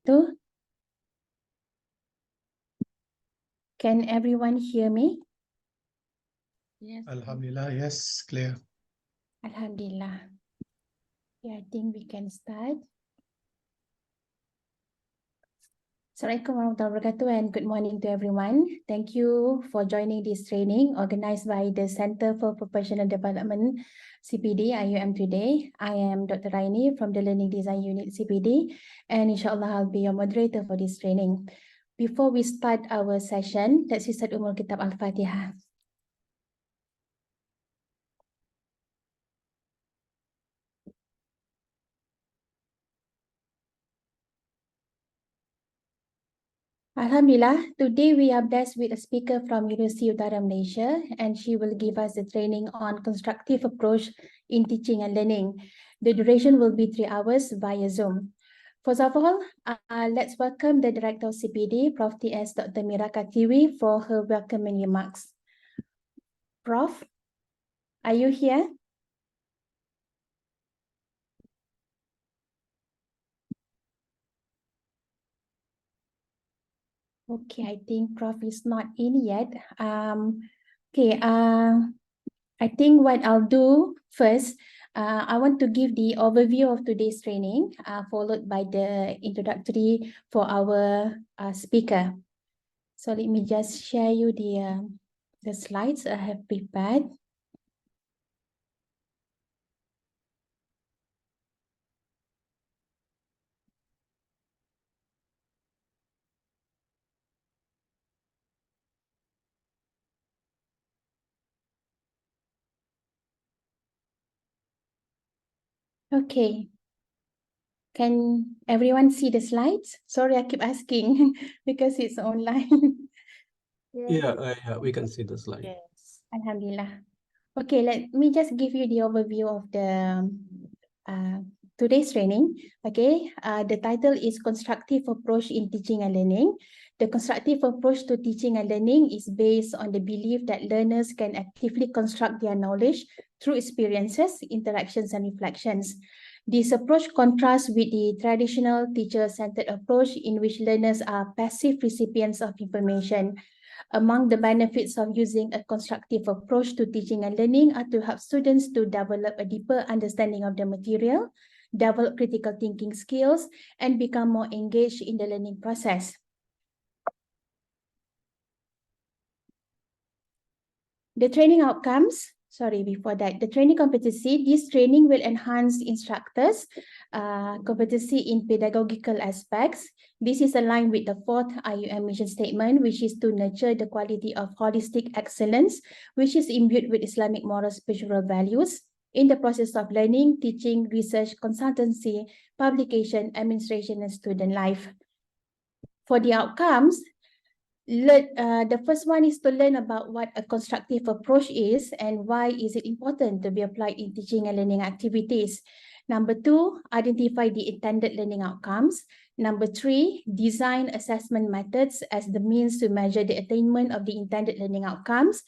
wabarakatuh. Can everyone hear me? Yes. Alhamdulillah, yes, clear. Alhamdulillah. Yeah, I think we can start. Assalamualaikum warahmatullahi wabarakatuh and good morning to everyone. Thank you for joining this training organized by the Center for Professional Development CPD IUM today. I am Dr. Raini from the Learning Design Unit CPD and inshallah I'll be your moderator for this training. Before we start our session, let's recite Ummul Kitab Al-Fatihah. Alhamdulillah, today we are blessed with a speaker from University Utara Malaysia and she will give us a training on constructive approach in teaching and learning. The duration will be 3 hours via Zoom. First of all, let's welcome the Director of CPD, Prof. T.S. Dr. Mira Katiwi for her welcoming remarks. Prof, are you here? Okay, I think Prof is not in yet. Okay, I think what I'll do first, I want to give the overview of today's training, followed by the introductory for our speaker. So let me just share you the slides I have prepared. Okay. Can everyone see the slides? Sorry, I keep asking because it's online. Yeah, we can see the slide. Yes. Alhamdulillah. Okay, let me just give you the overview of the today's training. Okay, the title is Constructive Approach in Teaching and Learning. The constructive approach to teaching and learning is based on the belief that learners can actively construct their knowledge through experiences, interactions, and reflections. This approach contrasts with the traditional teacher-centered approach in which learners are passive recipients of information. Among the benefits of using a constructive approach to teaching and learning are to help students to develop a deeper understanding of the material, develop critical thinking skills, and become more engaged in the learning process. The training outcomes, before that, the training competency, this training will enhance instructors' competency in pedagogical aspects. This is aligned with the 4th IUM mission statement, which is to nurture the quality of holistic excellence, which is imbued with Islamic moral spiritual values in the process of learning, teaching, research, consultancy, publication, administration, and student life. For the outcomes, the first one is to learn about what a constructive approach is and why is it important to be applied in teaching and learning activities. Number 2, identify the intended learning outcomes. Number 3, design assessment methods as the means to measure the attainment of the intended learning outcomes.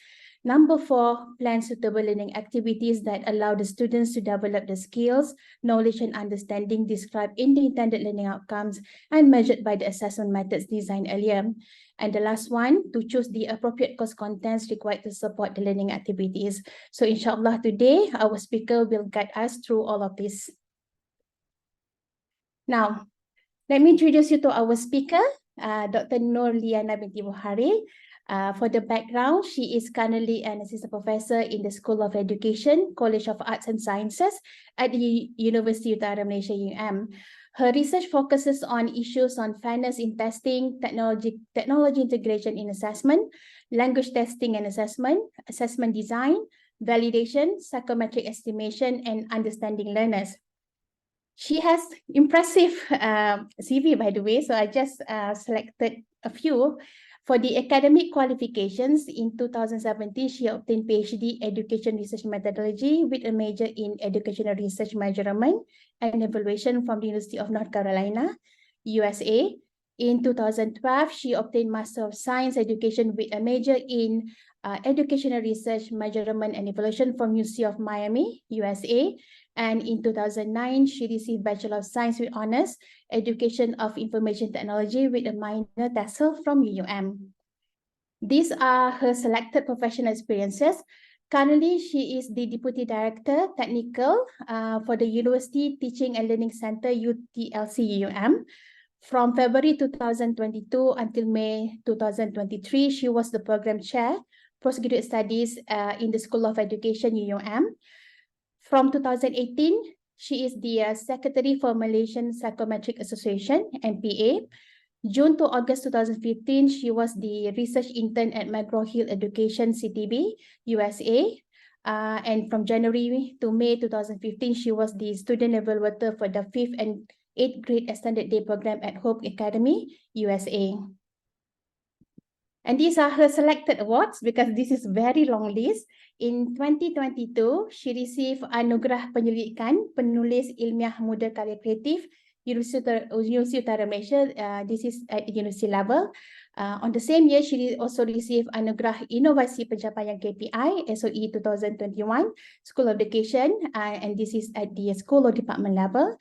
Number 4, plan suitable learning activities that allow the students to develop the skills, knowledge, and understanding described in the intended learning outcomes and measured by the assessment methods designed earlier. And the last one, to choose the appropriate course contents required to support the learning activities. So inshallah today, our speaker will guide us through all of this. Now, let me introduce you to our speaker, Dr. Nurliyana binti Bukhari. For the background, she is currently an assistant professor in the School of Education, College of Arts and Sciences at the University Utara Malaysia UM. Her research focuses on issues on fairness in testing, technology integration in assessment, language testing and assessment, assessment design, validation, psychometric estimation, and understanding learners. She has impressive CV, by the way, so I just selected a few. For the academic qualifications, in 2017, she obtained PhD Education Research Methodology with a major in Educational Research Measurement and Evaluation from the University of North Carolina, USA. In 2012, she obtained Master of Science Education with a major in educational research, measurement and evaluation from UC of Miami, USA. And in 2009, she received Bachelor of Science with Honors, Education of Information Technology with a minor TESOL from UUM. These are her selected professional experiences. Currently, she is the Deputy Director Technical for the University Teaching and Learning Center, UTLC UUM. From February 2022 until May 2023, she was the Program Chair, Postgraduate Studies in the School of Education, UUM. From 2018, she is the Secretary for Malaysian Psychometric Association, MPA. June to August 2015, she was the research intern at McGraw-Hill Education, CTB, USA. And from January to May 2015, she was the student evaluator for the 5th and 8th grade extended day program at Hope Academy, USA. And these are her selected awards because this is very long list. In 2022, she received Anugerah Penyelidikan Penulis Ilmiah Muda Karya Kreatif University Utara Malaysia. This is at university level. On the same year, she also received Anugerah Inovasi Pencapaian KPI SOE 2021 School of Education, and this is at the school or department level.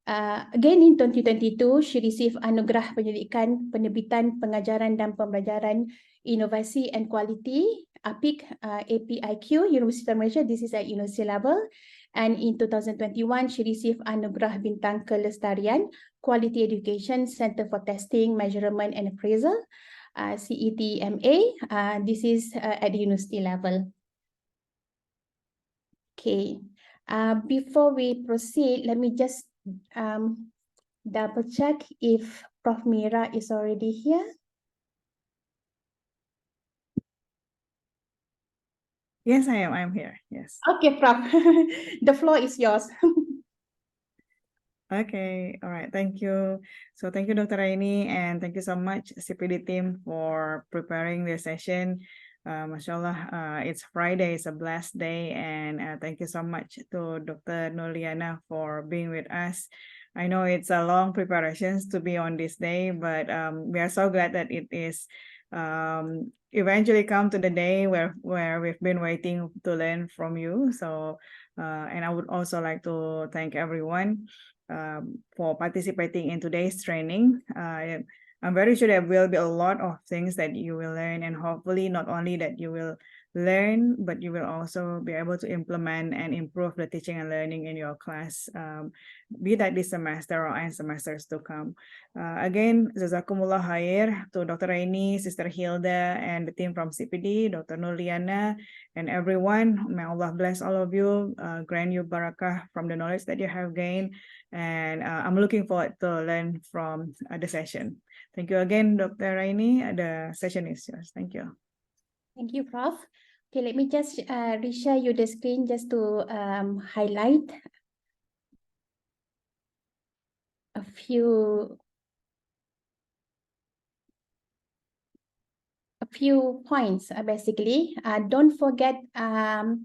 Again in 2022, she received Anugerah Penyelidikan Penerbitan Pengajaran dan Pembelajaran Inovasi and Quality APIQ APIQ University of Malaysia. This is at university level. And in 2021, she received Anugerah Bintang Kelestarian Quality Education Center for Testing, Measurement and Appraisal, CETMA. This is at the university level. Okay. Before we proceed, let me just double check if Prof. Mira is already here. Yes, I am. I'm here. Yes. Okay, Prof. The floor is yours. Okay. All right. Thank you. So thank you, Dr. Raini, and thank you so much, CPD team, for preparing this session. Mashallah, it's Friday. It's a blessed day, and thank you so much to Dr. Nurliyana for being with us. I know it's a long preparations to be on this day, but we are so glad that it is eventually come to the day where we've been waiting to learn from you. So, and I would also like to thank everyone for participating in today's training. I'm very sure there will be a lot of things that you will learn, and hopefully not only that you will learn, but you will also be able to implement and improve the teaching and learning in your class, be that this semester or in semesters to come. Again, Jazakumullah khair to Dr. Raini, Sister Hilda, and the team from CPD, Dr. Nurliyana, and everyone. May Allah bless all of you, grant you barakah from the knowledge that you have gained, and I'm looking forward to learn from the session. Thank you again, Dr. Raini. The session is yours. Thank you. Thank you, Prof. Okay, let me just reshare you the screen just to highlight a few points. Basically, don't forget 3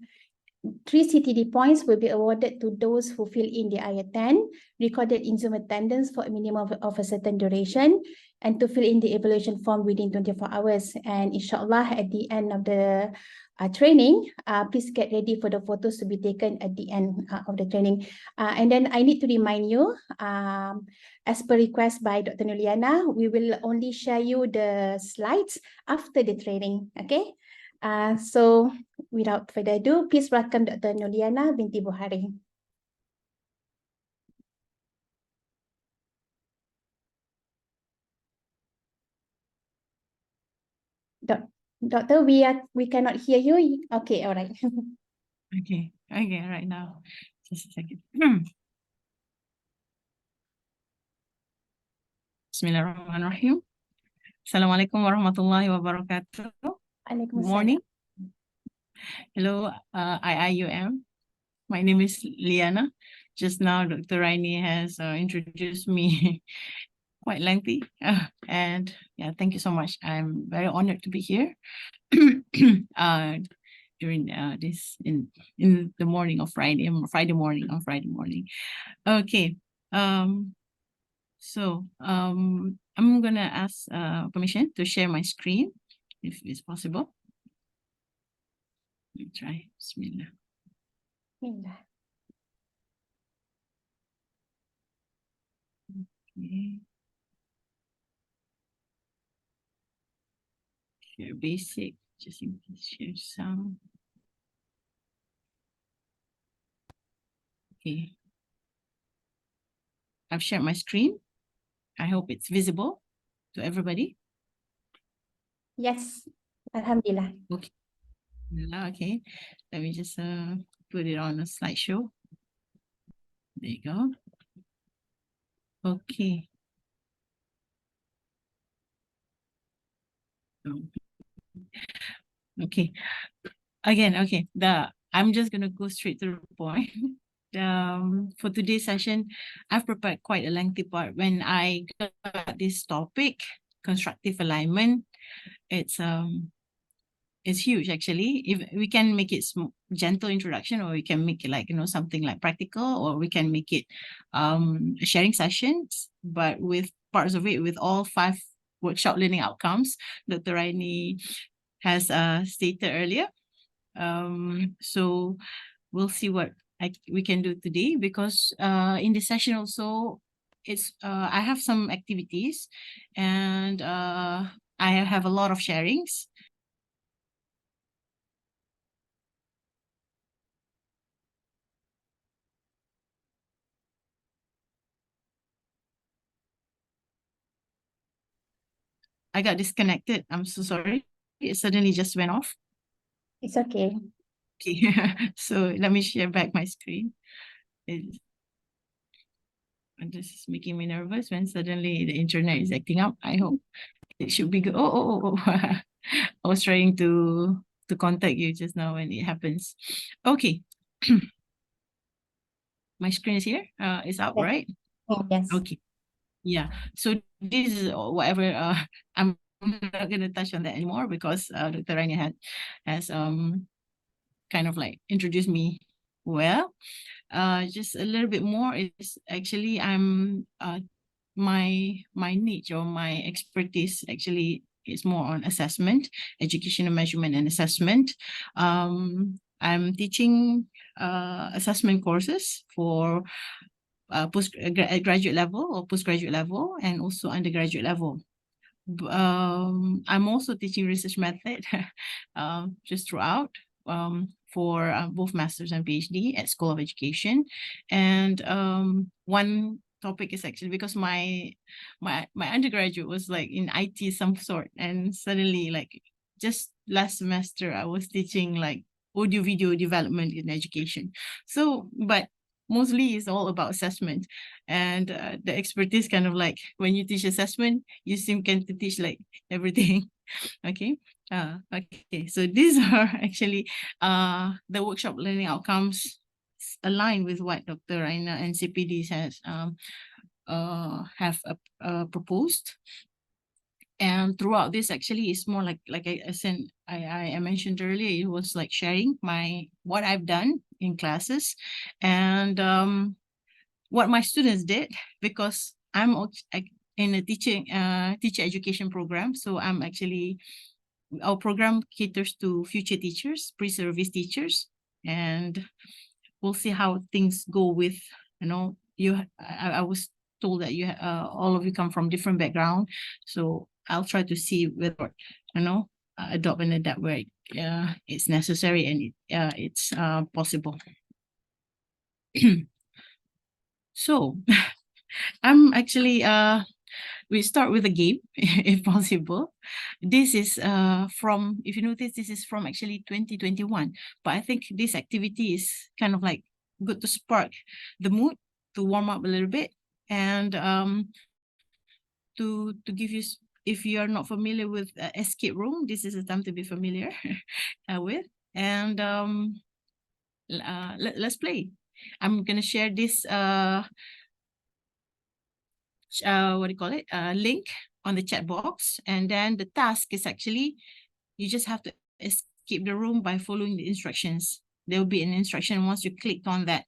CTD points will be awarded to those who fill in the IATN, recorded in Zoom attendance for a minimum of a certain duration, and to fill in the evaluation form within 24 hours. And inshallah, at the end of the training, please get ready for the photos to be taken at the end of the training. And then I need to remind you, as per request by Dr. Nurliyana, we will only share you the slides after the training, okay? So without further ado, please welcome Dr. Nurliyana binti Bukhari. Doctor, we cannot hear you. Okay, all right. Okay, right now. Just a second. Bismillahirrahmanirrahim. Assalamualaikum warahmatullahi wabarakatuh. Good morning. Hello, IIUM. My name is Liana. Just now, Dr. Raini has introduced me quite lengthy. And yeah, thank you so much. I'm very honored to be here during this in the morning of Friday morning. Okay. So I'm gonna ask permission to share my screen if it's possible. Let me try. Bismillah. Bismillah. Okay. Share basic, just in case share some. Okay. I've shared my screen. I hope it's visible to everybody. Yes, Alhamdulillah. Okay. Okay. Let me just put it on a slideshow. There you go. Okay. Okay. Again, okay. I'm just gonna go straight to the point. For today's session, I've prepared quite a lengthy part. When I got this topic, constructive alignment, it's huge actually. If we can make it gentle introduction, or we can make it like, something like practical, or we can make it sharing sessions, but with parts of it with all 5 workshop learning outcomes Dr. Raini has stated earlier. So we'll see what we can do today, because in this session also, it's I have some activities, and I have a lot of sharings. I got disconnected. I'm so sorry. It suddenly just went off. It's okay. Okay, so let me share back my screen. And this is making me nervous when suddenly the internet is acting up. I hope it should be good. Oh. I was trying to contact you just now when it happens. Okay. My screen is here. It's out, Yes. right? Yes. Okay. Yeah. So this is whatever. I'm not gonna touch on that anymore, because Dr. Raini has kind of like introduced me well. Just a little bit more is actually my niche, or my expertise actually is more on assessment, educational measurement and assessment. I'm teaching assessment courses for graduate level or postgraduate level, and also undergraduate level. I'm also teaching research method just throughout, for both masters and PhD at School of Education. And one topic is actually because my undergraduate was like in IT some sort, and suddenly, like, just last semester I was teaching like audio video development in education. So, but mostly it's all about assessment, and the expertise kind of like, when you teach assessment, you seem to teach like everything. Okay. Okay, so these are actually the workshop learning outcomes aligned with what Dr. Raina and CPDs has have proposed. And throughout this, actually, it's more like I mentioned earlier, it was like sharing what I've done in classes, and what my students did, because I'm in a teacher education program. So I'm actually, our program caters to future teachers, pre-service teachers, and we'll see how things go with, I was told that all of you come from different background, so I'll try to see whether, adopt and adapt where it's necessary, and it's possible. So I'm actually we start with a game if possible. This is from, if you notice, this is from actually 2021, but I think this activity is kind of like good to spark the mood, to warm up a little bit, and to give you, if you are not familiar with escape room, this is a time to be familiar with. And let's play. I'm gonna share this what do you call it, link on the chat box, and then the task is actually, you just have to escape the room by following the instructions. There will be an instruction once you click on that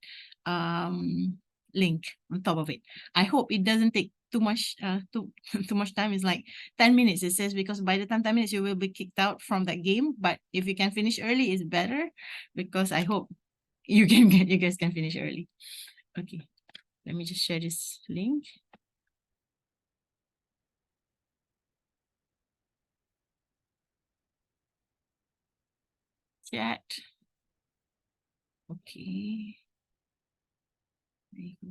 link on top of it. I hope it doesn't take too much too much time. Is like 10 minutes, it says, because by the time 10 minutes you will be kicked out from that game. But if you can finish early, it's better, because I hope you guys can finish early. Okay, let me just share this link. Chat. Okay. There you go.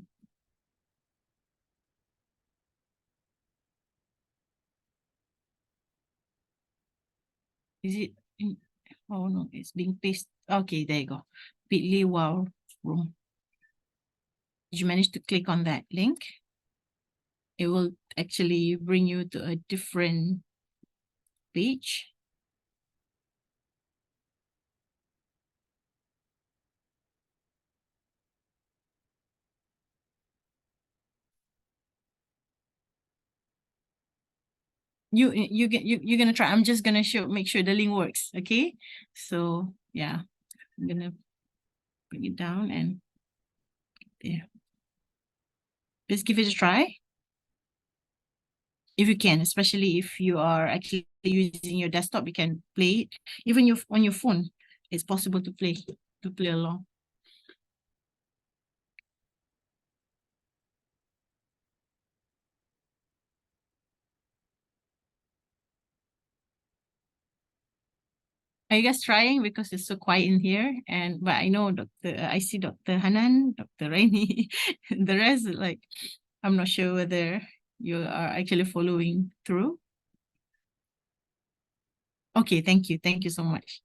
Is it oh no, it's being pasted. Okay, there you go. Bit.ly wow room. Did you manage to click on that link? It will actually bring you to a different page. You're gonna try. I'm just gonna make sure the link works. Okay, so yeah, I'm gonna bring it down and there. Just give it a try if you can, especially if you are actually using your desktop. You can play it even on your phone. It's possible to play along. Are you guys trying? Because it's so quiet in here, but I know I see Dr. Hanan, Dr. Raini, the rest, like, I'm not sure whether you are actually following through. Okay, thank you so much.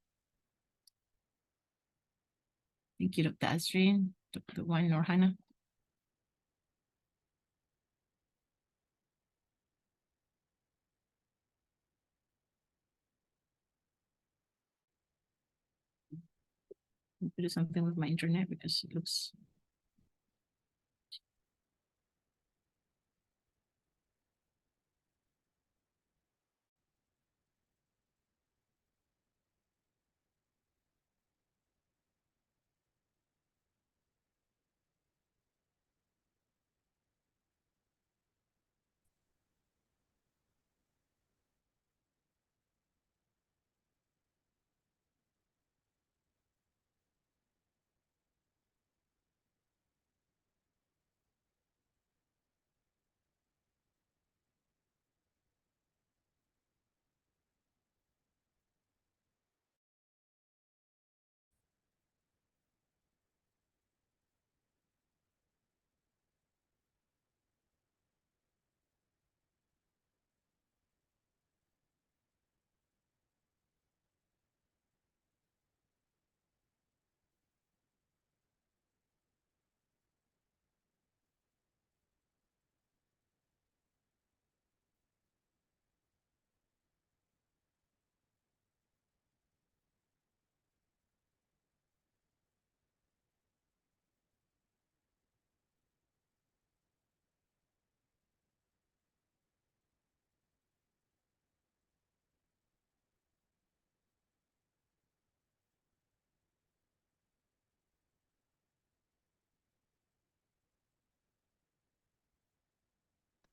Thank you, Dr. Azrin, Dr. Wan Norhana. Do something with my internet because it looks.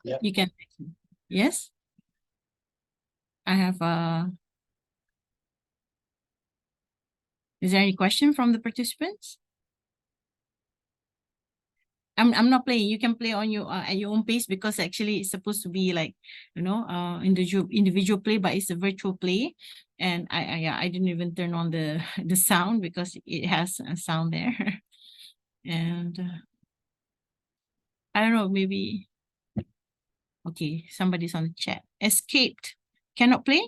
Yeah. You can. Yes. I have is there any question from the participants? I'm not playing. You can play on your at your own pace, because actually it's supposed to be like, individual play, but it's a virtual play. And I didn't even turn on the the sound because it has a sound there. And I don't know, maybe. Okay, somebody's on the chat. Escaped. Cannot play?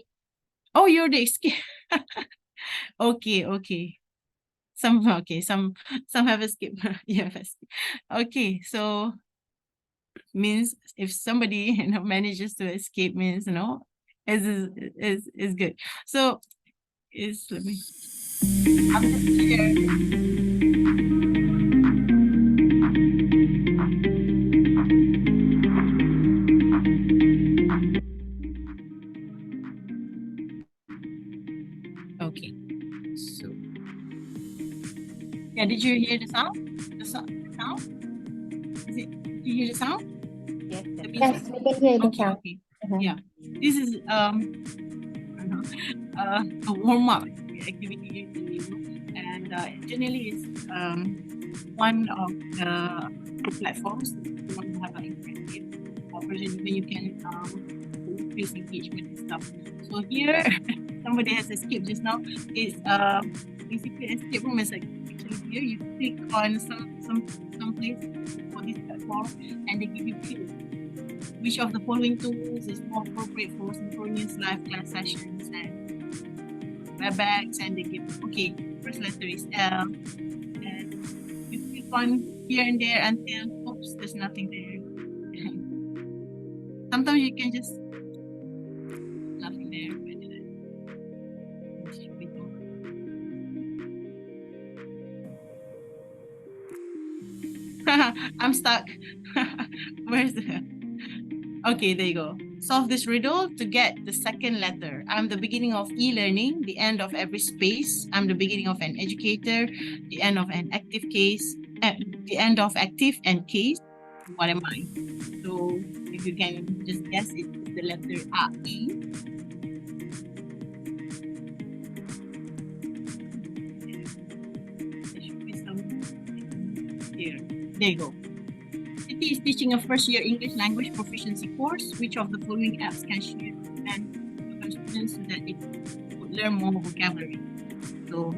Oh, you're the escape. Okay. Some have escaped. Yeah, okay, so means if somebody manages to escape, means is good. So let me. I'm just here. Okay, so yeah, did you hear the sound? The sound? Did you hear the sound? Yes. The Yes, we can hear the Okay, sound. okay. Uh-huh. Yeah. This is a warm-up activity usually, and generally it's one of the platforms that you want to have an interactive version where you can increase engagement and stuff. So here, somebody has escaped just now. It's basically escape room is like actually here you click on some place for this platform and they give you clues. Which of the following tools is more appropriate for synchronous live class sessions and WebEx, and they give, okay, first letter is L, and you click on here and there until, oops, there's nothing there. Sometimes you can just, nothing there. I'm stuck. Where's the, okay, there you go. Solve this riddle to get the second letter. I'm the beginning of e-learning, the end of every space. I'm the beginning of an educator, the end of an active case, the end of active and case. What am I? So if you can just guess, it's the letter A, E. There should be some here. There you go. City is teaching a first-year English language proficiency course. Which of the following apps can she recommend to her students so that they would learn more vocabulary? So,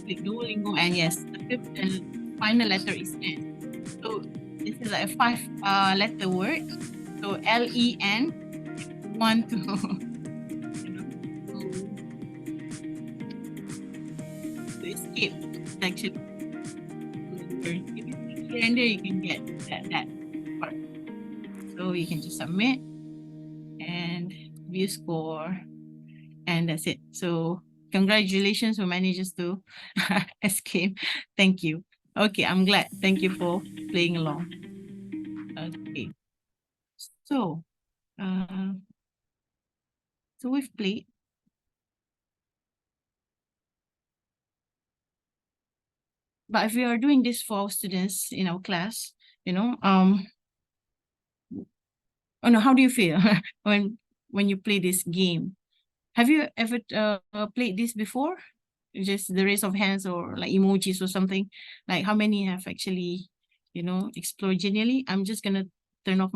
click Duolingo, and yes, the fifth and final letter is N. So, this is like a 5-letter word. So, L-E-N. Want to, to escape. It's actually, here and there you can get that part. So you can just submit and view score, and that's it. So congratulations for managers to escape. Thank you. Okay, I'm glad. Thank you for playing along. Okay. So we've played. But if we are doing this for our students in our class, oh no, how do you feel when you play this game? Have you ever played this before? Just the raise of hands or like emojis or something? Like how many have actually, explored generally? I'm just gonna turn off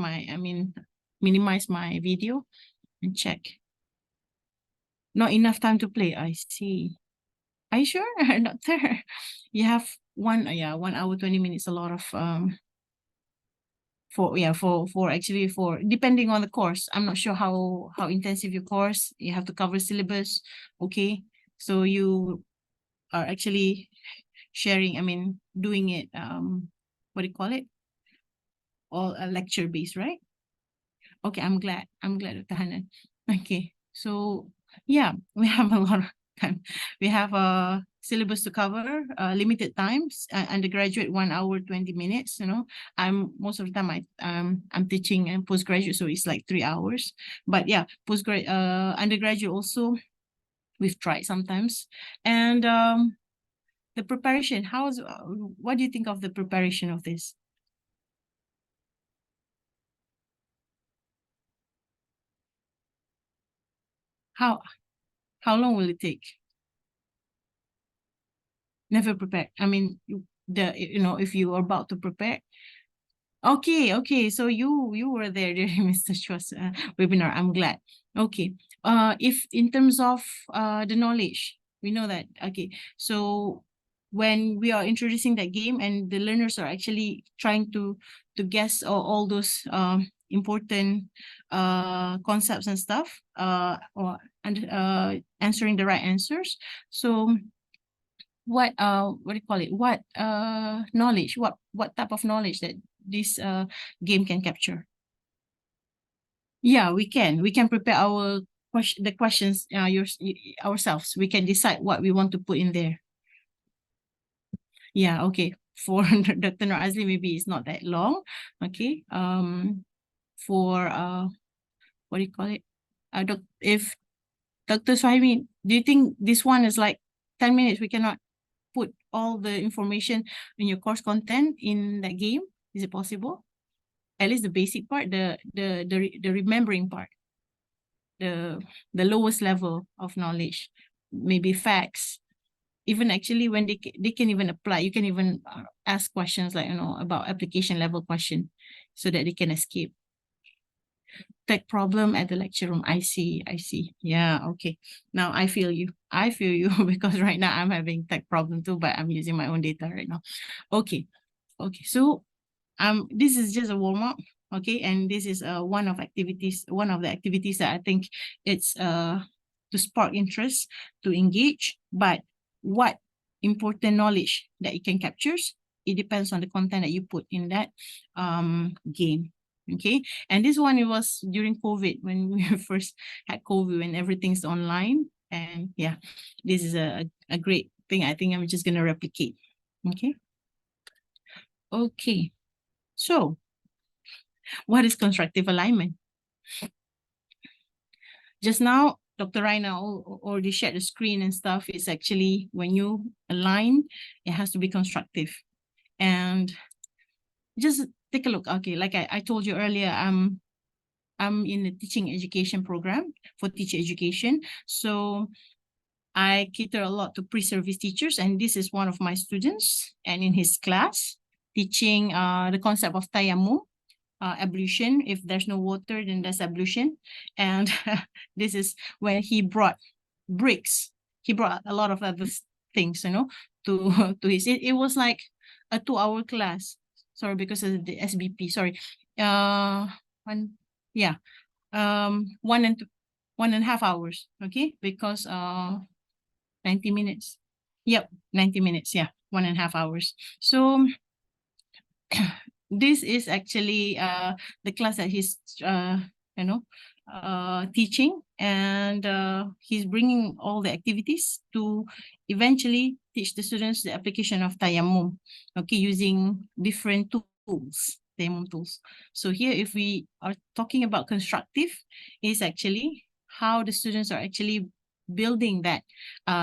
minimize my video and check. Not enough time to play. I see. Are you sure? Not there. You have 1 hour, 20 minutes, a lot of for depending on the course. I'm not sure how intensive your course. You have to cover syllabus. Okay. So you are actually sharing, doing it, what do you call it? All lecture based, right? Okay, I'm glad, Dr. Hanan. Okay, so yeah, we have a lot of time. We have a syllabus to cover, limited times, undergraduate 1 hour, 20 minutes, I'm most of the time I'm teaching and postgraduate, so it's like 3 hours. But yeah, undergraduate also, we've tried sometimes. And the preparation, what do you think of the preparation of this? How long will it take? Never prepare. If you are about to prepare. Okay. So you were there during Mr. Chua's webinar. I'm glad. Okay. If in terms of the knowledge, we know that. Okay. So when we are introducing that game and the learners are actually trying to guess all those important concepts and stuff, or answering the right answers. So what do you call it? What knowledge? What type of knowledge that this game can capture? Yeah, we can prepare our the questions ourselves. We can decide what we want to put in there. Yeah, okay. For Dr. Nur Azli, maybe it's not that long. Okay. For what do you call it? If Dr. Suhaimi, do you think this one is like 10 minutes? We cannot put all the information in your course content in that game? Is it possible? at least the basic part, the remembering part, the lowest level of knowledge, maybe facts. Even actually when they can even apply, you can even ask questions like, about application level question so that they can escape. Tech problem at the lecture room. I see. Yeah, okay. Now I feel you because right now I'm having tech problem too, but I'm using my own data right now. Okay. So this is just a warm-up. Okay, and this is one of the activities that I think it's to spark interest, to engage, but what important knowledge that it can capture, it depends on the content that you put in that game. Okay, and this one, it was during COVID, when we first had COVID, when everything's online. And yeah, this is a great thing. I think I'm just going to replicate. Okay, so what is constructive alignment? Just now, Dr. Raina already shared the screen and stuff. It's actually when you align, it has to be constructive. And just take a look. Okay, like I told you earlier, I'm in the teaching education program for teacher education. So I cater a lot to pre-service teachers, and this is one of my students, and in his class, teaching the concept of tayammum, ablution. If there's no water, then there's ablution. And this is when he brought bricks. He brought a lot of other things, to his. It was like a 2-hour class. Sorry, because of the SBP. Sorry, 1.5 hours. Okay, because 90 minutes. Yep, 90 minutes. Yeah, 1.5 hours. So this is actually the class that he's teaching, and he's bringing all the activities to eventually teach the students the application of tayammum, okay, using different tayammum tools. So here, if we are talking about constructive, is actually how the students are actually building that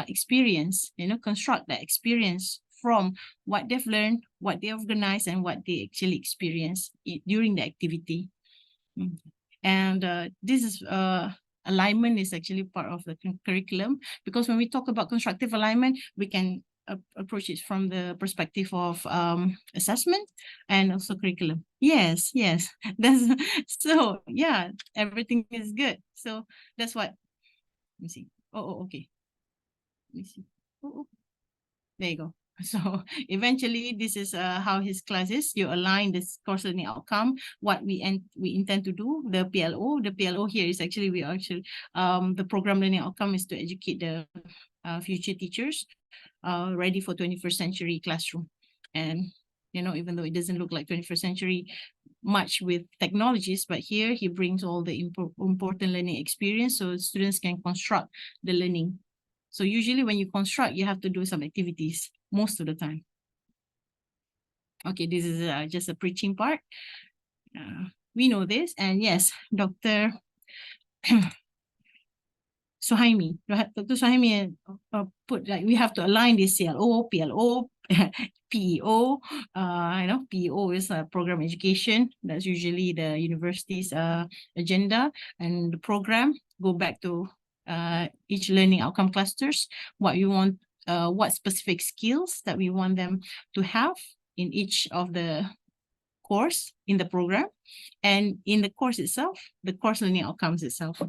experience, construct that experience from what they've learned, what they organize, and what they actually experience during the activity. And this is alignment is actually part of the curriculum, because when we talk about constructive alignment, we can approach it from the perspective of assessment and also curriculum. Yes, that's so. Yeah, everything is good. So that's what. Let me see. Okay. Let me see. There you go. So eventually, this is how his class is. You align this course learning outcome, what we intend to do, the PLO. The PLO here is actually, the program learning outcome is to educate the future teachers ready for 21st century classroom. And, even though it doesn't look like 21st century much with technologies, but here he brings all the important learning experience so students can construct the learning. So usually when you construct, you have to do some activities most of the time. Okay, this is just a preaching part. We know this. And yes, Dr. Suhaimi, Dr. Suhaimi put, like, we have to align this CLO, PLO, PEO. PEO is program education. That's usually the university's agenda, and the program go back to each learning outcome clusters, what you want, what specific skills that we want them to have in each of the course in the program, and in the course itself, the course learning outcomes itself.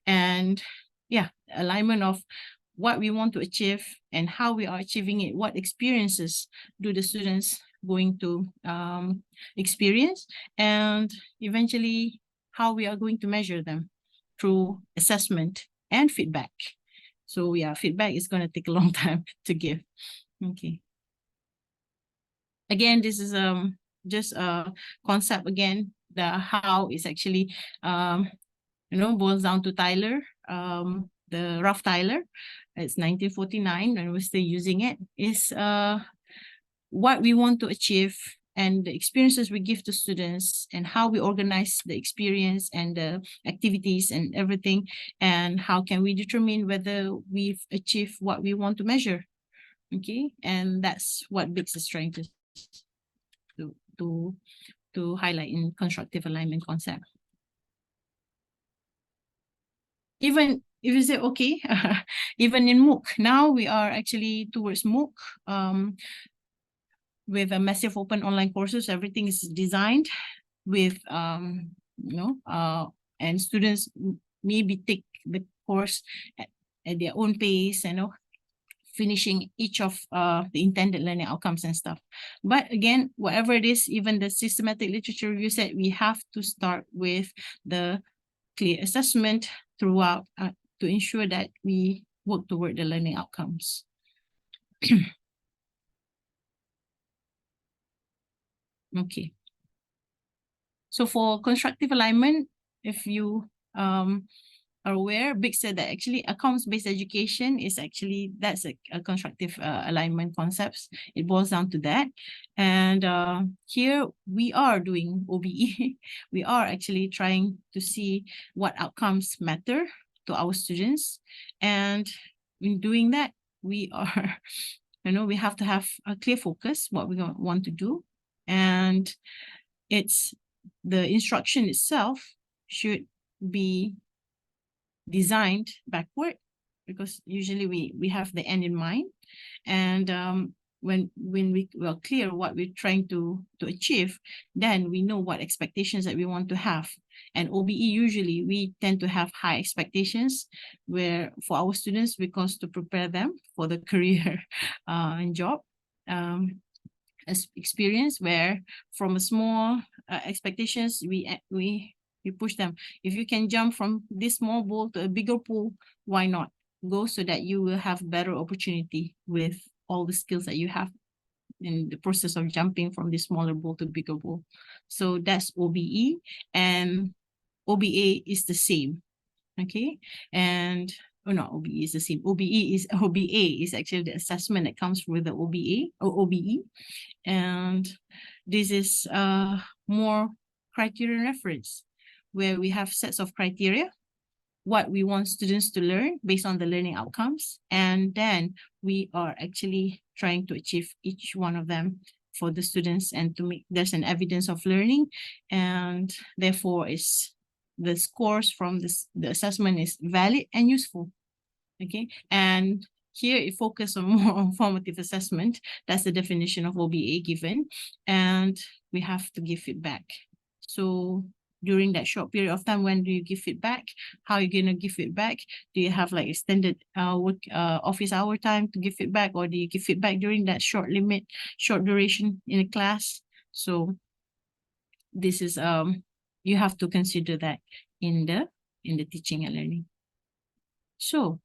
And yeah, alignment of what we want to achieve and how we are achieving it, what experiences do the students going to experience, and eventually how we are going to measure them through assessment and feedback. So yeah, feedback is going to take a long time to give. Okay. Again, this is just a concept again, the how is actually boils down to Tyler, the rough Tyler. It's 1949 and we're still using it. Is what we want to achieve and the experiences we give to students and how we organize the experience and the activities and everything, and how can we determine whether we've achieved what we want to measure. Okay, and that's what makes us trying to to highlight in constructive alignment concept. Even if you say, okay, even in MOOC, now we are actually towards MOOC, with a massive open online courses, everything is designed with, and students maybe take the course at their own pace, finishing each of the intended learning outcomes and stuff. But again, whatever it is, even the systematic literature review said we have to start with the clear assessment throughout to ensure that we work toward the learning outcomes. Okay. So for constructive alignment, if you are aware, Big said that actually accounts-based education is actually, that's a constructive alignment concepts. It boils down to that. And here we are doing OBE. We are actually trying to see what outcomes matter to our students. And in doing that, we are, we have to have a clear focus, what we want to do. And it's the instruction itself should be designed backward, because usually we have the end in mind. And when we are clear what we're trying to achieve, then we know what expectations that we want to have. And OBE, usually we tend to have high expectations where for our students, because to prepare them for the career and job experience, where from a small expectations, we push them. If you can jump from this small pool to a bigger pool, why not go, so that you will have better opportunity with all the skills that you have in the process of jumping from this smaller pool to bigger pool. So that's OBE, and OBA is the same. Okay, and no, OBE is the same. OBA is actually the assessment that comes with the OBA or OBE. And this is more criteria reference, where we have sets of criteria, what we want students to learn based on the learning outcomes. And then we are actually trying to achieve each one of them for the students, and to make there's an evidence of learning. And therefore is the scores from the assessment is valid and useful. Okay, and here it focuses on more on formative assessment. That's the definition of OBA given, and we have to give feedback. So during that short period of time, when do you give feedback? How are you going to give feedback? Do you have like extended office hour time to give feedback, or do you give feedback during that short duration in a class? So this is you have to consider that in the teaching and learning. So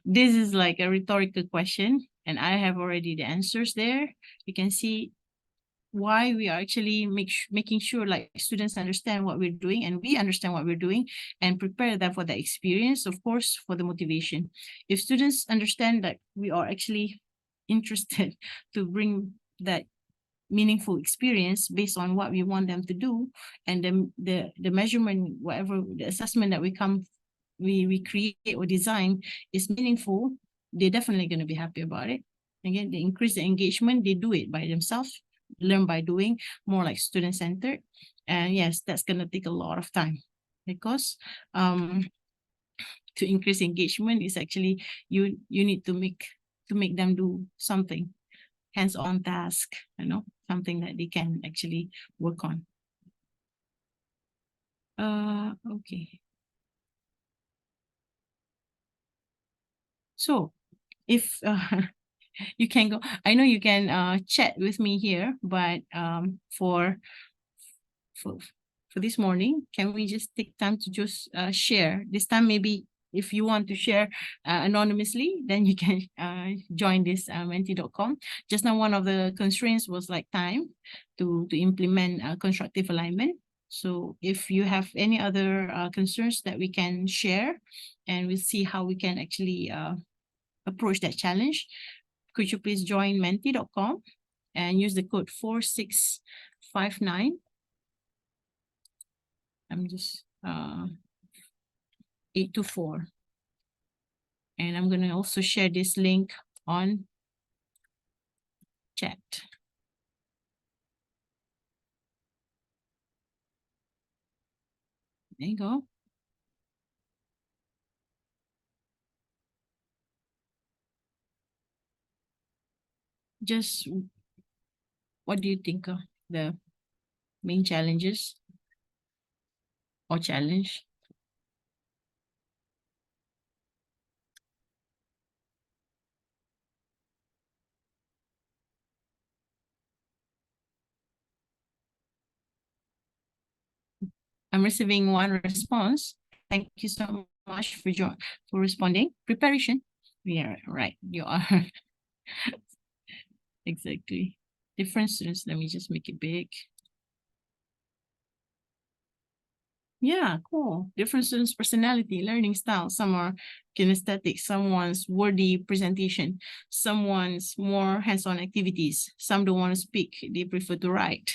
this is like a rhetorical question, and I have already the answers there. You can see why we are actually making sure like students understand what we're doing, and we understand what we're doing, and prepare them for the experience, of course, for the motivation. If students understand that we are actually interested to bring that meaningful experience based on what we want them to do, and then the measurement, whatever the assessment that we create or design is meaningful, they're definitely going to be happy about it. Again, they increase the engagement, they do it by themselves, learn by doing, more like student-centered. And yes, that's going to take a lot of time, because to increase engagement is actually you need to make them do something, hands-on task, something that they can actually work on. Okay. So if you can go, I know you can chat with me here, but for this morning, can we just take time to just share? This time, maybe if you want to share anonymously, then you can join this menti.com. Just now, one of the constraints was like time to implement constructive alignment. So if you have any other concerns that we can share, and we'll see how we can actually approach that challenge, could you please join menti.com and use the code 4659. I'm just 824. And I'm going to also share this link on chat. There you go. Just what do you think of the main challenges or challenge? I'm receiving one response. Thank you so much for responding. Preparation. Yeah, right. You are. Exactly. Different students. Let me just make it big. Yeah, cool. Different students' personality, learning style. Some are kinesthetic, someone's wordy presentation, someone's more hands-on activities. Some don't want to speak, they prefer to write.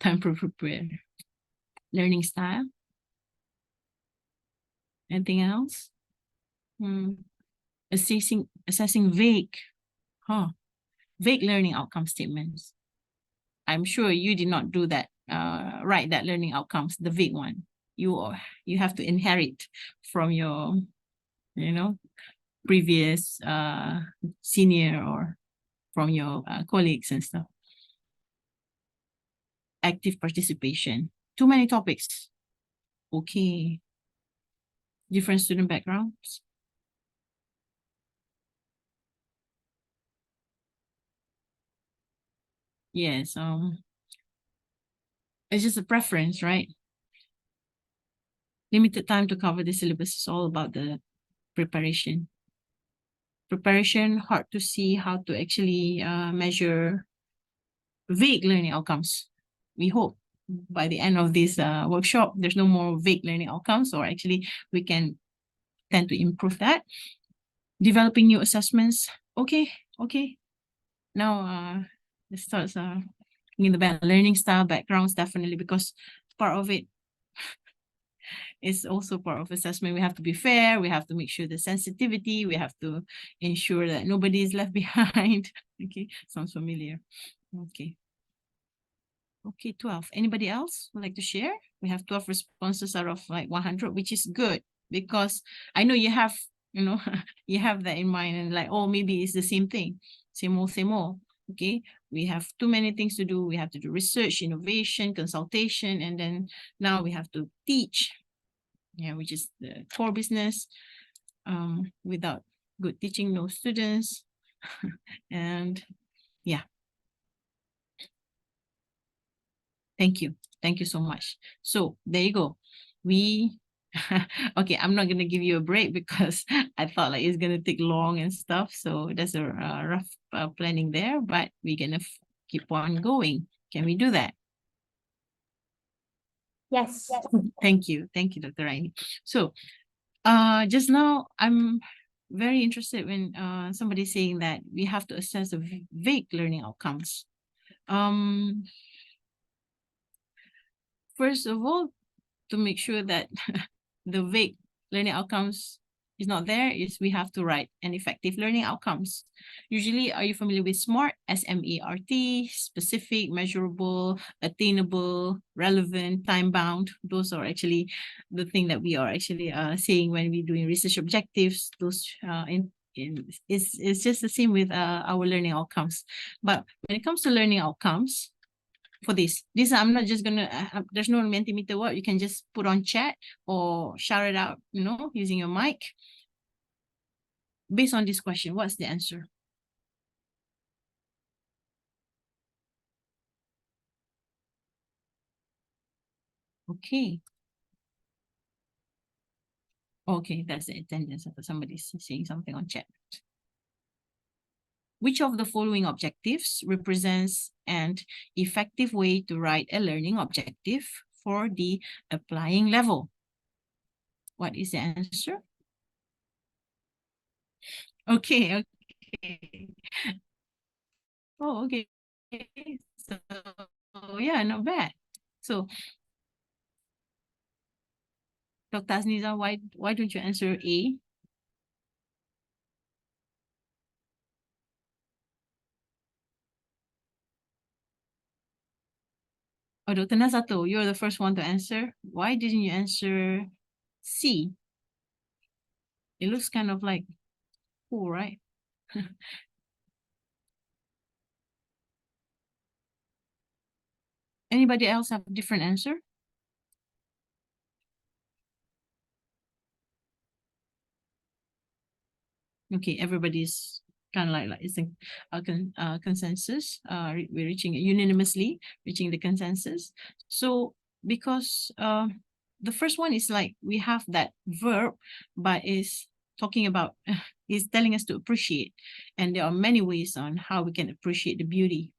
Time to prepare. Learning style. Anything else? Assessing vague. Vague learning outcome statements. I'm sure you did not do that, write that learning outcomes, the vague one. You have to inherit from your, previous senior or from your colleagues and stuff. Active participation. Too many topics. Okay. Different student backgrounds. Yes, it's just a preference, right? Limited time to cover the syllabus is all about the preparation. Preparation, hard to see how to actually measure vague learning outcomes. We hope by the end of this workshop, there's no more vague learning outcomes, or actually we can tend to improve that. Developing new assessments. Okay. Now this starts in the learning style backgrounds, definitely, because part of it is also part of assessment. We have to be fair. We have to make sure the sensitivity. We have to ensure that nobody is left behind. Okay, sounds familiar. Okay, 12. Anybody else would like to share? We have 12 responses out of like 100, which is good, because I know you have, you have that in mind, and like, oh, maybe it's the same thing. Same old. Okay, we have too many things to do. We have to do research, innovation, consultation, and then now we have to teach, which is the core business. Without good teaching, no students. And yeah. Thank you so much. So there you go. Okay, I'm not gonna give you a break because I thought like it's gonna take long and stuff. So there's a rough planning there, but we're gonna keep on going. Can we do that? Yes. Thank you, Dr. Raini. So, just now I'm very interested when somebody saying that we have to assess the vague learning outcomes. First of all, to make sure that the vague learning outcomes is not there, is we have to write an effective learning outcomes. Usually, are you familiar with SMART? SMART, specific, measurable, attainable, relevant, time-bound. Those are actually the thing that we are actually saying when we're doing research objectives. Those it's just the same with our learning outcomes. But when it comes to learning outcomes, for this I'm not just gonna there's no Mentimeter word. You can just put on chat or shout it out, using your mic. Based on this question, what's the answer? Okay, that's the attendance. Somebody's saying something on chat. Which of the following objectives represents an effective way to write a learning objective for the applying level? What is the answer? Okay. Oh, okay. So, yeah, not bad. So, Dr. Azniza, why don't you answer A? Oh, Dr. Nazato, you're the first one to answer. Why didn't you answer C? It looks kind of like cool, right? Anybody else have a different answer? Okay, everybody's kind of like it's a consensus. We're reaching unanimously, reaching the consensus. So because the first one is like we have that verb, but is talking about is telling us to appreciate, and there are many ways on how we can appreciate the beauty.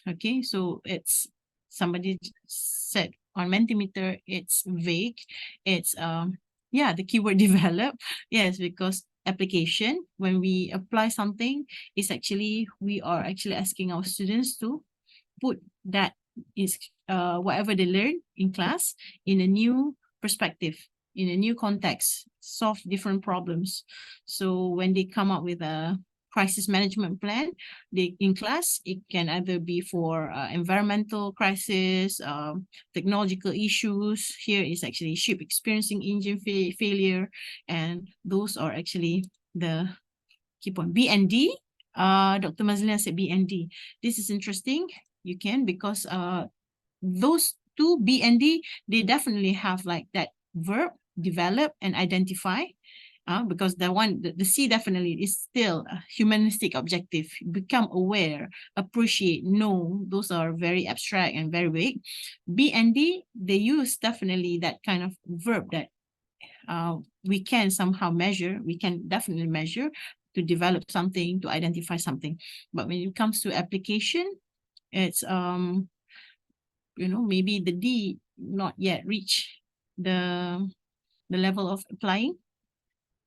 Okay, so it's somebody said on Mentimeter, it's vague. It's yeah, the keyword develop. Yes, because application, when we apply something, is actually we are actually asking our students to put that is whatever they learn in class in a new perspective, in a new context, solve different problems. So when they come up with a crisis management plan, they in class, it can either be for environmental crisis, technological issues. Here is actually ship experiencing engine failure, and those are actually the key point. B and D, Dr. Mazlina said B and D. This is interesting. You can, because those two, B and D, they definitely have like that verb, develop and identify. Because the C definitely is still a humanistic objective. Become aware, appreciate, know. Those are very abstract and very vague. B and D, they use definitely that kind of verb that we can somehow measure. We can definitely measure to develop something, to identify something. But when it comes to application, it's maybe the D not yet reach the level of applying,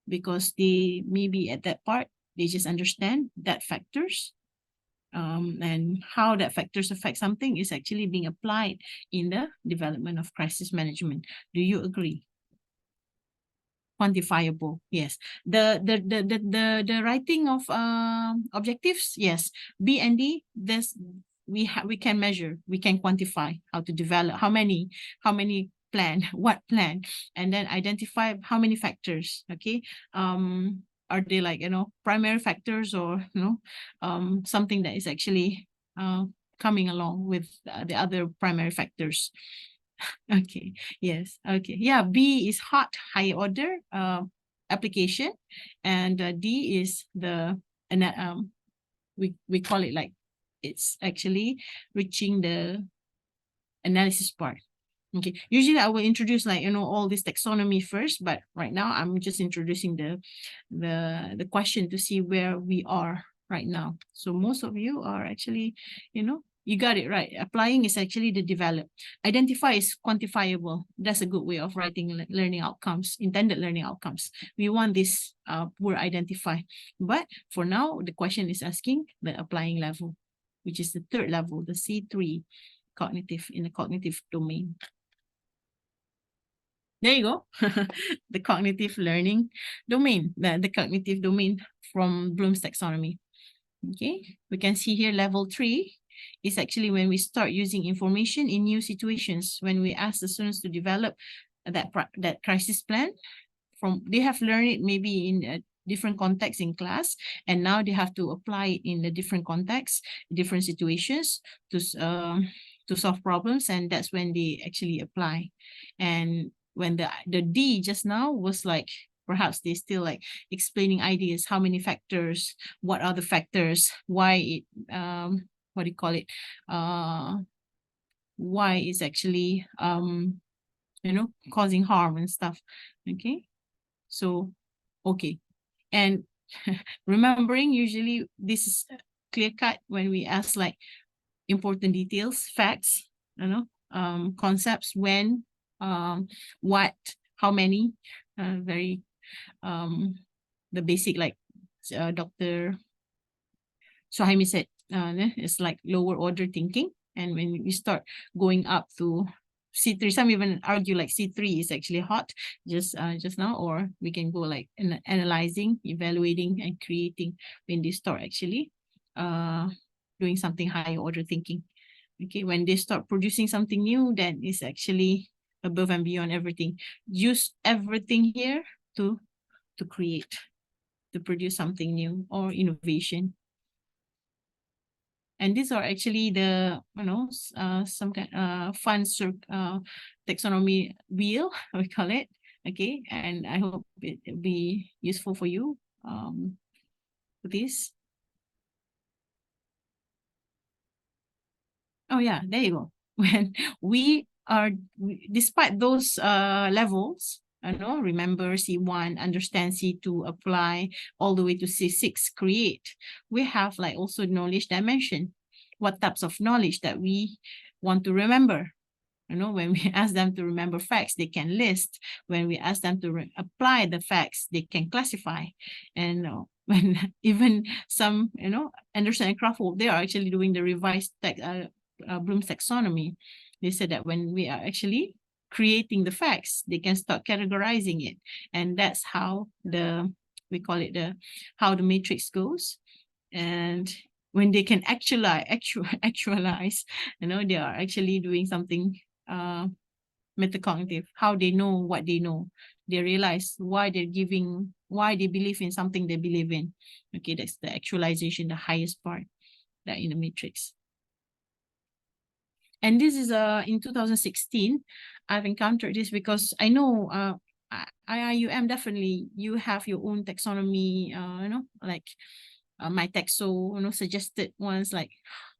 because they maybe at that part they just understand that factors and how that factors affect something is actually being applied in the development of crisis management. Do you agree? Quantifiable, yes. The writing of objectives, yes. B and D, this we can measure, we can quantify how to develop, how many plan, what plan, and then identify how many factors. Okay, are they like primary factors, or something that is actually coming along with the other primary factors. Okay, yes, okay, yeah. B is hot, high order application, and D is the we call it like it's actually reaching the analysis part. Okay, usually I will introduce like all this taxonomy first, but right now I'm just introducing the question to see where we are right now. So most of you are actually you got it right. Applying is actually the develop. Identify is quantifiable. That's a good way of writing learning outcomes, intended learning outcomes. We want this word identify. But for now, the question is asking the applying level, which is the third level, the C3, cognitive, in the cognitive domain. There you go. The cognitive learning domain, the cognitive domain from Bloom's taxonomy. Okay, we can see here level 3 is actually when we start using information in new situations, when we ask the students to develop that crisis plan. They have learned it maybe in a different context in class, and now they have to apply it in a different context, different situations to solve problems, and that's when they actually apply. And when the D just now was like, perhaps they still like explaining ideas, how many factors, what are the factors, why it what do you call it, why is actually causing harm and stuff. Okay, so okay, and remembering, usually this is clear cut when we ask like important details, facts, concepts, when, what, how many, very the basic, like Dr. Suhaimi said, it's like lower order thinking. And when you start going up to C3, some even argue like C3 is actually hot just now, or we can go like analyzing, evaluating, and creating when they start actually doing something higher order thinking. Okay, when they start producing something new, then it's actually above and beyond everything. Use everything here to create, to produce something new or innovation. And these are actually the, some kind fun taxonomy wheel, we call it. Okay, and I hope it will be useful for you. For this. Oh yeah, there you go. When we are, despite those levels, remember C1, understand C2, apply, all the way to C6, create. We have like also knowledge dimension. What types of knowledge that we want to remember? When we ask them to remember facts, they can list. When we ask them to apply the facts, they can classify. And when even some, Anderson and Kraftwerk, they are actually doing the revised Bloom's taxonomy. They said that when we are actually creating the facts, they can start categorizing it. And that's how we call it how the matrix goes. And when they can actualize, they are actually doing something metacognitive, how they know what they know. They realize why they believe in something they believe in. Okay, that's the actualization, the highest part that in the matrix. And this is in 2016, I've encountered this because I know IIUM definitely, you have your own taxonomy, like my Texo, suggested ones, like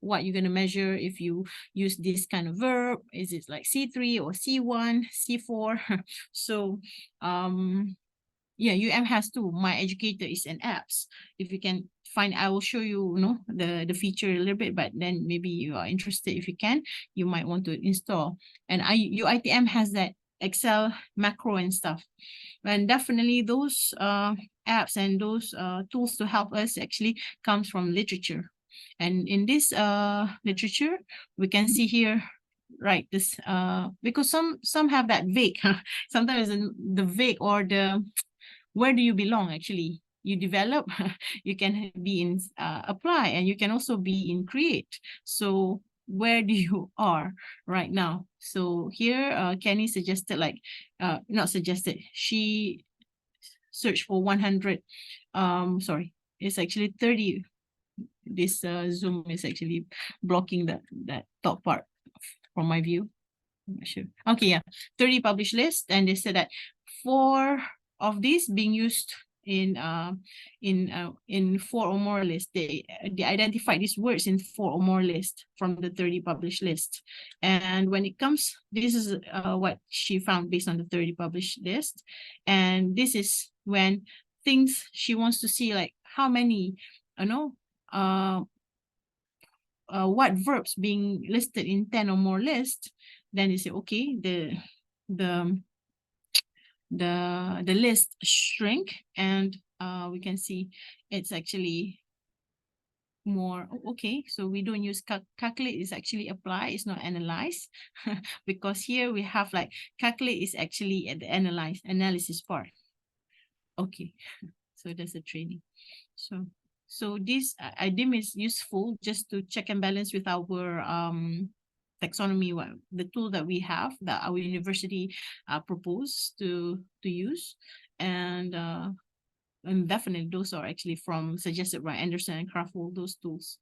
what you're going to measure if you use this kind of verb. Is it like C3 or C1, C4? So yeah, UM has too. My Educator is an apps. If you can find, I will show you, the feature a little bit, but then maybe you are interested. If you can, you might want to install. And UITM has that Excel macro and stuff. And definitely those apps and those tools to help us actually comes from literature. And in this literature, we can see here, right, this because some have that vague, sometimes the vague or the where do you belong, actually you develop, you can be in apply, and you can also be in create. So where do you are right now? So here Kenny suggested, like not suggested, she searched for 100, sorry, it's actually 30. This Zoom is actually blocking that top part from my view. I'm not sure. Okay, yeah, 30 published list, and they said that 4 of these being used in 4 or more lists. They identify these words in 4 or more lists from the 30 published list. And when it comes, this is what she found based on the 30 published list. And this is when things she wants to see, like how many, what verbs being listed in 10 or more lists. Then they say, okay, the list shrink, and we can see it's actually more. Okay, so we don't use calculate, is actually apply, it's not analyze. Because here we have like calculate is actually at the analysis part. Okay, so that's a training. So this I deem is useful just to check and balance with our taxonomy, the tool that we have, that our university proposed to use. And definitely those are actually from suggested by Anderson and Kraftwerk. Those tools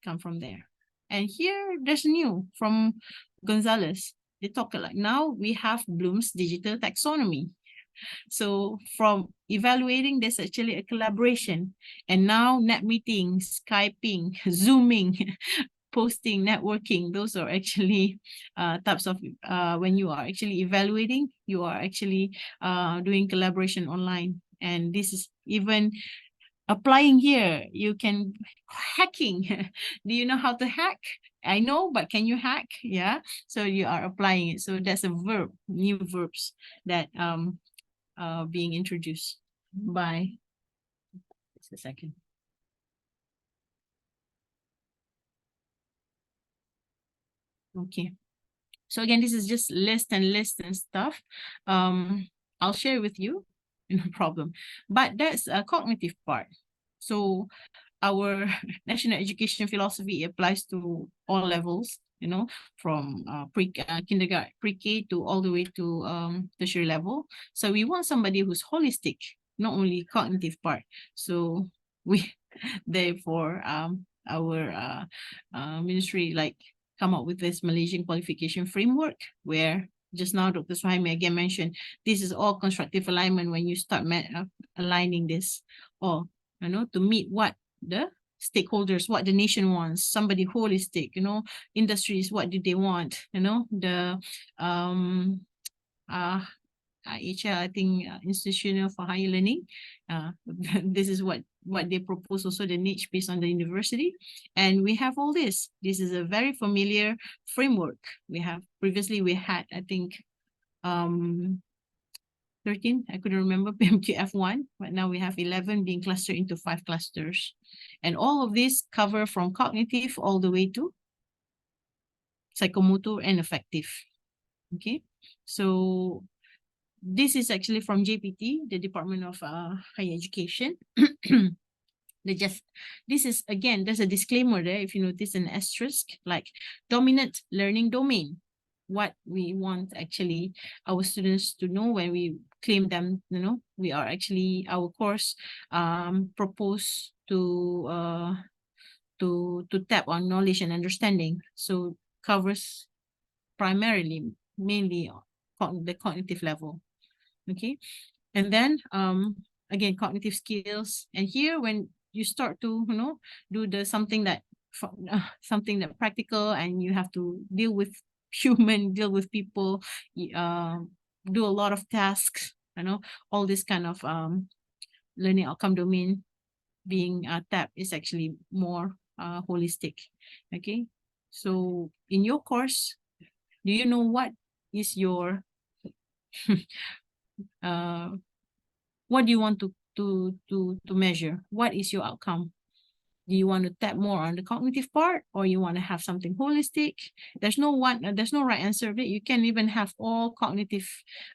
come from there. And here there's new from Gonzalez. They talk like, now we have Bloom's digital taxonomy. So from evaluating, there's actually a collaboration. And now net meetings, Skyping, Zooming, posting, networking, those are actually types of, when you are actually evaluating, you are actually doing collaboration online. And this is even applying here. You can hacking. Do you know how to hack? I know, but can you hack? Yeah. So you are applying it. So that's a verb, new verbs that being introduced by, just a second. Okay. So again, this is just list and stuff. I'll share with you, no problem. But that's a cognitive part. So our national education philosophy applies to all levels, you know, from kindergarten, pre-K to all the way to tertiary level. So we want somebody who's holistic, not only cognitive part. So we therefore our ministry like come up with this Malaysian qualification framework where just now Dr. Suhaimi again mentioned this is all constructive alignment when you start aligning this, or you know, to meet what the stakeholders, what the nation wants, somebody holistic, you know, industries, what do they want, you know, the IHL, I think Institutional for Higher Learning, this is what they propose, also the niche based on the university. And we have all this. This is a very familiar framework. We have previously we had, I think, 13, I couldn't remember, PMQF1, but now we have 11 being clustered into 5 clusters. And all of this cover from cognitive all the way to psychomotor and affective. Okay, so this is actually from JPT, the Department of Higher Education. This is, again, there's a disclaimer there, if you notice an asterisk, like dominant learning domain. What we want actually our students to know when we claim them, you know, we are actually, our course proposed to tap on knowledge and understanding. So covers primarily, mainly the cognitive level. Okay, and then again, cognitive skills. And here, when you start to, you know, do the something that practical, and you have to deal with human, deal with people, do a lot of tasks, you know, all this kind of learning outcome domain being tapped is actually more holistic. Okay, so in your course, do you know what is your what do you want to measure? What is your outcome? Do you want to tap more on the cognitive part, or you want to have something holistic? There's no right answer. You can even have all cognitive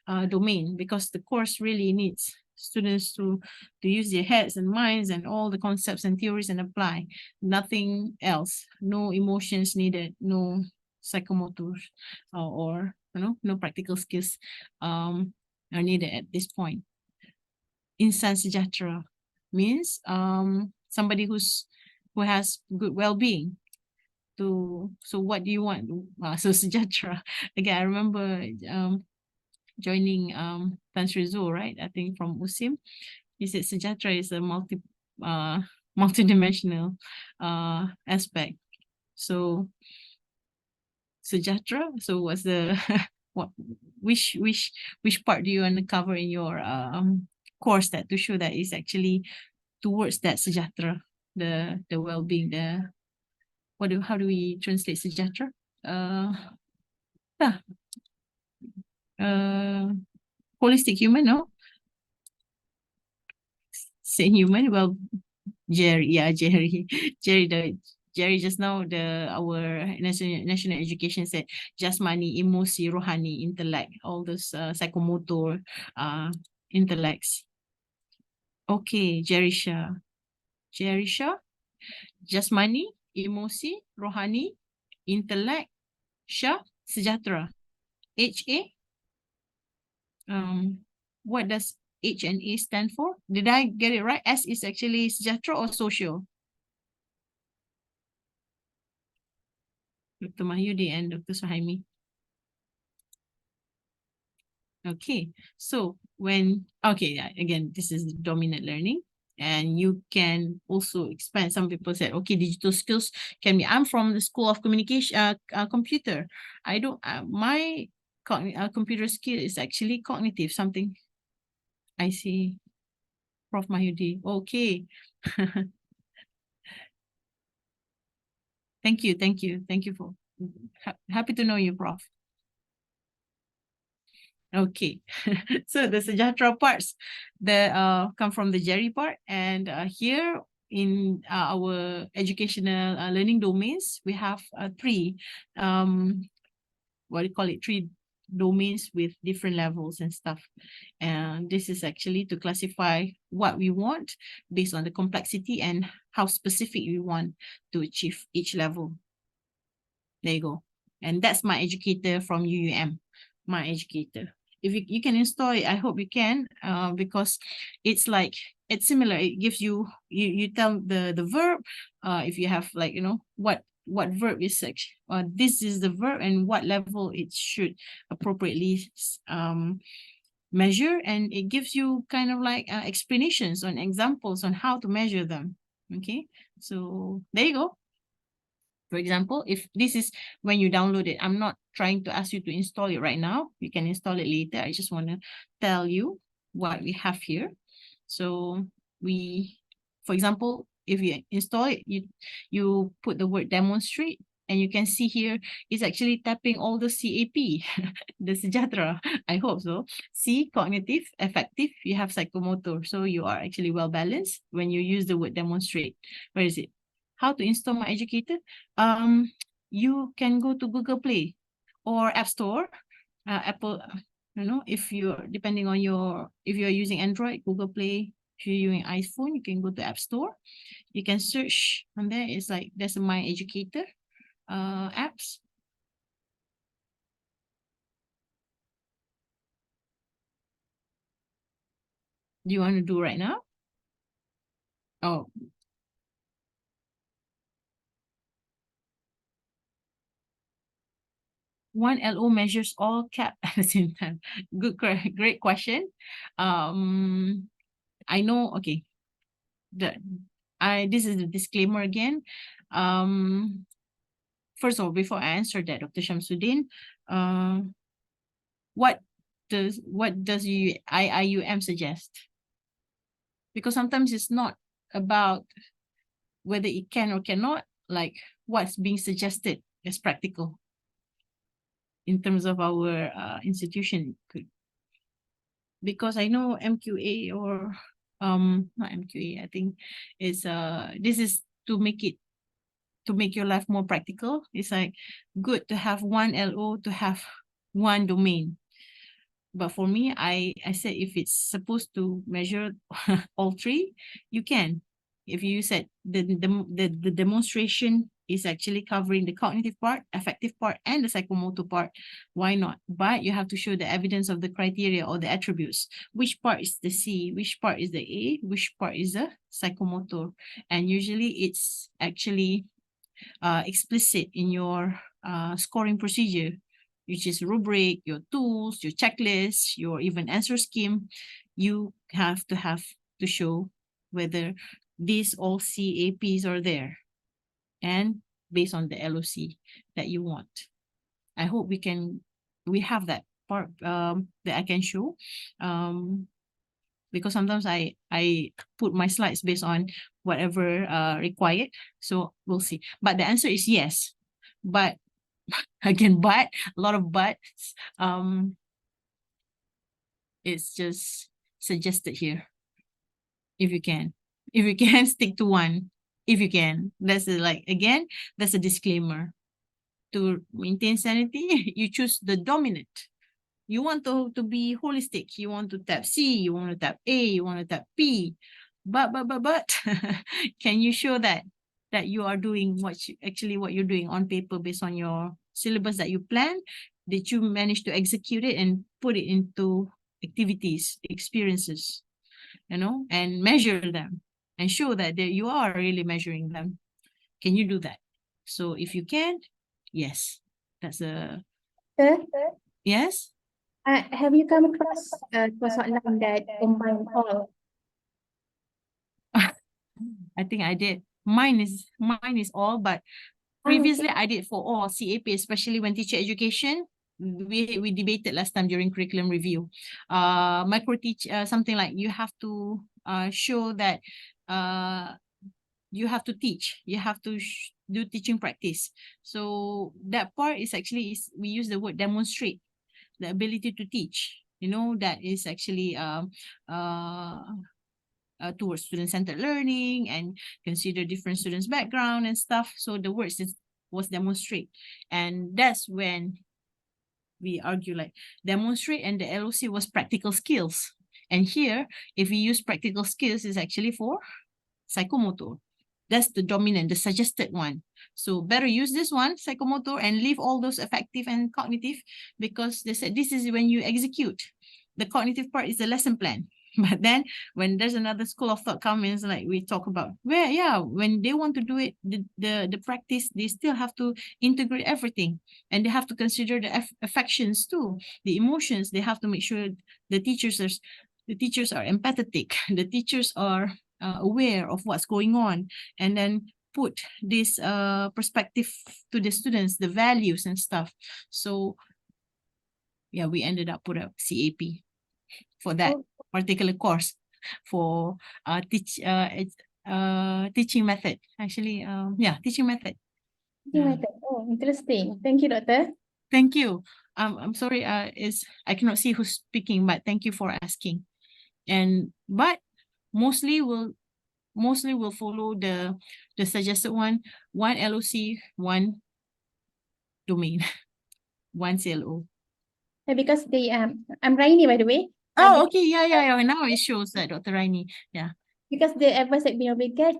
domain, because the course really needs students to use their heads and minds and all the concepts and theories and apply. Nothing else. No emotions needed. No psychomotor or you know, no practical skills are needed at this point. Insan sejahtera means somebody who has good well-being. So what do you want? So sejahtera. Again, I remember joining Tan Sri Zul, right? I think from USIM. He said sejahtera is a multi-dimensional aspect. So sejahtera. So what's the which part do you want to cover in your course, that to show that is actually towards that sejahtera, the well-being, the how do we translate sejahtera? Holistic human, no? Say human, well, Jerry, yeah, Jerry just now, our national education said jasmani, emosi, rohani, intellect, all those psychomotor intellects. Okay, Jerry Shah, jasmani, emosi, rohani, intellect, Shah, sejahtera. HA, what does H and A stand for? Did I get it right? S is actually sejahtera or social? Dr. Mahyudi and Dr. Suhaimi. Okay, so again, this is dominant learning, and you can also expand. Some people said, okay, digital skills can be, I'm from the School of Communication, computer. I don't, my computer skill is actually cognitive, something. I see. Prof. Mahyudi, okay. Thank you for, happy to know you, Prof. Okay, so the sejahtera parts that come from the Jerry part, and here in our educational learning domains, we have 3 what do you call it, 3 domains with different levels and stuff. And this is actually to classify what we want based on the complexity and how specific we want to achieve each level. There you go. And that's my educator from UUM, my educator. If you can install it, I hope you can, because it's like, it's similar. It gives you, you tell the verb, if you have like, you know, what verb is this is the verb and what level it should appropriately measure, and it gives you kind of like explanations on examples on how to measure them. Okay, so there you go. For example, if this is when you download it, I'm not trying to ask you to install it right now. You can install it later. I just want to tell you what we have here. So for example, if you install it, you put the word demonstrate, and you can see here, it's actually tapping all the CAP, the Sejahtera. I hope so. C, cognitive, affective, you have psychomotor. So you are actually well balanced when you use the word demonstrate. Where is it? How to install My Educator? You can go to Google Play or App Store, Apple, you know, if you're depending on if you're using Android, Google Play. If you're using iPhone, you can go to App Store. You can search on there. It's like there's a My Educator apps. Do you want to do right now? Oh. One LO measures all CAP at the same time. Great question. I know, okay. This is the disclaimer again. First of all, before I answer that, Dr. Shamsuddin, what does IIUM suggest? Because sometimes it's not about whether it can or cannot, like what's being suggested as practical in terms of our institution. Because I know MQA or not MQA, I think is this is to make your life more practical. It's like good to have one LO, to have one domain. But for me, I said if it's supposed to measure all three, you can. If you said the demonstration is actually covering the cognitive part, affective part, and the psychomotor part, why not? But you have to show the evidence of the criteria or the attributes. Which part is the C, which part is the A, which part is the psychomotor. And usually it's actually explicit in your scoring procedure, which is rubric, your tools, your checklist, your even answer scheme. You have to show whether these all CAPs are there and based on the LOC that you want. I hope we have that part that I can show. Because sometimes I put my slides based on whatever required. So we'll see. But the answer is yes. But again, a lot of buts. It's just suggested here. If you can stick to one. If you can, that's that's a disclaimer. To maintain sanity, you choose the dominant. You want to be holistic. You want to tap C, you want to tap A, you want to tap P. But can you show that you are doing what you're doing on paper based on your syllabus that you plan? Did you manage to execute it and put it into activities, experiences, and measure them and show that you are really measuring them? Can you do that? So if you can, yes, that's a yes. Have you come across soalan that combine all? I think I did. Mine is all, but previously I did for all CAP, especially when teacher education. We debated last time during curriculum review. Micro teach something like you have to show that you have to teach. You have to do teaching practice. So that part is actually we use the word demonstrate, the ability to teach. That is actually towards student-centered learning and consider different students' background and stuff. So the words was demonstrate. And that's when we argue like demonstrate and the LOC was practical skills. And here, if we use practical skills, is actually for psychomotor. That's the dominant, the suggested one. So better use this one, psychomotor, and leave all those affective and cognitive, because they said this is when you execute. The cognitive part is the lesson plan. But then when there's another school of thought comes, like we talk about, where, yeah, when they want to do it, the practice, they still have to integrate everything, and they have to consider the affections too, the emotions. They have to make sure the teachers are empathetic, the teachers are aware of what's going on, and then put this perspective to the students, the values and stuff. So yeah, we ended up with a CAP for that particular course for teaching method. Actually, teaching method. Teaching method. Oh, interesting. Thank you, Doctor. Thank you. I'm sorry, I cannot see who's speaking, but thank you for asking. But mostly we'll follow the suggested one LOC, one domain, one CLO. Because I'm Raini, by the way. Oh, okay, yeah. Now it shows that, Dr. Raini. Yeah. Because the advice that we get,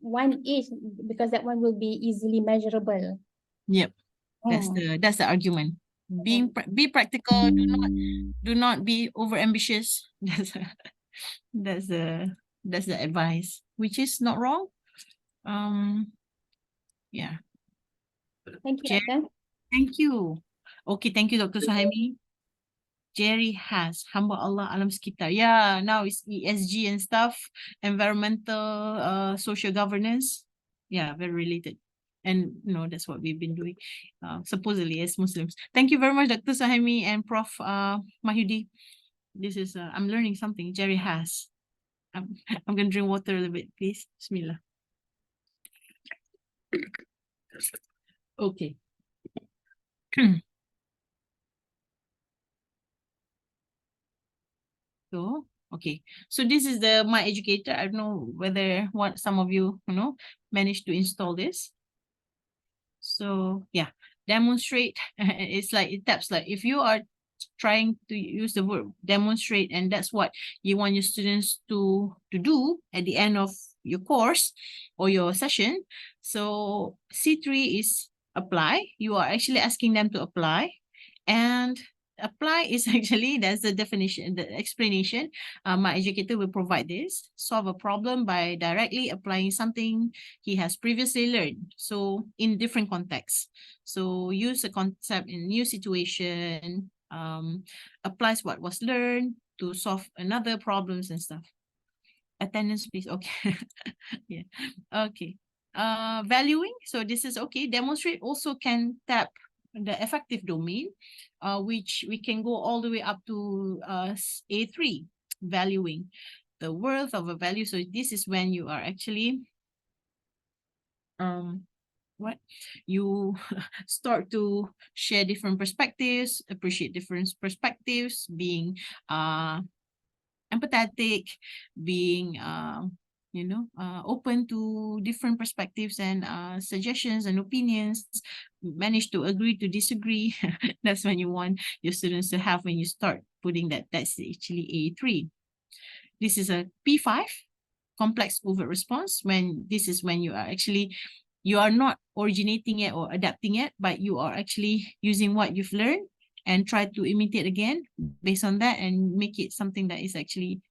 one each, because that one will be easily measurable. Yep. That's the argument. Be practical. Do not be over ambitious. That's the advice, which is not wrong. Yeah. Thank you, Jerry. Doctor. Thank you. Okay, thank you, Dr. Suhaimi. Jerry has hamba Allah alam sekitar. Yeah, now it's ESG and stuff, environmental, social governance. Yeah, very related. And that's what we've been doing, supposedly as Muslims. Thank you very much, Dr. Suhaimi and Prof. Mahudi. This is I'm learning something. Jerry has. I'm gonna drink water a little bit, please. Bismillah. Okay. So, okay. So this is the My Educator. I don't know whether some of you, managed to install this. So yeah, demonstrate. It's like it taps like if you are trying to use the word demonstrate, and that's what you want your students to do at the end of your course or your session. So C3 is apply. You are actually asking them to apply, and apply is actually, that's the definition, the explanation. My educator will provide this. Solve a problem by directly applying something he has previously learned. So in different contexts. So use a concept in new situation, applies what was learned to solve another problems and stuff. Attendance, please. Okay. Yeah. Okay. Valuing. So this is okay. Demonstrate also can tap the affective domain, which we can go all the way up to A3, valuing the worth of a value. So this is when you are actually you start to share different perspectives, appreciate different perspectives, being empathetic, being open to different perspectives and suggestions and opinions, manage to agree to disagree. That's when you want your students to have when you start putting that. That's actually A3. This is a P5, complex overt response, when this is when you are actually, you are not originating it or adapting it, but you are actually using what you've learned and try to imitate again based on that and make it something that is actually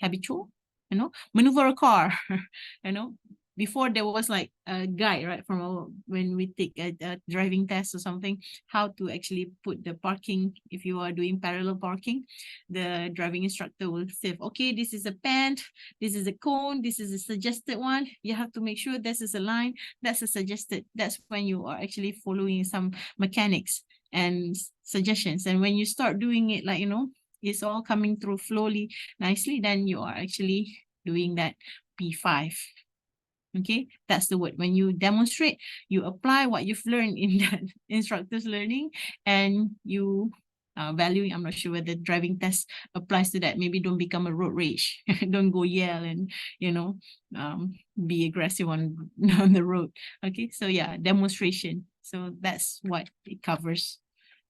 habitual. Maneuver a car. Before there was like a guide, right, from when we take a driving test or something, how to actually put the parking. If you are doing parallel parking, the driving instructor will say, okay, this is a bend, this is a cone, this is a suggested one. You have to make sure this is a line, that's a suggested. That's when you are actually following some mechanics and suggestions. And when you start doing it, like, it's all coming through slowly, nicely, then you are actually doing that P5. Okay, that's the word. When you demonstrate, you apply what you've learned in that instructor's learning, and you valuing. I'm not sure whether driving test applies to that. Maybe don't become a road rage. Don't go yell and be aggressive on the road. Okay, so yeah, demonstration. So that's what it covers.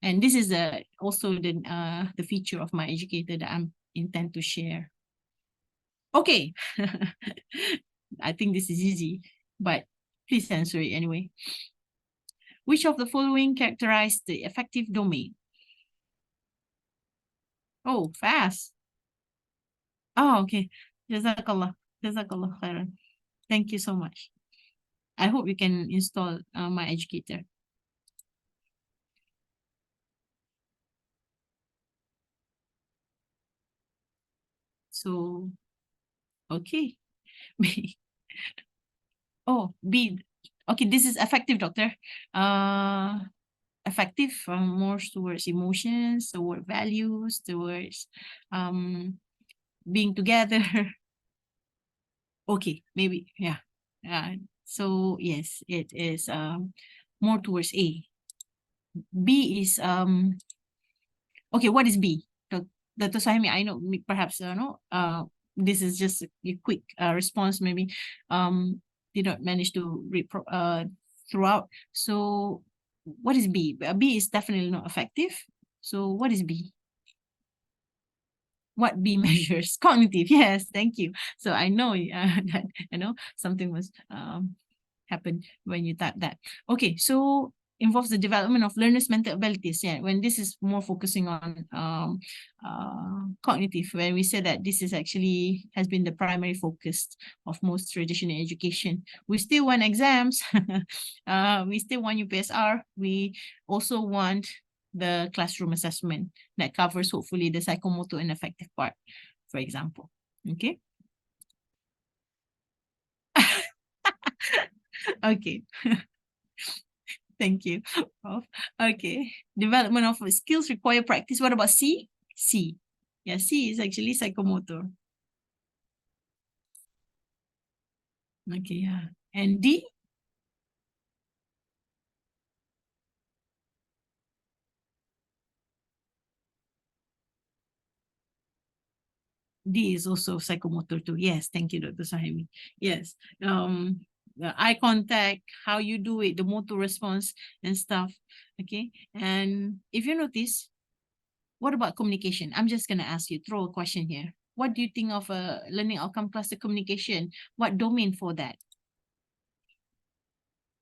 And this is also the feature of My Educator that I'm intend to share. Okay. I think this is easy. but please answer it anyway. Which of the following characterize the affective domain? Oh, fast. Oh, okay. Jazakallah. Jazakallah khairan. Thank you so much. I hope you can install my educator. So, okay. B. Oh, B. Okay, this is affective, doctor. Affective more towards emotions, towards values, towards being together. Okay, maybe, yeah. So yes, it is more towards A. B is okay, what is B? Dr. Sahimi, I know perhaps this is just a quick response, maybe did not manage to read throughout. So what is B? B is definitely not effective. So what is B? What B measures? Cognitive, yes, thank you. So I know that something was happened when you type that. Okay, so involves the development of learners' mental abilities. Yeah, when this is more focusing on cognitive, when we say that this is actually has been the primary focus of most traditional education. We still want exams. We still want UPSR. We also want the classroom assessment that covers hopefully the psychomotor and affective part, for example. Okay. Okay. Thank you. Okay. Development of skills require practice. What about C? C. Yeah, C is actually psychomotor. Okay, yeah. And D? D is also psychomotor too. Yes, thank you, Dr. Sahimi. Yes. The eye contact, how you do it, the motor response and stuff. Okay. And if you notice, what about communication? I'm just gonna ask you, throw a question here. What do you think of a learning outcome cluster communication? What domain for that?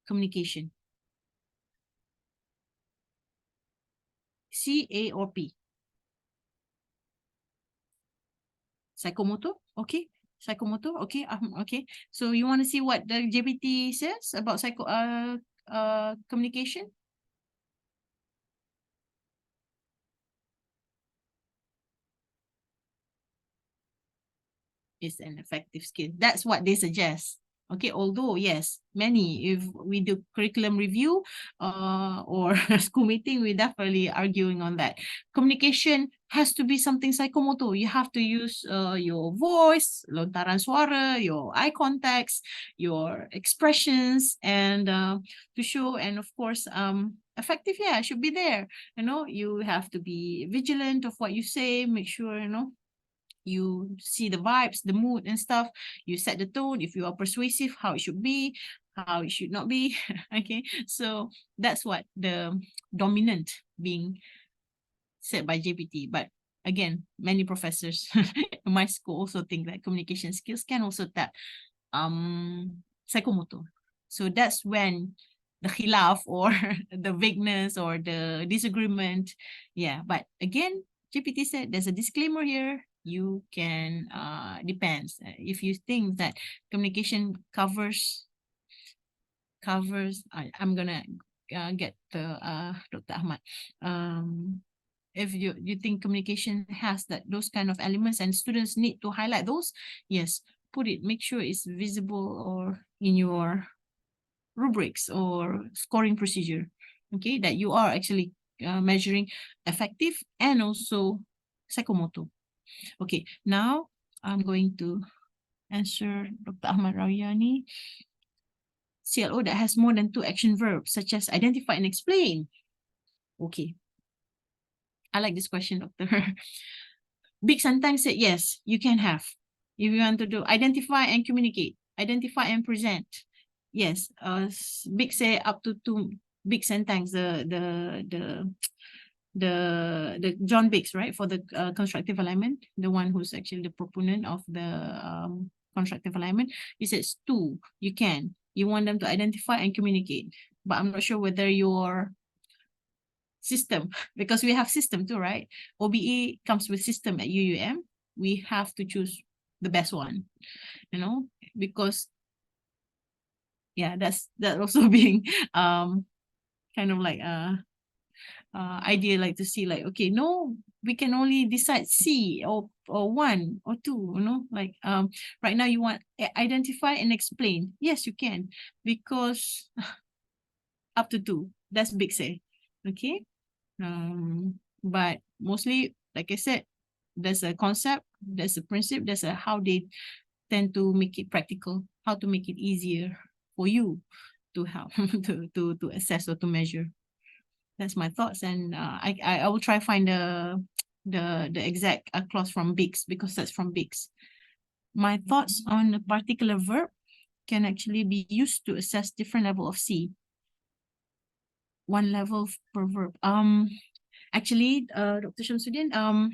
Communication. C, A, or P? Psychomotor, okay. Psychomotor, okay. Okay. So you want to see what the JBT says about communication? Is an effective skill. That's what they suggest. Okay, although yes, many, if we do curriculum review or school meeting, we definitely arguing on that. Communication has to be something psychomotor. You have to use your voice, lontaran suara, your eye contacts, your expressions, and to show, and of course, effective, yeah, should be there. You have to be vigilant of what you say, make sure, you see the vibes, the mood and stuff. You set the tone. If you are persuasive, how it should be, how it should not be. Okay, so that's what the dominant being said by JPT. But again, many professors in my school also think that communication skills can also tap psychomotor. So that's when the khilaf or the vagueness or the disagreement. Yeah, but again, GPT said there's a disclaimer here. You can depends if you think that communication covers I'm gonna get the Dr. Ahmad. If you think communication has those kind of elements and students need to highlight those, yes, put it, make sure it's visible or in your rubrics or scoring procedure. Okay, that you are actually measuring effective and also psychomotor. Okay, now I'm going to answer Dr. Ahmad Rawiyani. CLO that has more than 2 action verbs, such as identify and explain. Okay. I like this question, Doctor. Big sometimes said, yes, you can have. If you want to do identify and communicate, identify and present. Yes, Big say up to 2 big sentence, the John Biggs, right, for the constructive alignment, the one who's actually the proponent of the constructive alignment. He says 2, you can. You want them to identify and communicate. But I'm not sure whether your system, because we have system too, right? OBE comes with system at UUM. We have to choose the best one, you know, because yeah, that's also being kind of like idea, like to see like, okay, no, we can only decide C or one or two, you know, like right now you want identify and explain. Yes, you can, because up to two, that's big say. Okay. But mostly, like I said, there's a concept, there's a principle, there's a how they tend to make it practical, how to make it easier for you to help to assess or to measure. That's my thoughts, and I will try find the exact clause from Biggs, because that's from Biggs. My thoughts on a particular verb can actually be used to assess different level of C. One level per verb. Actually, Dr. Shamsuddin,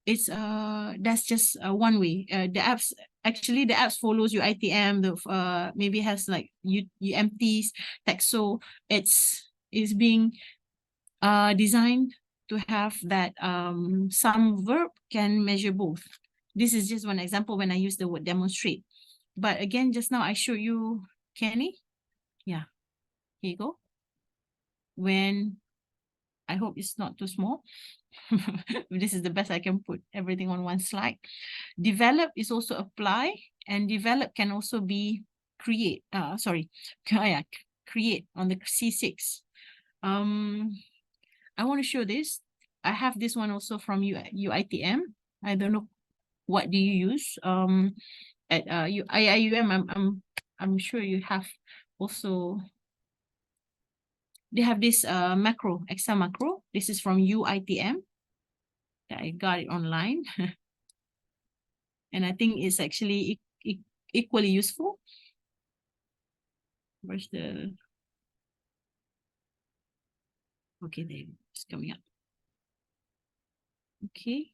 it's that's just one way. The apps follows your ITM, the maybe has like UMTs, Texo. It's being designed to have that some verb can measure both. This is just one example when I use the word demonstrate. But again, just now I showed you Kenny. Yeah, here you go. When I hope it's not too small. This is the best I can put everything on one slide. Develop is also apply, and develop can also be create. Create on the C6. I want to show this. I have this one also from UITM. I don't know what do you use. At IIUM, I'm sure you have also. They have this macro, Excel macro. This is from UITM. I got it online. And I think it's actually equally useful. Where's the... Okay, there it's coming up. Okay.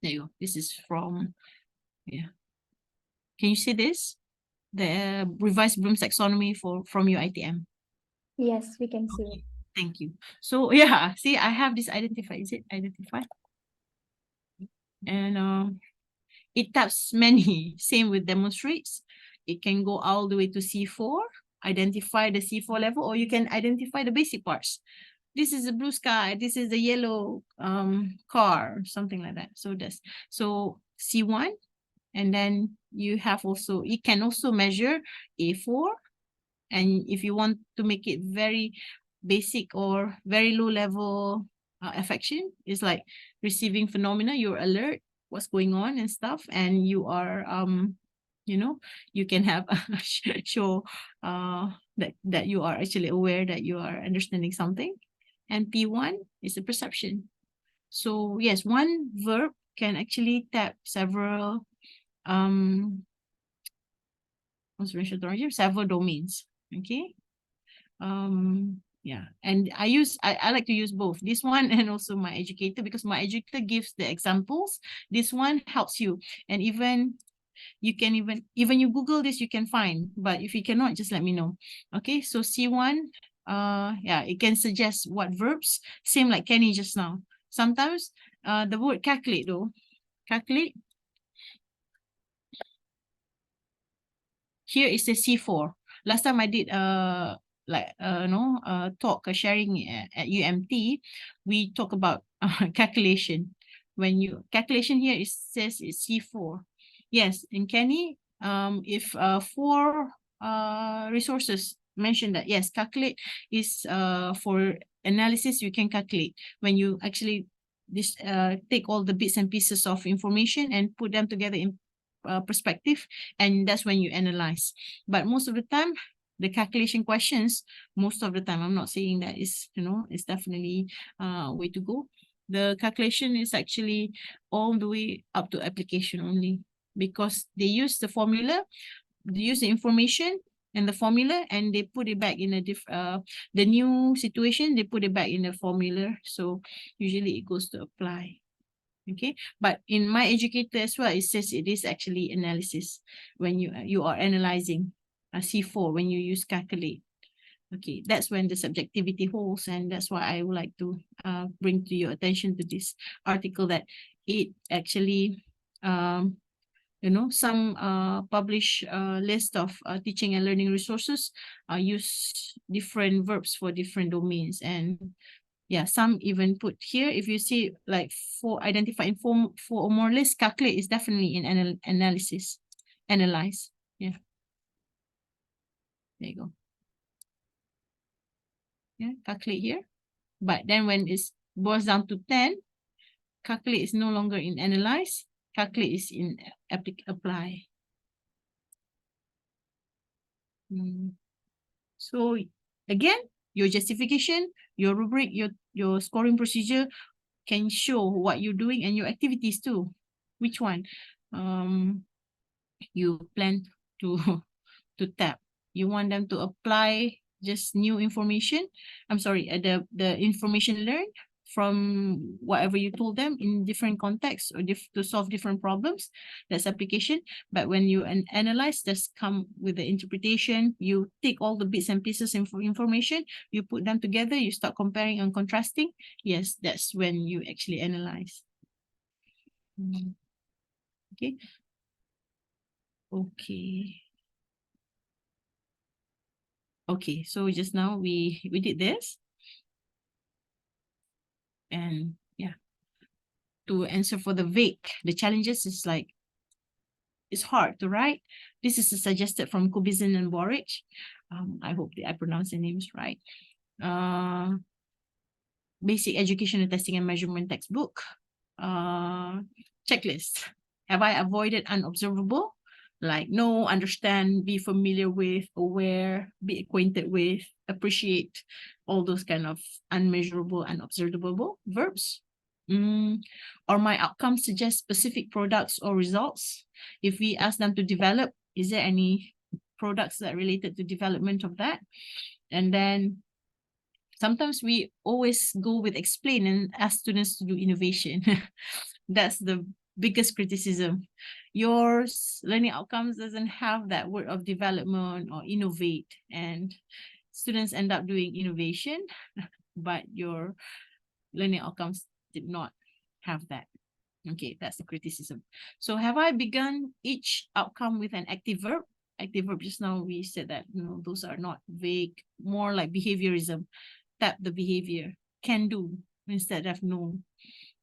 There you go. This is from, yeah. Can you see this? The revised Bloom's taxonomy from UITM. Yes, we can see it. Okay, thank you. So yeah, see, I have this identify. Is it identify? And it taps many. Same with demonstrates. It can go all the way to C4, identify the C4 level, or you can identify the basic parts. This is a blue sky, this is the yellow car, something like that. So that's C1, and then you have also, it can also measure A4, and if you want to make it very basic or very low level affection, it's like receiving phenomena, you're alert what's going on and stuff, and you are you know, you can have show that you are actually aware that you are understanding something. And P1 is a perception. So yes, one verb can actually tap several several domains. Okay. Yeah, and I like to use both this one and also my educator, because my educator gives the examples. This one helps you, and even you can even you Google this, you can find, but if you cannot, just let me know. Okay, so C1, yeah, it can suggest what verbs, same like Kenny just now. Sometimes the word calculate though, calculate, here is the C4. Last time I did talk sharing at UMT, we talk about calculation. When you calculation here, it says it's C4. Yes, in Kenny, if 4 resources mentioned that, yes, calculate is for analysis, you can calculate when you actually take all the bits and pieces of information and put them together in perspective, and that's when you analyze. But most of the time, the calculation questions, most of the time, I'm not saying that is, you know, it's definitely way to go. The calculation is actually all the way up to application only, because they use the formula, they use the information and the formula, and they put it back in a the new situation, they put it back in the formula. So usually it goes to apply. Okay, but in my educator as well, it says it is actually analysis when you are analyzing. C4 when you use calculate. Okay, that's when the subjectivity holds, and that's why I would like to bring to your attention to this article, that it actually some publish list of teaching and learning resources use different verbs for different domains. And yeah, some even put here, if you see like for identify, inform, for or more list, calculate is definitely in analysis, analyze. Yeah, there you go. Yeah, calculate here. But then when it boils down to 10, calculate is no longer in analyze, calculate is in apply. So again, your justification, your rubric, your scoring procedure can show what you're doing, and your activities too. Which one you plan to tap? You want them to apply just new information? I'm sorry, the information learned from whatever you told them in different contexts, or to solve different problems. That's application. But when you analyze, just come with the interpretation. You take all the bits and pieces of information, you put them together, you start comparing and contrasting. Yes, that's when you actually analyze. Okay. Okay, so just now we did this. And yeah, to answer for the vague, the challenges is like, it's hard to write. This is suggested from Kubizin and Boric. I hope that I pronounce the names right. Basic Educational Testing and Measurement textbook. Checklist. Have I avoided unobservable? Like know, understand, be familiar with, aware, be acquainted with, appreciate, all those kind of unmeasurable, unobservable verbs. Or my outcomes suggest specific products or results. If we ask them to develop, is there any products that are related to development of that? And then sometimes we always go with explain and ask students to do innovation. That's the biggest criticism. Your learning outcomes doesn't have that word of development or innovate, and students end up doing innovation, but your learning outcomes did not have that. Okay, that's the criticism. So have I begun each outcome with an active verb? Active verb, just now we said that, those are not vague, more like behaviorism. Tap the behavior, can do instead of no.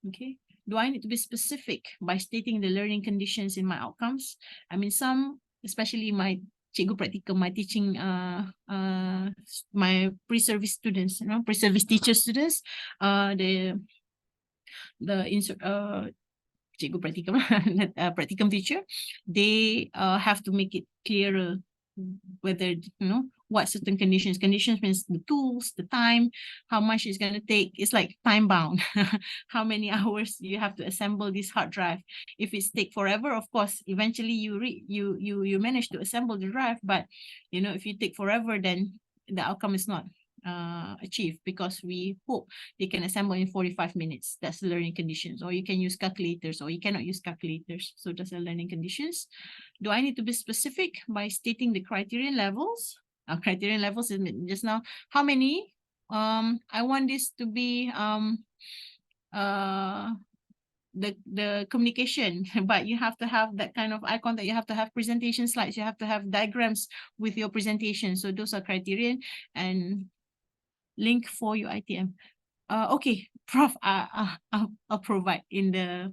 Okay. Do I need to be specific by stating the learning conditions in my outcomes? I mean, some, especially my cikgu practicum, my teaching, my pre-service students, pre-service teacher students, the cikgu practicum, practicum teacher, they have to make it clearer whether, what certain conditions means the tools, the time, how much it's going to take. It's like time bound. How many hours you have to assemble this hard drive. If it's take forever, of course, eventually you manage to assemble the drive, but if you take forever, then the outcome is not achieved, because we hope they can assemble in 45 minutes. That's the learning conditions. Or you can use calculators, or you cannot use calculators. So that's the learning conditions. Do I need to be specific by stating the criterion levels? Criterion levels is just now how many. I want this to be the communication, but you have to have that kind of eye contact. You have to have presentation slides. You have to have diagrams with your presentation. So those are criterion. And link for your ITM. Okay, Prof, I'll provide in the.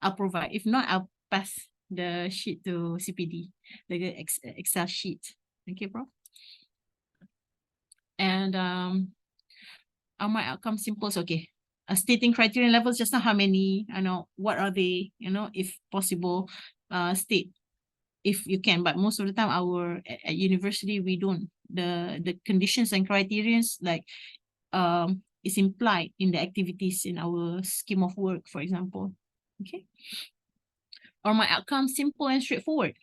I'll provide. If not, I'll pass the sheet to CPD, the Excel sheet. Okay, Prof. And are my outcome simples? Okay. Stating criterion levels, just now how many, what are they, if possible, state if you can. But most of the time at university, we don't. The conditions and criterions, like is implied in the activities in our scheme of work, for example. Okay. Or my outcome simple and straightforward.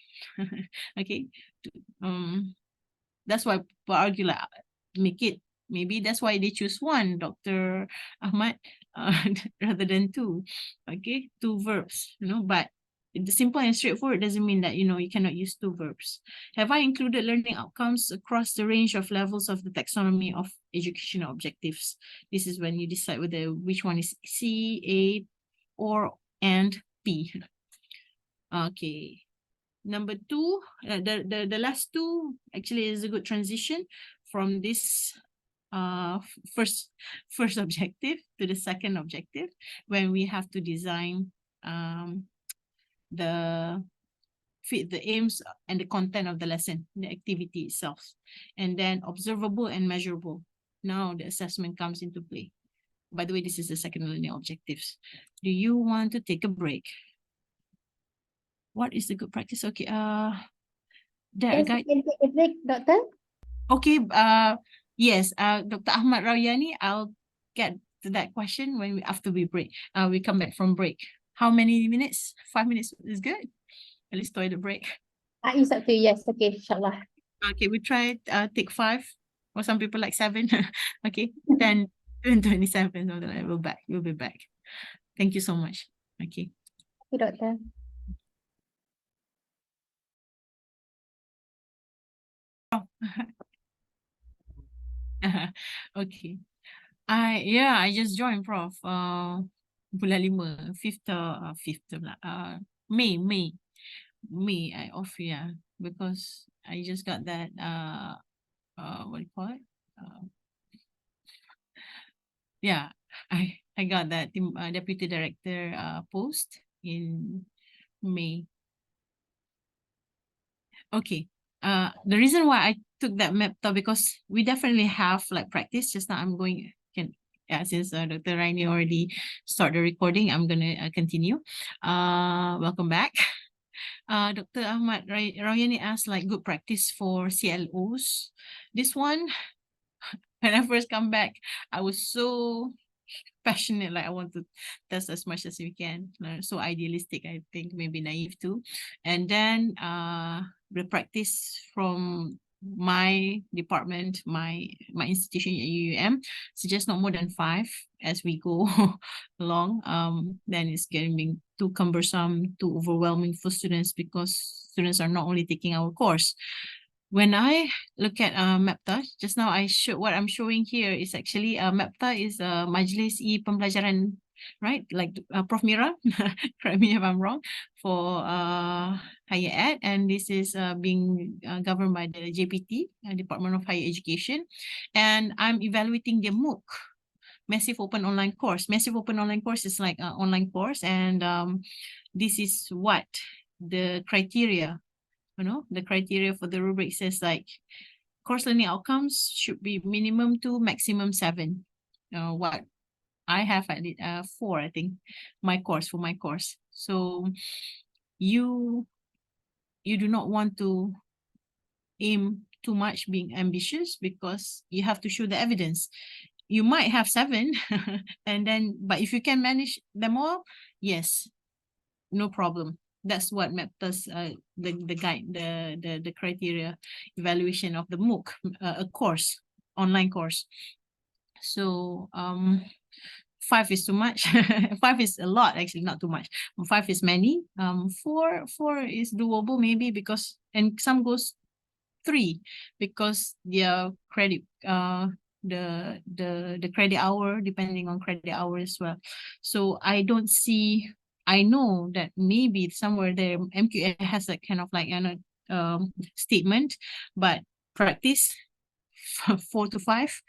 Okay. That's why people argue like make it. Maybe that's why they choose one, Dr. Ahmad, rather than two. Okay, two verbs, but The simple and straightforward doesn't mean that, you cannot use two verbs. Have I included learning outcomes across the range of levels of the taxonomy of educational objectives? This is when you decide which one is C, A, or, and P. Okay. Number two, the last two actually is a good transition from this first objective to the second objective, when we have to design fit the aims and the content of the lesson, the activity itself, and then observable and measurable. Now the assessment comes into play. By the way, this is the second learning objectives. Do you want to take a break? What is the good practice? Okay, Yes, we can take a break, Doctor. Okay, yes, Dr. Ahmad Rawyani, I'll get to that question after we break. We come back from break. How many minutes? 5 minutes is good. At least toilet break. It's up to you. Yes, okay, inshallah. Okay, we try take 5, or some people like 7. Okay, 10, 27. So then we'll be back. Thank you so much. Okay. Thank you, Doctor. Okay. I just joined, Prof. Bulan 5, 5th pula. May I off, because I just got that what do you call it? I got that deputy director post in May. Okay. The reason why I took that MEPTA, because we definitely have like practice. Just now I'm going since Dr. Raini already started the recording, I'm gonna continue. Welcome back. Dr. Ahmad Rawyani asked like good practice for CLOs. This one, when I first come back, I was so passionate, like I want to test as much as we can. So idealistic, I think, maybe naive too. And then the practice from my department, my institution at UUM, suggest not more than 5 as we go along. Then it's getting too cumbersome, too overwhelming for students, because students are not only taking our course. When I look at MEPTA, just now what I'm showing here is actually MEPTA is Majlis E-Pembelajaran, right? Like Prof. Mira, correct me if I'm wrong, for higher ed, and this is being governed by the JPT, Department of Higher Education, and I'm evaluating the MOOC, Massive Open Online Course. Massive Open Online Course is like an online course, and this is what the criteria. The criteria for the rubric says like course learning outcomes should be minimum 2, maximum 7. What I have at it 4, I think, for my course. So you do not want to aim too much, being ambitious, because you have to show the evidence. You might have 7 but if you can manage them all, yes, no problem. That's what MEPTA's the guide, the criteria evaluation of the MOOC, a course, online course. So 5 is too much. 5 is a lot, actually, not too much. 5 is many. 4 is doable maybe, because, and some goes 3 because their credit the credit hour, depending on credit hour as well. So I know that maybe somewhere there MQA has a kind of like statement, but practice 4 to 5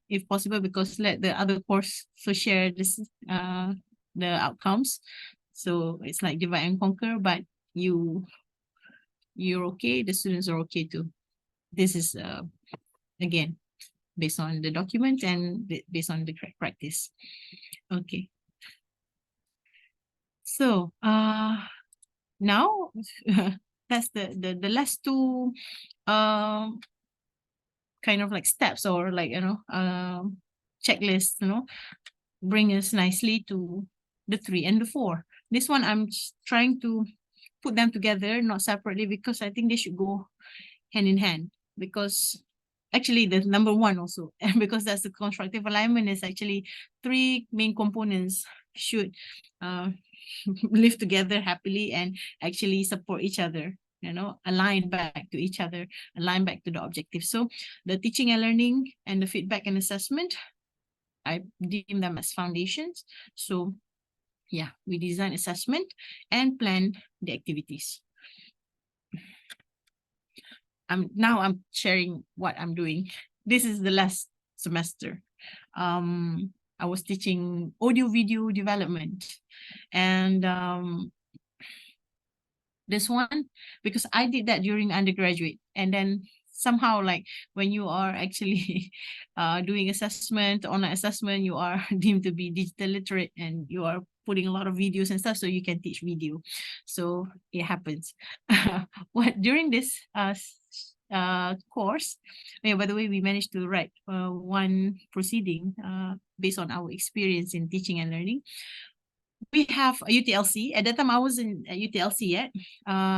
if possible, because let the other course so share this the outcomes. So it's like divide and conquer, but you're okay, the students are okay too. This is again based on the document and based on the practice. Okay. So now that's the last 2 kind of like steps, or like checklists, bring us nicely to the 3 and the 4. This one I'm trying to put them together, not separately, because I think they should go hand in hand, because actually the number 1 also, because that's the constructive alignment, is actually 3 main components should live together happily and actually support each other, align back to each other, align back to the objective. So the teaching and learning and the feedback and assessment, I deem them as foundations. So yeah, we design assessment and plan the activities. Now I'm sharing what I'm doing. This is the last semester. I was teaching audio video development, and this one, because I did that during undergraduate, and then somehow, like, when you are actually doing assessment, online assessment, you are deemed to be digital literate, and you are putting a lot of videos and stuff, so you can teach video. So it happens. During this course, by the way, we managed to write one proceeding based on our experience in teaching and learning. We have a UTLC. At that time, I was in UTLC yet,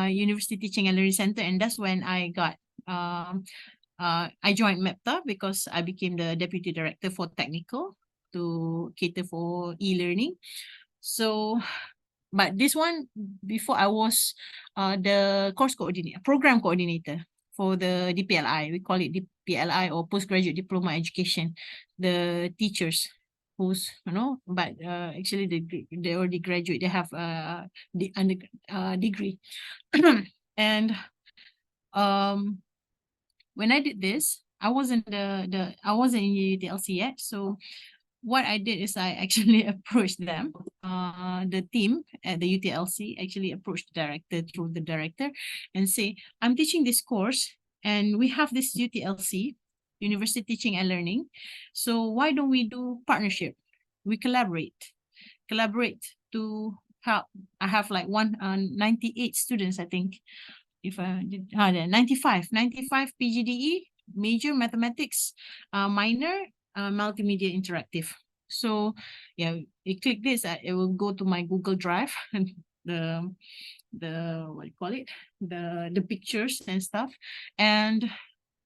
University Teaching and Learning Center, and that's when I got I joined MEPTA because I became the deputy director for technical to cater for e-learning. So, but this one, before, I was the course coordinator, program coordinator for the DPLI. We call it DPLI, or postgraduate diploma education. The teachers who's, but actually they already graduate, they have the degree. And when I did this, I wasn't I wasn't in UTLC yet. So what I did is I actually approached them, the team at the UTLC actually approached the director through the director and say, I'm teaching this course and we have this UTLC, University Teaching and Learning. So why don't we do partnership? We collaborate to help. I have like 98 students, I think. If I did 95 PGDE, major mathematics, minor multimedia interactive. So yeah, you click this, it will go to my Google Drive and the what do you call it, the pictures and stuff. And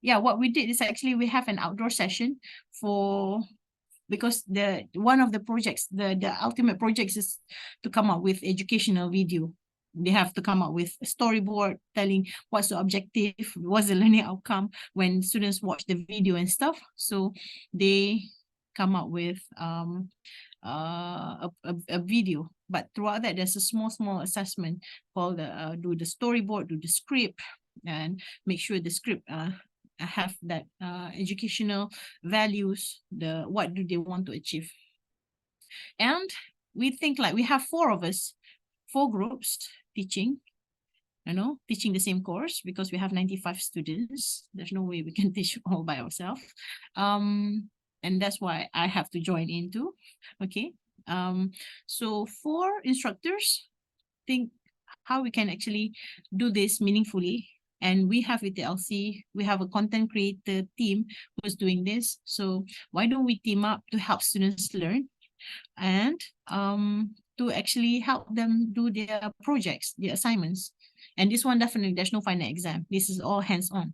yeah, what we did is actually we have an outdoor session for, because one of the projects, the ultimate project is to come up with educational video. They have to come up with a storyboard telling what's the objective, what's the learning outcome when students watch the video and stuff. So they come up with a video, but throughout that there's a small assessment called do the storyboard, do the script, and make sure the script have that educational values, what do they want to achieve. And we think like we have 4 of us, 4 groups teaching, teaching the same course, because we have 95 students. There's no way we can teach all by ourselves. And that's why I have to join in too. Okay. So 4 instructors think how we can actually do this meaningfully. And we have with the LC, we have a content creator team who's doing this. So why don't we team up to help students learn and to actually help them do their projects, their assignments. And this one, definitely, there's no final exam. This is all hands-on.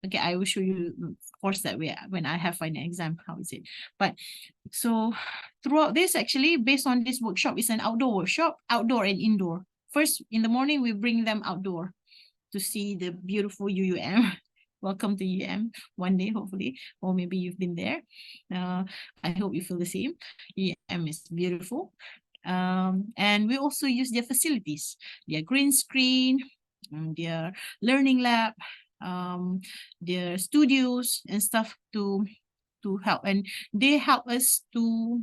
Okay, I will show you, of course, that way when I have final exam, how is it? But so throughout this, actually, based on this workshop, it's an outdoor workshop, outdoor and indoor. First, in the morning, we bring them outdoor to see the beautiful UUM. Welcome to UM one day, hopefully, or maybe you've been there. I hope you feel the same. UM is beautiful. And we also use their facilities, their green screen, their learning lab, their studios and stuff to help. And they help us to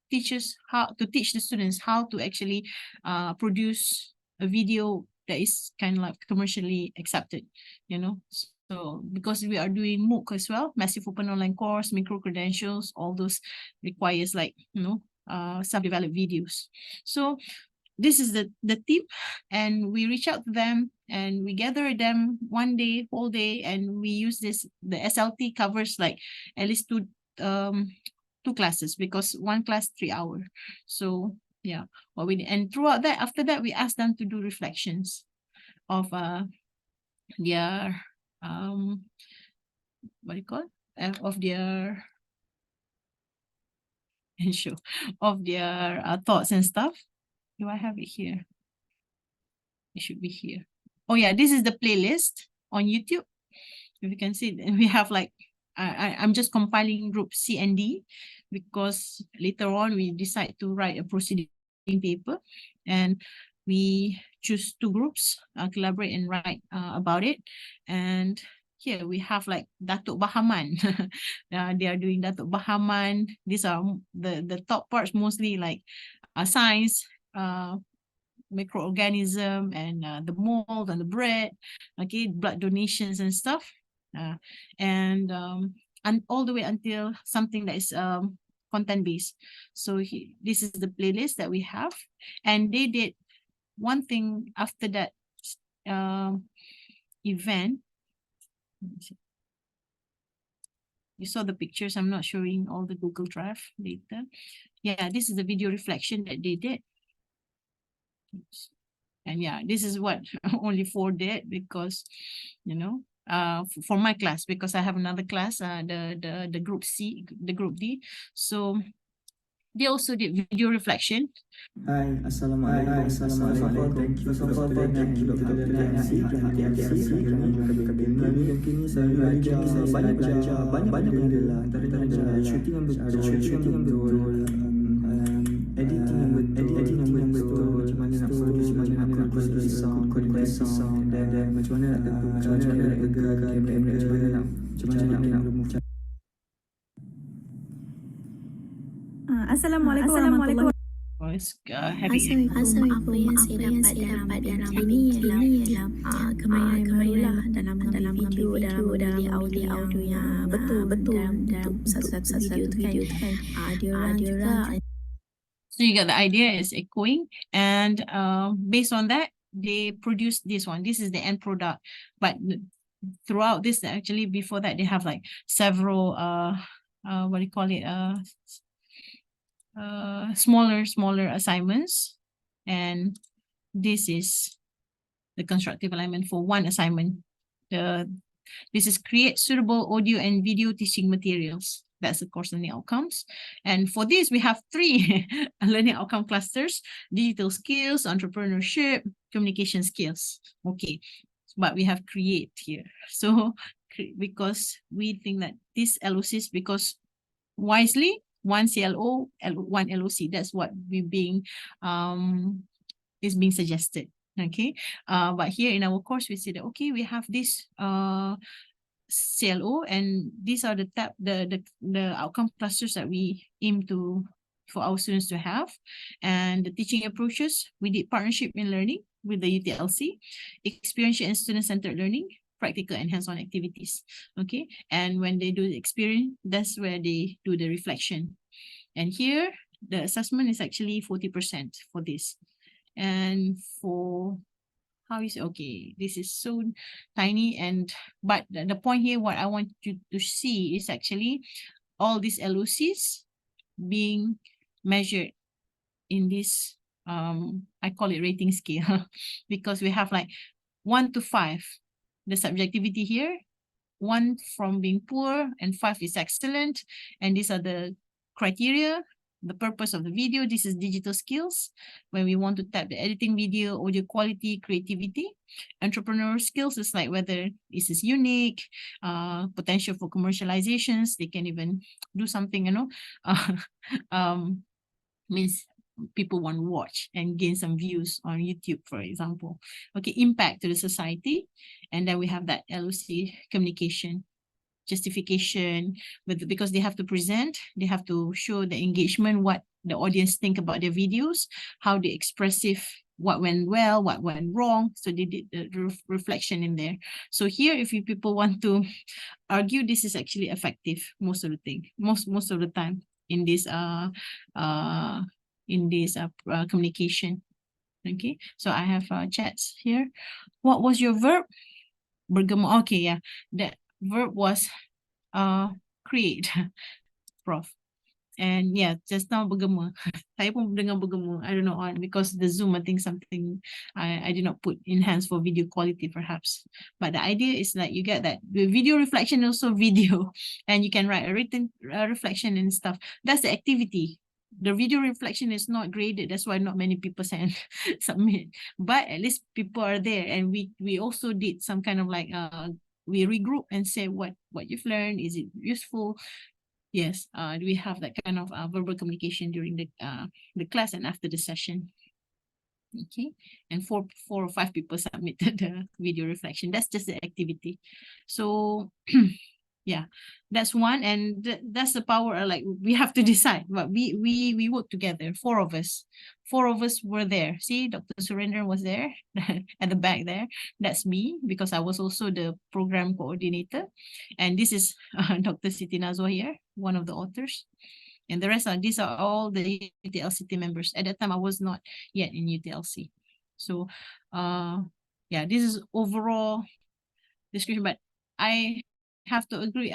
teach the students how to actually produce a video that is kind of like commercially accepted, So because we are doing MOOC as well, massive open online course, micro credentials, all those requires like, self-developed videos. So this is the team, and we reach out to them and we gather them one day, whole day, and we use this. The SLT covers like at least 2 classes, because one class 3 hours. So yeah, and throughout that, after that, we ask them to do reflections of their what do you call of their and show of their thoughts and stuff. Do I have it here? It should be here. Oh yeah, this is the playlist on YouTube. If you can see, we have like, I'm just compiling group C and D because later on we decide to write a proceeding paper and we choose two groups, collaborate and write about it. And here we have like Datuk Bahaman. They are doing Datuk Bahaman. These are the top parts, mostly like science, microorganism, and the mold and the bread, okay, blood donations and stuff, and all the way until something that is content based. So this is the playlist that we have, and they did one thing after that event. You saw the pictures. I'm not showing all the Google Drive later. Yeah, this is the video reflection that they did. And yeah, this is what only 4 did because, you know, for my class, because I have another class, the group C, the group D. So they also did video reflection. Hai, Assalamualaikum. Thank you for thank you Dr. Dan kini saya belajar banyak benda lah. Antaranya shooting yang betul, editing yang betul, macam mana nak produce, macam mana nak produce sound, dan macam mana nak tegak kamera, macam mana nak remove. Assalamualaikum. Heavy. Apa yang saya dapat dalam ini ialah kemahiran barulah dalam video, dalam audio yang betul dalam satu video tu kan. Dia orang. So you got the idea, is echoing, and based on that, they produced this one. This is the end product. But throughout this, actually before that, they have like several what do you call it? Smaller assignments, and this is the constructive alignment for one assignment. This is create suitable audio and video teaching materials. That's the course learning outcomes. And for this, we have 3 learning outcome clusters: digital skills, entrepreneurship, communication skills. Okay, but we have create here. So because we think that this LOCs, because wisely, 1 CLO, 1 LOC. That's what is being suggested. Okay, but here in our course, we say that okay, we have this CLO, and these are the outcome clusters that we aim to for our students to have. And the teaching approaches, we did partnership in learning with the UTLC, experiential and student-centered learning, practical and hands-on activities. Okay, and when they do the experience, that's where they do the reflection. And here the assessment is actually 40% for this. And for how is it? Okay, this is so tiny, and but the point here, what I want you to see is actually all these LOCs being measured in this I call it rating scale because we have like 1 to 5. The subjectivity here, 1 from being poor and 5 is excellent. And these are the criteria. The purpose of the video, this is digital skills, when we want to tap the editing video, audio quality, creativity. Entrepreneur skills is like whether this is unique, potential for commercializations. They can even do something, you know, means people want to watch and gain some views on YouTube, for example. Okay, impact to the society. And then we have that LOC communication, justification, because they have to present, they have to show the engagement, what the audience think about their videos, how they expressive, what went well, what went wrong. So they did the reflection in there. So here, if you people want to argue, this is actually effective most of the thing, most of the time in this communication. Okay, so I have chats here. What was your verb? Bergema. Okay, yeah, the verb was create, Prof. And yeah, just now bergema. Saya pun dengar bergema. I don't know, because the Zoom, I think something I did not put enhance for video quality perhaps. But the idea is that you get that the video reflection also video, and you can write a written reflection and stuff. That's the activity. the video reflection is not graded. That's why not many people submit. But at least people are there, and we also did some kind of like we regroup and say what you've learned. Is it useful? Yes. Do we have that kind of verbal communication during the class and after the session? Okay, and four or five people submitted the video reflection. That's just the activity. So yeah, that's one, and that's the power. Like, we have to decide, but we work together. Four of us were there. See, Dr. Surendran was there at the back there. That's me, because I was also the program coordinator, and this is Dr. Siti Nazwa here, one of the authors. And the rest these are all the UTLC team members. At that time, I was not yet in UTLC. So, yeah, this is overall description, but I have to agree.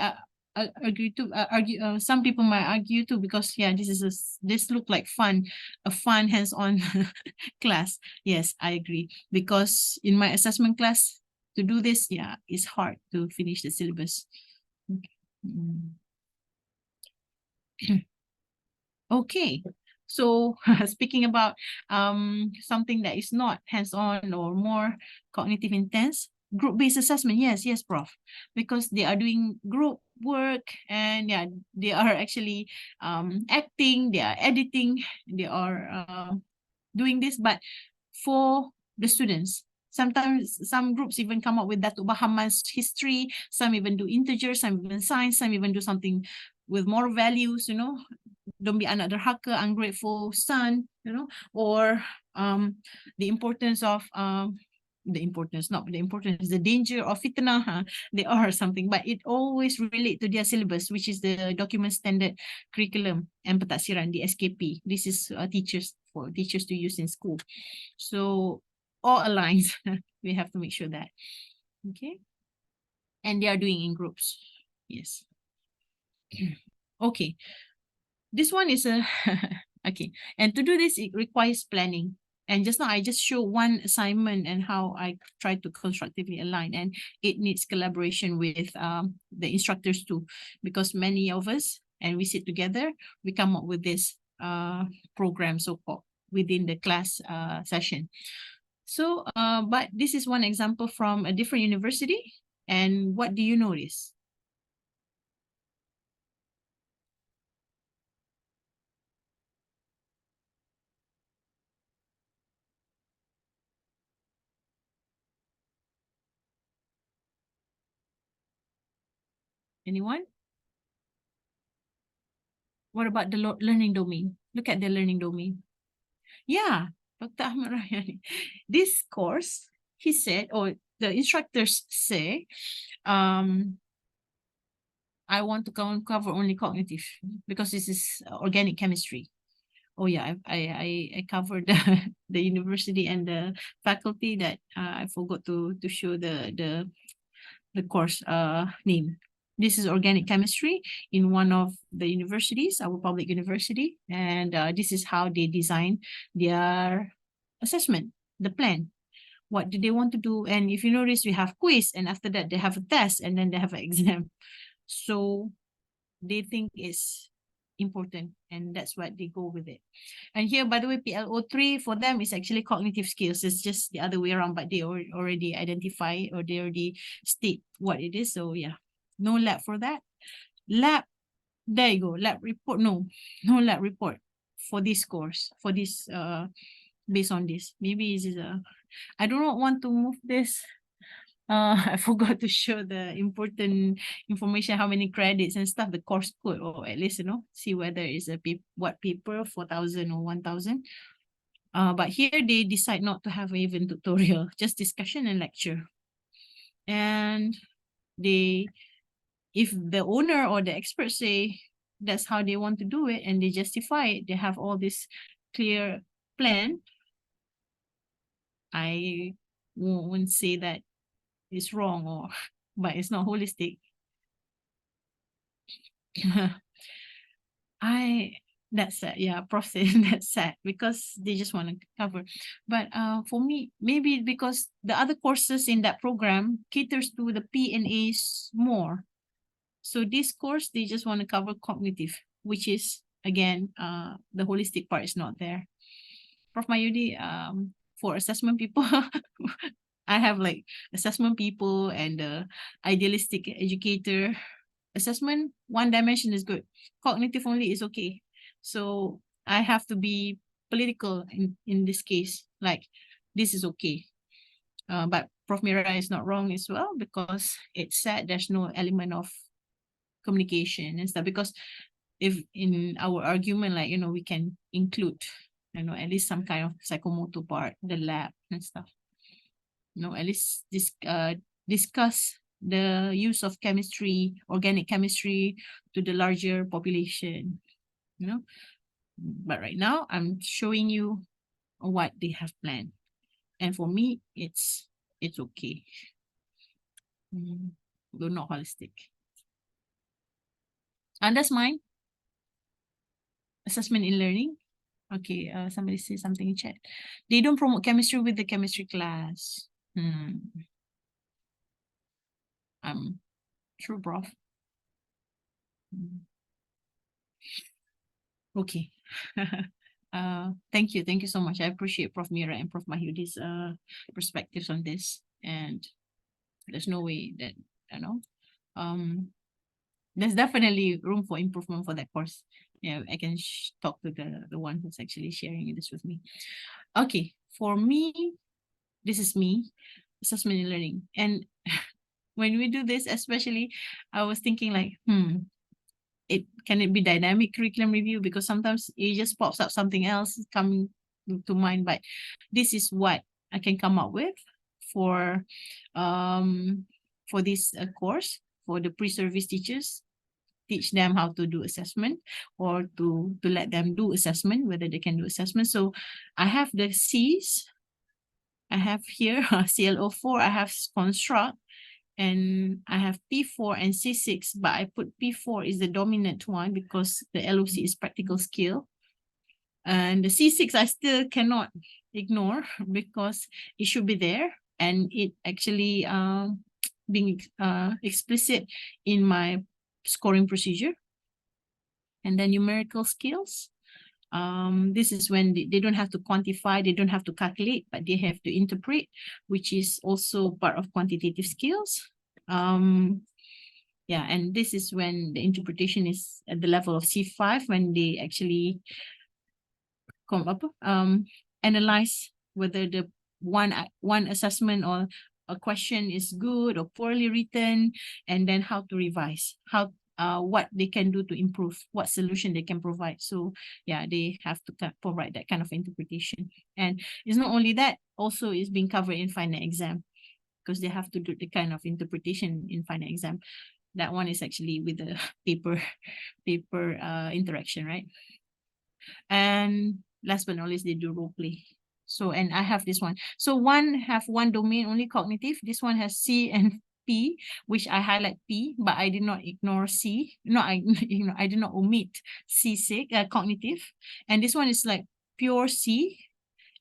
Argue. Some people might argue too, because yeah, this look like a fun hands-on class. Yes, I agree, because in my assessment class to do this, yeah, it's hard to finish the syllabus. Okay, so speaking about something that is not hands-on or more cognitive intense, group-based assessment. Yes, Prof, because they are doing group work, and yeah, they are actually acting, they are editing, they are doing this, but for the students. Sometimes some groups even come up with Datuk Bahaman's history, some even do integers, some even science, some even do something with more values, don't be anak derhaka, ungrateful son, or the importance of the danger of fitnah. They are something, but it always relate to their syllabus, which is the document standard curriculum and pentaksiran, the SKP. This is for teachers to use in school. So all aligns. We have to make sure that. Okay. And they are doing in groups. Yes. Okay. This one is okay. And to do this, it requires planning. And just now, I just show one assignment and how I try to constructively align. And it needs collaboration with the instructors too, because many of us, and we sit together, we come up with this program so-called within the class session. So, but this is one example from a different university. And what do you notice? Anyone? What about the learning domain? Look at the learning domain. Yeah, Dr. Ahmad Rahyani. This course, he said, or the instructors say, I want to cover only cognitive because this is organic chemistry. Oh yeah, I covered the university and the faculty that I forgot to show the course name. This is organic chemistry in one of the universities, our public university, and this is how they design their assessment, the plan. What do they want to do? And if you notice, we have quiz, and after that they have a test, and then they have an exam. So they think it's important, and that's what they go with it. And here, by the way, PLO3 for them is actually cognitive skills. It's just the other way around, but they already identify, or they already state what it is. So yeah, no lab for that. Lab, there you go. Lab report, no lab report for this course, for this based on this. Maybe this is I do not want to move this. I forgot to show the important information, how many credits and stuff, the course code, or at least, see whether it's what paper, 4,000 or 1,000. But here they decide not to have even tutorial, just discussion and lecture. And if the owner or the experts say that's how they want to do it and they justify it, they have all this clear plan, I won't say that it's wrong, but it's not holistic. That's sad. Yeah, process. That's sad because they just want to cover. But for me, maybe because the other courses in that program caters to the P&As more. So this course, they just want to cover cognitive, which is again, the holistic part is not there. Prof. Mayudi, for assessment people, I have like assessment people and idealistic educator. Assessment, one dimension is good. Cognitive only is okay. So I have to be political in this case, like this is okay. But Prof. Mira is not wrong as well, because it said there's no element of communication and stuff, because if in our argument, like, you know, we can include, you know, at least some kind of psychomotor part, the lab and stuff. You know, at least discuss the use of chemistry, organic chemistry to the larger population, you know. But right now I'm showing you what they have planned. And for me, it's okay. Though not holistic. And that's mine. Assessment in learning. Okay, somebody say something in chat. They don't promote chemistry with the chemistry class. True, prof. Okay. Thank you so much. I appreciate Prof. Mira and Prof. Mahyudi's perspectives on this. And there's no way that, you know, there's definitely room for improvement for that course. Yeah, I can talk to the one who's actually sharing this with me. Okay, for me, this is me, assessment in learning. And when we do this, especially, I was thinking like, can it be dynamic curriculum review? Because sometimes it just pops up something else coming to mind. But this is what I can come up with for this course for the pre-service teachers. Teach them how to do assessment, or to let them do assessment, whether they can do assessment. So I have the C's. I have here CLO4. I have Construct. And I have P4 and C6, but I put P4 is the dominant one because the LOC is practical skill. And the C6 I still cannot ignore because it should be there, and it actually being explicit in my scoring procedure. And then numerical skills. This is when they don't have to quantify, they don't have to calculate, but they have to interpret, which is also part of quantitative skills. Yeah, and this is when the interpretation is at the level of C5, when they actually come up, analyze whether the one assessment or a question is good or poorly written, and then how to revise, what they can do to improve, what solution they can provide. So yeah, they have to provide that kind of interpretation. And it's not only that, also is being covered in final exam, because they have to do the kind of interpretation in final exam. That one is actually with the paper interaction, right? And last but not least, they do role play. So, and I have this one. So one have one domain, only cognitive. This one has C and P, which I highlight P, but I did not ignore C. No, I did not omit C6, cognitive. And this one is like pure C.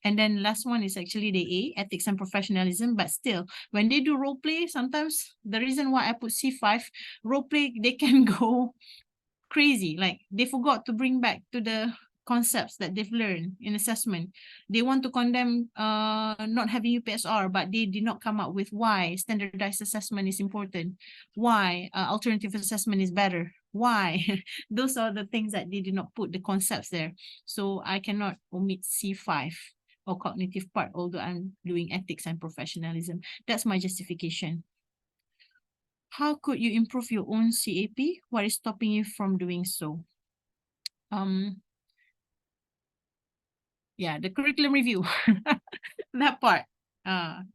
And then last one is actually the A, ethics and professionalism. But still, when they do role play, sometimes the reason why I put C5, role play, they can go crazy. Like they forgot to bring back to the concepts that they've learned in assessment. They want to condemn not having UPSR, but they did not come up with why standardized assessment is important, why alternative assessment is better, why. Those are the things that they did not put the concepts there. So I cannot omit C5 or cognitive part, although I'm doing ethics and professionalism. That's my justification. How could you improve your own CAP? What is stopping you from doing so? Yeah, the curriculum review, that part.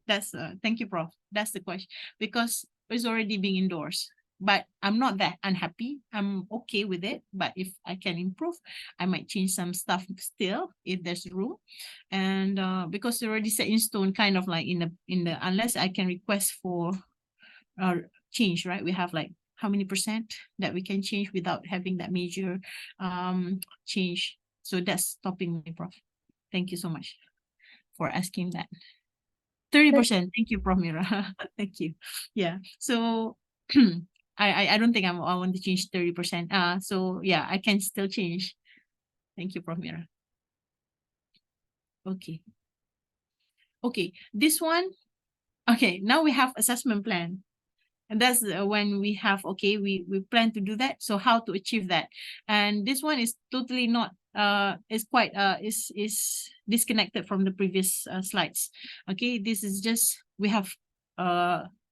That's thank you, Prof. That's the question, because it's already being endorsed. But I'm not that unhappy. I'm okay with it. But if I can improve, I might change some stuff still if there's room. And because it's already set in stone, kind of like in the unless I can request for change, right? We have like how many % that we can change without having that major change. So that's stopping me, Prof. Thank you so much for asking that. 30%. Thank you, Prof. Mira. Thank you. Yeah. So I don't think I want to change 30%. So yeah, I can still change. Thank you, Prof. Mira. Okay. Okay, this one. Okay, now we have assessment plan. And that's when we have, okay, we plan to do that. So how to achieve that? And this one is totally not, is quite, is disconnected from the previous slides. Okay, this is just, we have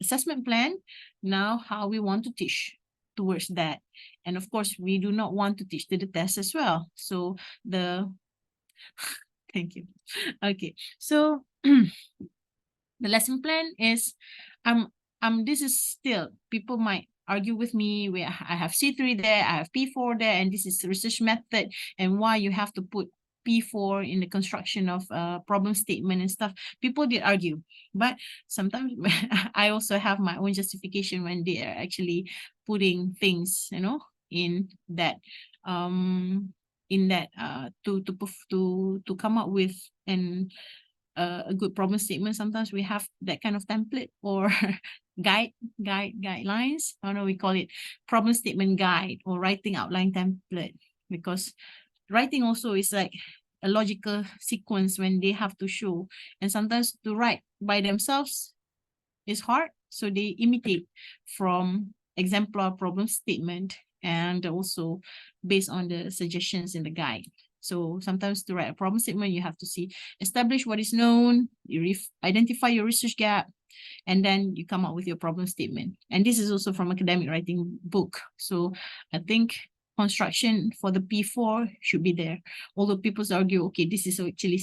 assessment plan. Now how we want to teach towards that. And of course, we do not want to teach to the test as well. So thank you. Okay, so the lesson plan is, this is still, people might argue with me where I have C3 there, I have P4 there, and this is the research method, and why you have to put P4 in the construction of problem statement and stuff. People did argue, but sometimes I also have my own justification when they are actually putting things, you know, in that to come up with a good problem statement. Sometimes we have that kind of template or guidelines. I don't know, we call it problem statement guide or writing outline template, because writing also is like a logical sequence when they have to show, and sometimes to write by themselves is hard, so they imitate from exemplar problem statement and also based on the suggestions in the guide. So sometimes to write a problem statement, you have to establish what is known, you identify your research gap, and then you come up with your problem statement. And this is also from academic writing book. So I think construction for the P4 should be there. Although people argue, okay, this is actually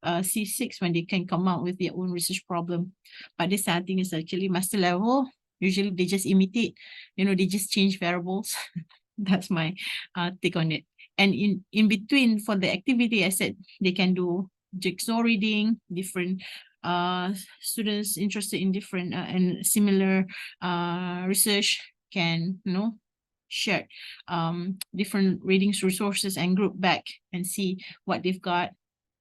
C6 when they can come out with their own research problem. But this I think is actually master level. Usually they just imitate, you know, they just change variables. That's my take on it. And in between for the activity, I said they can do jigsaw reading, different students interested in different and similar research can, you know, share different readings resources and group back and see what they've got.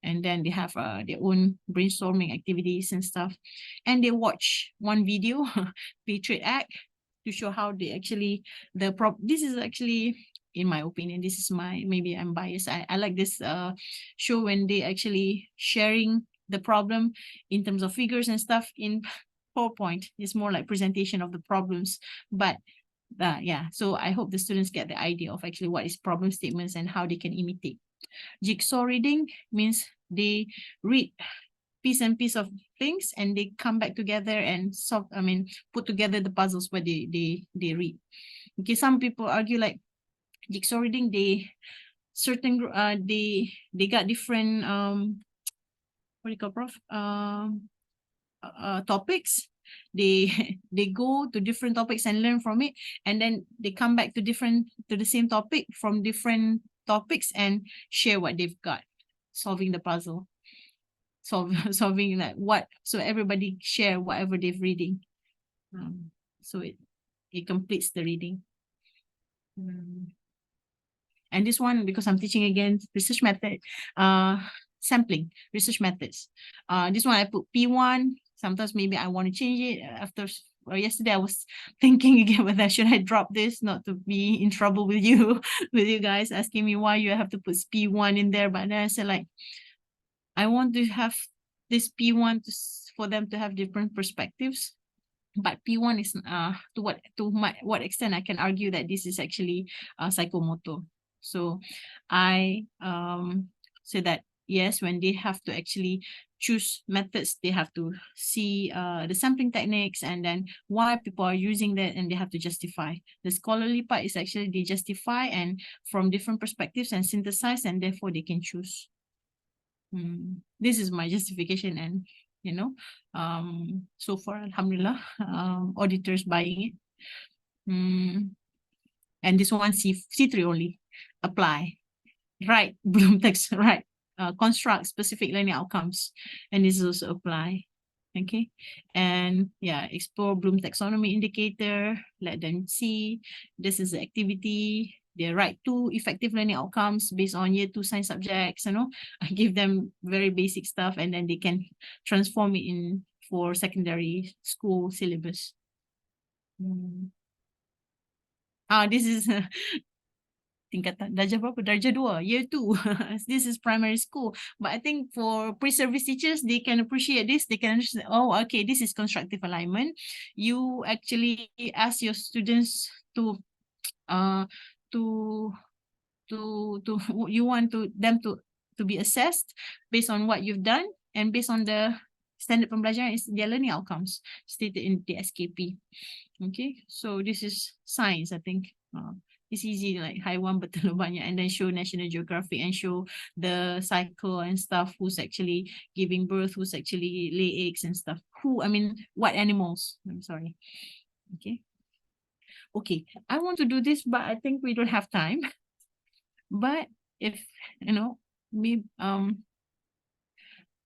And then they have their own brainstorming activities and stuff. And they watch one video, Patriot Act, to show how they actually, this is actually, in my opinion, this is maybe I'm biased. I like this show when they actually sharing the problem in terms of figures and stuff in PowerPoint. It's more like presentation of the problems, but yeah, so I hope the students get the idea of actually what is problem statements and how they can imitate. Jigsaw reading means they read piece and piece of things and they come back together and put together the puzzles where they read. Okay, some people argue like jigsaw reading, they got different what do you call, Prof? Topics. They go to different topics and learn from it, and then they come back to the same topic from different topics and share what they've got, solving the puzzle, solving like what, so everybody share whatever they've reading, so it completes the reading. And this one, because I'm teaching again research method, sampling research methods. This one I put P1. Sometimes maybe I want to change it after. Yesterday I was thinking again whether should I drop this, not to be in trouble with you guys asking me why you have to put P1 in there. But then I said, like, I want to have this P1 for them to have different perspectives. But P1 is to what extent I can argue that this is actually psychomotor. So I say that yes, when they have to actually choose methods, they have to see the sampling techniques and then why people are using that, and they have to justify. The scholarly part is actually they justify and from different perspectives and synthesize, and therefore they can choose. This is my justification, and you know, so far, alhamdulillah, auditors buying it. And this one C3 only, apply, write Bloom text, right? Construct specific learning outcomes, and this is also apply. Okay, and yeah, explore Bloom taxonomy indicator, let them see this is the activity. They write 2 effective learning outcomes based on year 2 science subjects, you know. I give them very basic stuff, and then they can transform it in for secondary school syllabus. This is tingkatan darjah berapa? Darjah 2, year 2. This is primary school. But I think for pre-service teachers, they can appreciate this. They can understand, oh, okay, this is constructive alignment. You actually ask your students to you want them to be assessed based on what you've done and based on the standard pembelajaran is their learning outcomes stated in the SKP. Okay, so this is science, I think. It's easy, like haiwan bertelur banyak, and then show National Geographic and show the cycle and stuff, who's actually giving birth, who's actually lay eggs and stuff. What animals? I'm sorry. Okay. Okay, I want to do this, but I think we don't have time. But if, maybe,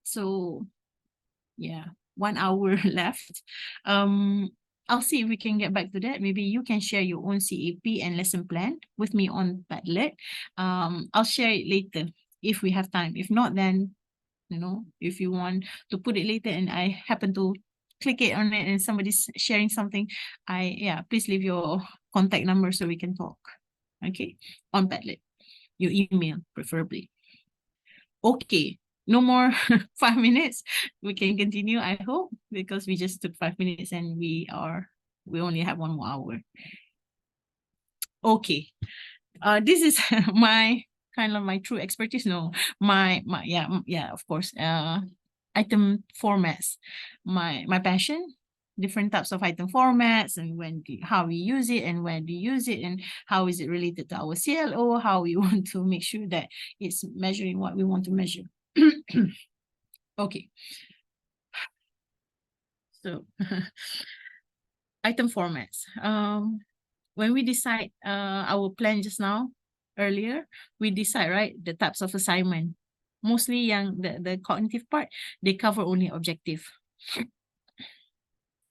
so yeah, 1 hour left. I'll see if we can get back to that. Maybe you can share your own CAP and lesson plan with me on Padlet. I'll share it later if we have time. If not, then, if you want to put it later and I happen to click it on it and somebody's sharing something, please leave your contact number so we can talk. Okay, on Padlet. Your email, preferably. Okay. No more 5 minutes. We can continue, I hope, because we just took 5 minutes and we only have 1 more hour. Okay. This is my true expertise. No, of course. Item formats. My passion. Different types of item formats and how we use it and when we use it and how is it related to our CLO, how we want to make sure that it's measuring what we want to measure. Okay. So item formats. When we decide our plan just now, earlier, we decide, right, the types of assignment. Mostly the cognitive part, they cover only objective.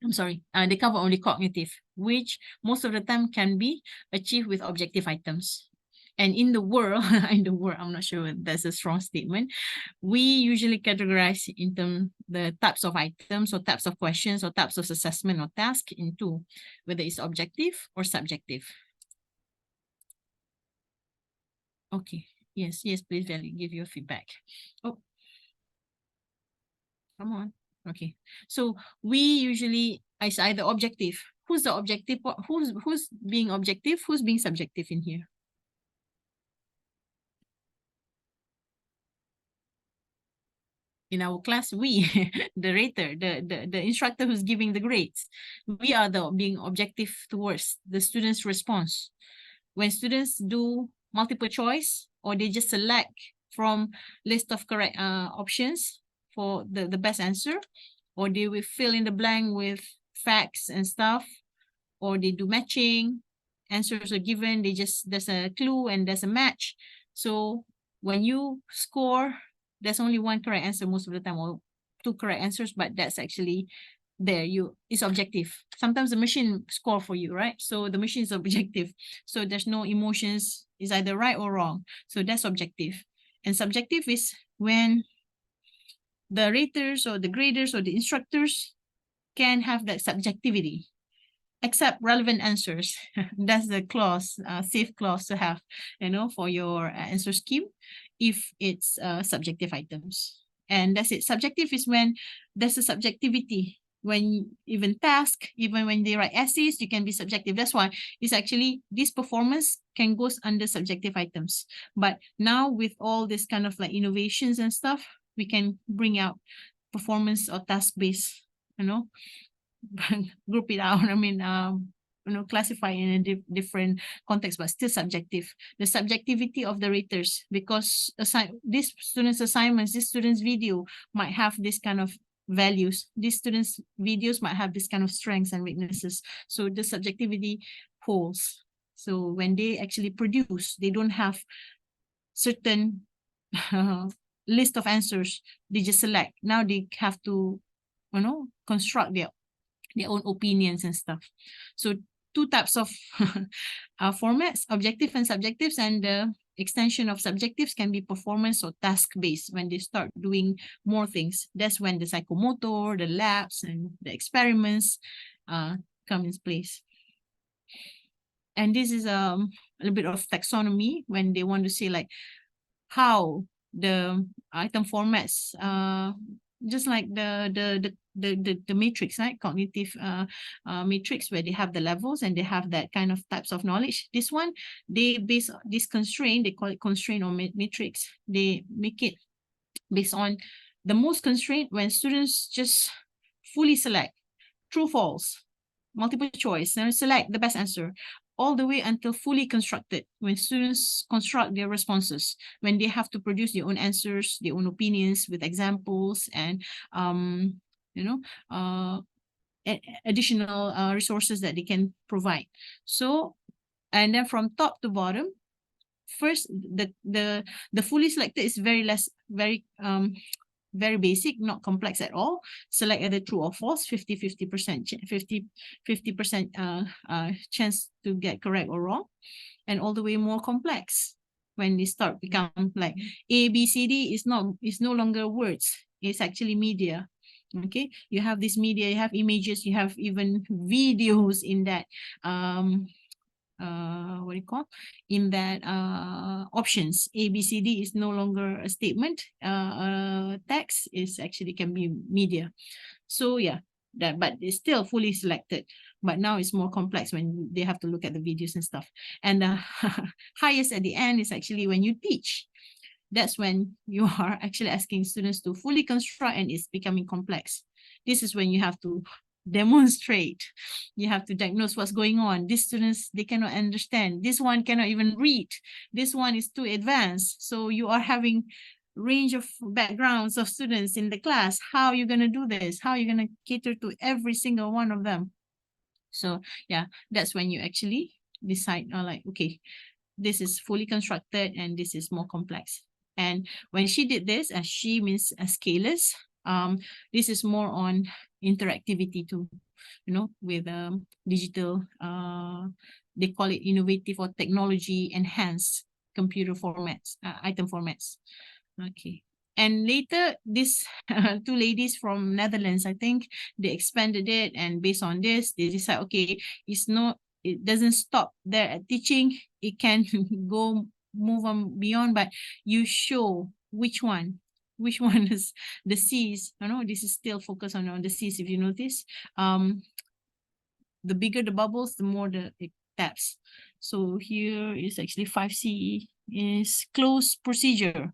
I'm sorry, they cover only cognitive, which most of the time can be achieved with objective items. And in the world, I'm not sure that's a strong statement. We usually categorize the types of items or types of questions or types of assessment or task into whether it's objective or subjective. Okay, yes, please, Valley, give your feedback. Oh, come on. Okay, so we usually, it's either objective. Who's the objective? Who's being objective? Who's being subjective in here? In our class, we, the rater, the instructor who's giving the grades, we are being objective towards the students' response. When students do multiple choice or they just select from list of correct options for the best answer, or they will fill in the blank with facts and stuff, or they do matching, answers are given, there's a clue and there's a match. So when you score, there's only one correct answer most of the time, or 2 correct answers, but that's actually it's objective. Sometimes the machine score for you, right? So the machine is objective. So there's no emotions, it's either right or wrong. So that's objective. And subjective is when the raters or the graders or the instructors can have that subjectivity, accept relevant answers. That's the clause, safe clause to have, for your answer scheme, if it's subjective items. And that's it. Subjective is when there's a subjectivity. When even when they write essays, you can be subjective. That's why it's actually, this performance can go under subjective items. But now with all this kind of like innovations and stuff, we can bring out performance or task-based, group it out. Classify in a different context, but still subjective. The subjectivity of the raters, because this student's assignments, this student's video might have this kind of values. These students' videos might have this kind of strengths and weaknesses. So the subjectivity holds. So when they actually produce, they don't have certain list of answers. They just select. Now they have to, construct their own opinions and stuff. So 2 types of formats, objective and subjectives, and the extension of subjectives can be performance or task-based. When they start doing more things, that's when the psychomotor, the labs, and the experiments come in place. And this is a little bit of taxonomy when they want to say like how the item formats, just like the matrix, right? Cognitive matrix, where they have the levels and they have that kind of types of knowledge. This one, they base this constraint, they call it constraint or matrix. They make it based on the most constraint when students just fully select true, false, multiple choice, and select the best answer, all the way until fully constructed, when students construct their responses, when they have to produce their own answers, their own opinions with examples and additional resources that they can provide. So, and then from top to bottom, first, the fully selected is very basic, not complex at all. Select either true or false, 50% chance to get correct or wrong, and all the way more complex when they start become like A, B, C, D is no longer words, it's actually media. Okay, you have this media, you have images, you have even videos in that what do you call in that options. A, B, C, D is no longer a statement. Text is actually can be media. So yeah, that, but it's still fully selected, but now it's more complex when they have to look at the videos and stuff. And the highest at the end is actually when you teach. That's when you are actually asking students to fully construct and it's becoming complex. This is when you have to demonstrate, you have to diagnose what's going on. These students, they cannot understand. This one cannot even read. This one is too advanced. So you are having range of backgrounds of students in the class. How are you going to do this? How are you going to cater to every single one of them? So yeah, that's when you actually decide, like, okay, this is fully constructed and this is more complex. And when she did this, as she means scalars, this is more on interactivity too, with digital, they call it innovative or technology enhanced computer formats, item formats. Okay. And later, these two ladies from Netherlands, I think, they expanded it, and based on this, they decide, okay, it doesn't stop there at teaching. It can move on beyond, but you show which one is the C's. This is still focused on the C's. If you notice, the bigger the bubbles, the more it taps. So here is actually 5C is closed procedure.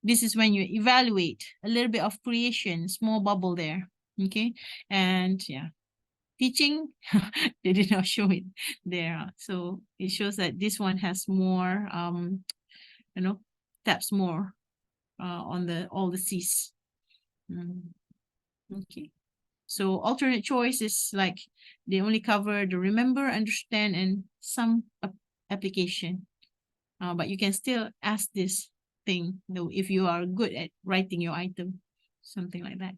This is when you evaluate a little bit of creation, small bubble there. Okay. And yeah, teaching, they did not show it there. So it shows that this one has more, taps more on all the C's. Okay. So alternate choice is like they only cover the remember, understand, and some application. But you can still ask this thing though if you are good at writing your item, something like that.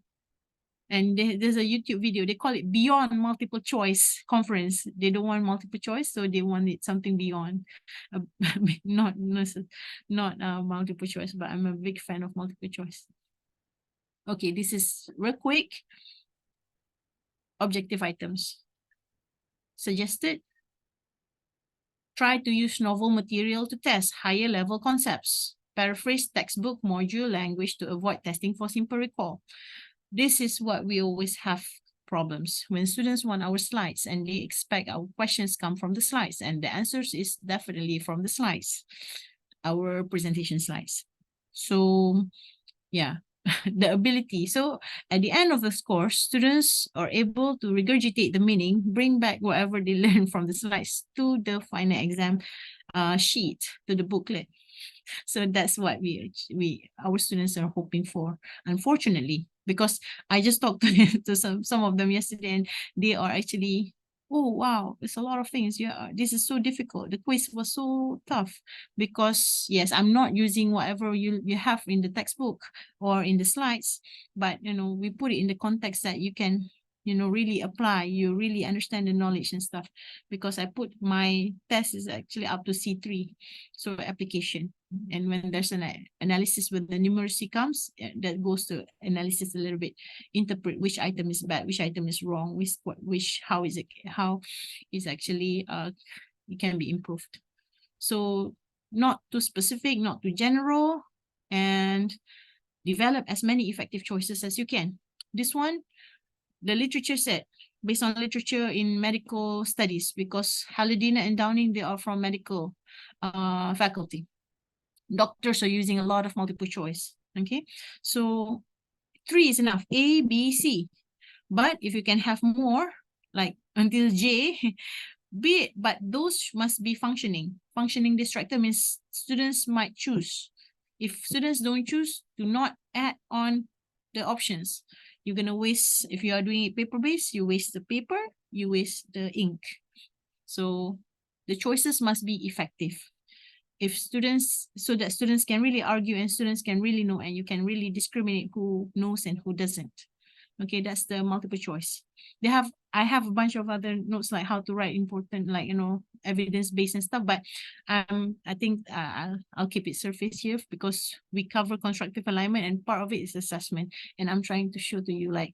And there's a YouTube video, they call it Beyond Multiple Choice Conference. They don't want multiple choice, so they wanted something beyond, not multiple choice, but I'm a big fan of multiple choice. Okay, this is real quick. Objective items. Suggested. Try to use novel material to test higher level concepts. Paraphrase textbook module language to avoid testing for simple recall. This is what we always have problems when students want our slides and they expect our questions come from the slides, and the answers is definitely from the slides, our presentation slides. So yeah, the ability. So at the end of the course, students are able to regurgitate the meaning, bring back whatever they learned from the slides to the final exam sheet, to the booklet. So that's what our students are hoping for, unfortunately, because I just talked to some of them yesterday, and they are actually, oh wow, it's a lot of things. Yeah, this is so difficult. The quiz was so tough because yes, I'm not using whatever you have in the textbook or in the slides, but we put it in the context that you can really apply, you really understand the knowledge and stuff, because I put my test is actually up to C3, so application. And when there's an analysis when the numeracy comes, that goes to analysis a little bit, interpret which item is bad, which item is wrong, how is actually it can be improved. So not too specific, not too general, and develop as many effective choices as you can. This one, the literature said, based on literature in medical studies, because Halidina and Downing, they are from medical faculty. Doctors are using a lot of multiple choice. Okay, so 3 is enough, A, B, C. But if you can have more, like until J, B, but those must be functioning. Functioning distractor means students might choose. If students don't choose, do not add on the options. You're going to waste, if you are doing it paper-based, you waste the paper, you waste the ink. So the choices must be effective. If students, so that students can really argue and students can really know, and you can really discriminate who knows and who doesn't. Okay, that's the multiple choice. I have a bunch of other notes, like how to write important, like, you know, evidence-based and stuff, but I think I'll keep it surface here because we cover constructive alignment and part of it is assessment, and I'm trying to show to you like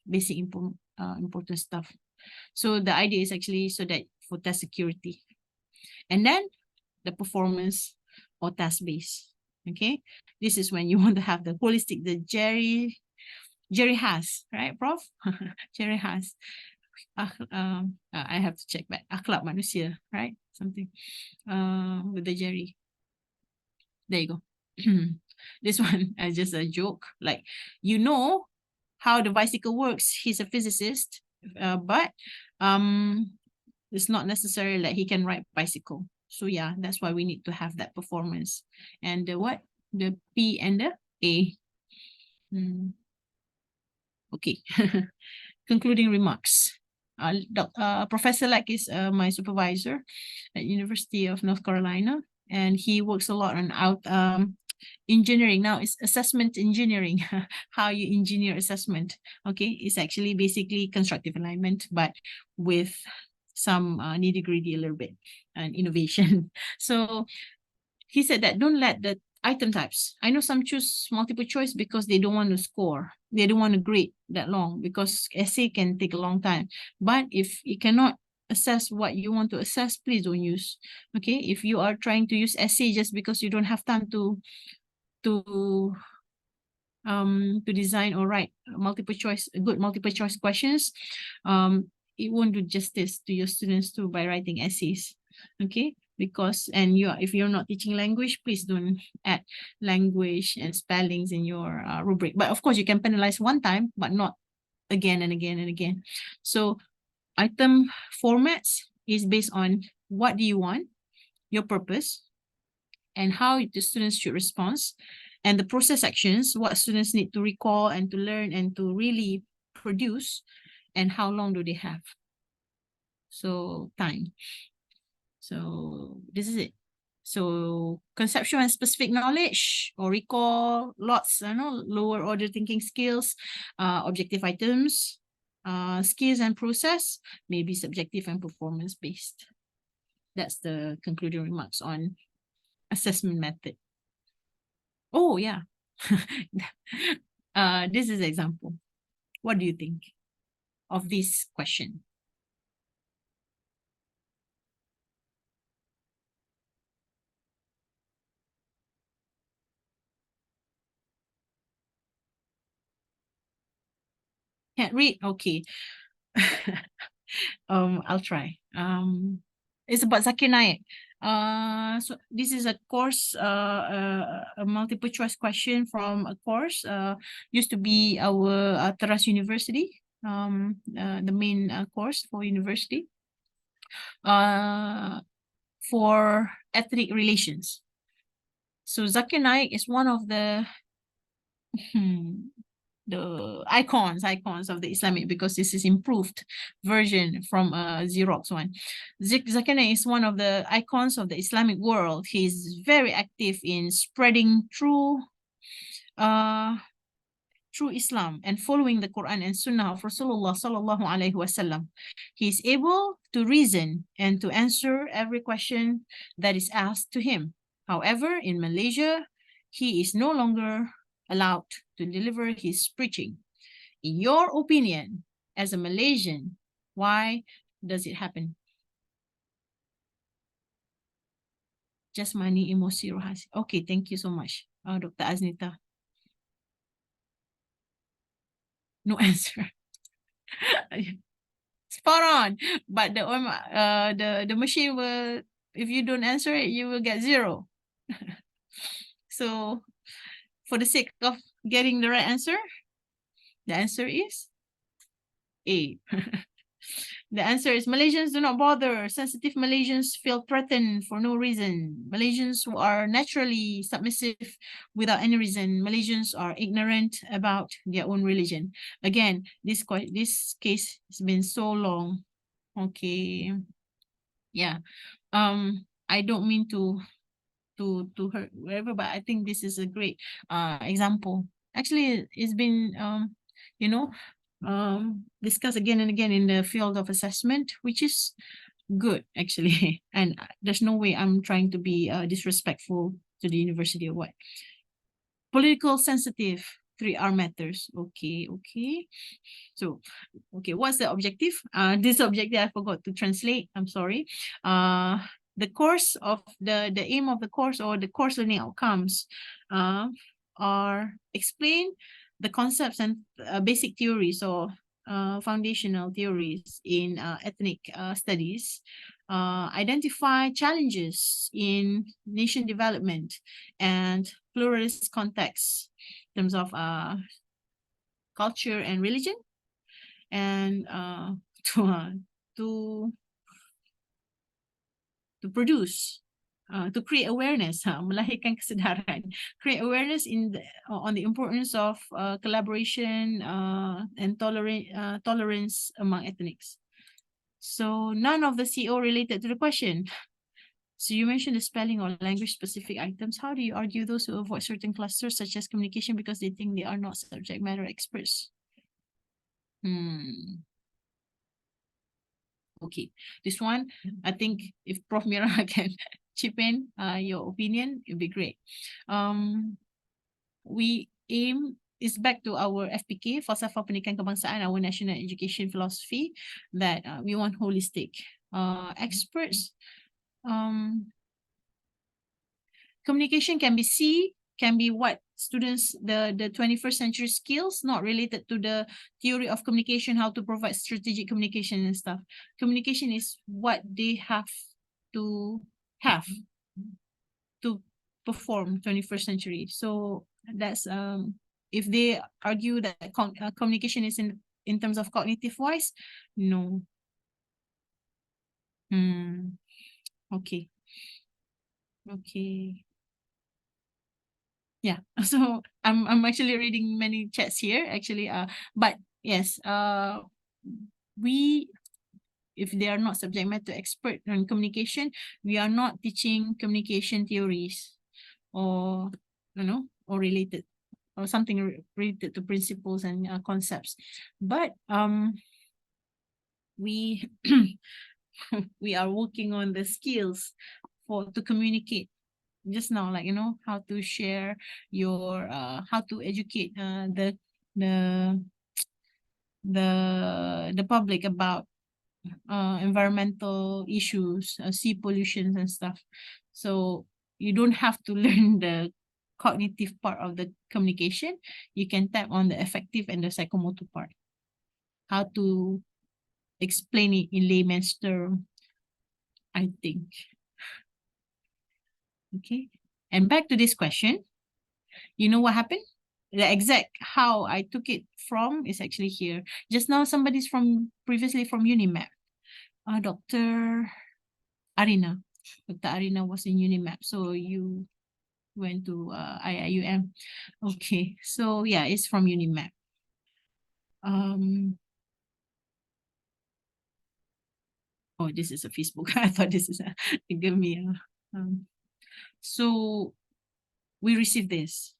basic important stuff. So the idea is actually so that for test security, and then the performance or task-based. Okay, this is when you want to have the holistic, the Jerry has, right, Prof? Jerry has. I have to check back. Akhlak manusia, right? Something with the Jerry. There you go. This one is just a joke. Like, you know how the bicycle works. He's a physicist, but it's not necessary that he can ride bicycle. So yeah, that's why we need to have that performance. And the what? The P and the A. Okay. Concluding remarks. Professor Lack is my supervisor at University of North Carolina, and he works a lot on engineering. Now it's assessment engineering, how you engineer assessment. Okay, it's actually basically constructive alignment, but with some nitty-gritty a little bit and innovation. So he said that don't let the item types. I know some choose multiple choice because they don't want to score. They don't want to grade that long because essay can take a long time. But if you cannot assess what you want to assess, please don't use. Okay, if you are trying to use essay just because you don't have time to design or write good multiple choice questions, it won't do justice to your students too by writing essays. Okay, because if you're not teaching language, please don't add language and spellings in your rubric. But of course, you can penalize one time, but not again and again and again. So item formats is based on what do you want, your purpose, and how the students should respond, and the process actions, what students need to recall and to learn and to really produce, and how long do they have. So time. So this is it. So conceptual and specific knowledge or recall, lots, lower order thinking skills, objective items, skills and process, maybe subjective and performance based. That's the concluding remarks on assessment method. Oh yeah. This is an example. What do you think of this question? Can't read? Okay. I'll try. It's about Zakir Naik. So this is a course, a multiple choice question from a course, used to be our Teras University, the main course for university, for ethnic relations. So Zakir Naik is one of the icons of the Islamic, because this is improved version from Xerox one. Zakir Naik is one of the icons of the Islamic world. He's very active in spreading true Islam and following the Quran and Sunnah of Rasulullah sallallahu alaihi wasallam. He is able to reason and to answer every question that is asked to him. However, in Malaysia, he is no longer allowed to deliver his preaching. In your opinion, as a Malaysian, why does it happen? Jasmani, emosi, rohasi. Okay, thank you so much, Dr. Aznita. No answer. Spot on. But the machine will, if you don't answer it, you will get 0. So for the sake of getting the right answer, the answer is A. The answer is Malaysians do not bother. Sensitive Malaysians feel threatened for no reason. Malaysians who are naturally submissive without any reason. Malaysians are ignorant about their own religion. Again, this case has been so long. Okay. Yeah. I don't mean to hurt whatever, but I think this is a great example. Actually, it's been you know, discussed again and again in the field of assessment, which is good actually. And there's no way I'm trying to be disrespectful to the university or what. Political sensitive 3R matters. Okay. So, okay, what's the objective? This objective I forgot to translate. I'm sorry. The course of the aim of the course or the course learning outcomes are explain the concepts and basic theories or foundational theories in ethnic studies, identify challenges in nation development and pluralist contexts in terms of culture and religion, and to produce, to create awareness, melahirkan kesedaran, create awareness on the importance of collaboration and tolerance among ethnics. So none of the CO related to the question. So you mentioned the spelling or language specific items. How do you argue those who avoid certain clusters such as communication because they think they are not subject matter experts? Okay, this one, I think if Prof. Mira can chip in your opinion, it'd be great. We aim is back to our FPK, Falsafah Pendidikan Kebangsaan, our national education philosophy, that we want holistic experts. Communication can be can be what students, the 21st century skills, not related to the theory of communication, how to provide strategic communication and stuff. Communication is what they have to perform 21st century. So that's if they argue that communication is in terms of cognitive wise, no. Okay. Yeah, so I'm actually reading many chats here actually, but yes, we, if they are not subject matter expert on communication, we are not teaching communication theories or or related or something related to principles and concepts, but we we are working on the skills to communicate. Just now, like, how to share your how to educate the public about environmental issues, sea pollution and stuff. So you don't have to learn the cognitive part of the communication. You can tap on the affective and the psychomotor part. How to explain it in layman's term, I think. Okay, and back to this question, you know what happened? The exact how I took it from is actually here. Just now, somebody's previously from UNIMAP. Dr. Arina. Dr. Arina was in UNIMAP. So you went to IIUM. Okay, so yeah, it's from UNIMAP. Oh, this is a Facebook. I thought this is give me a so we received this.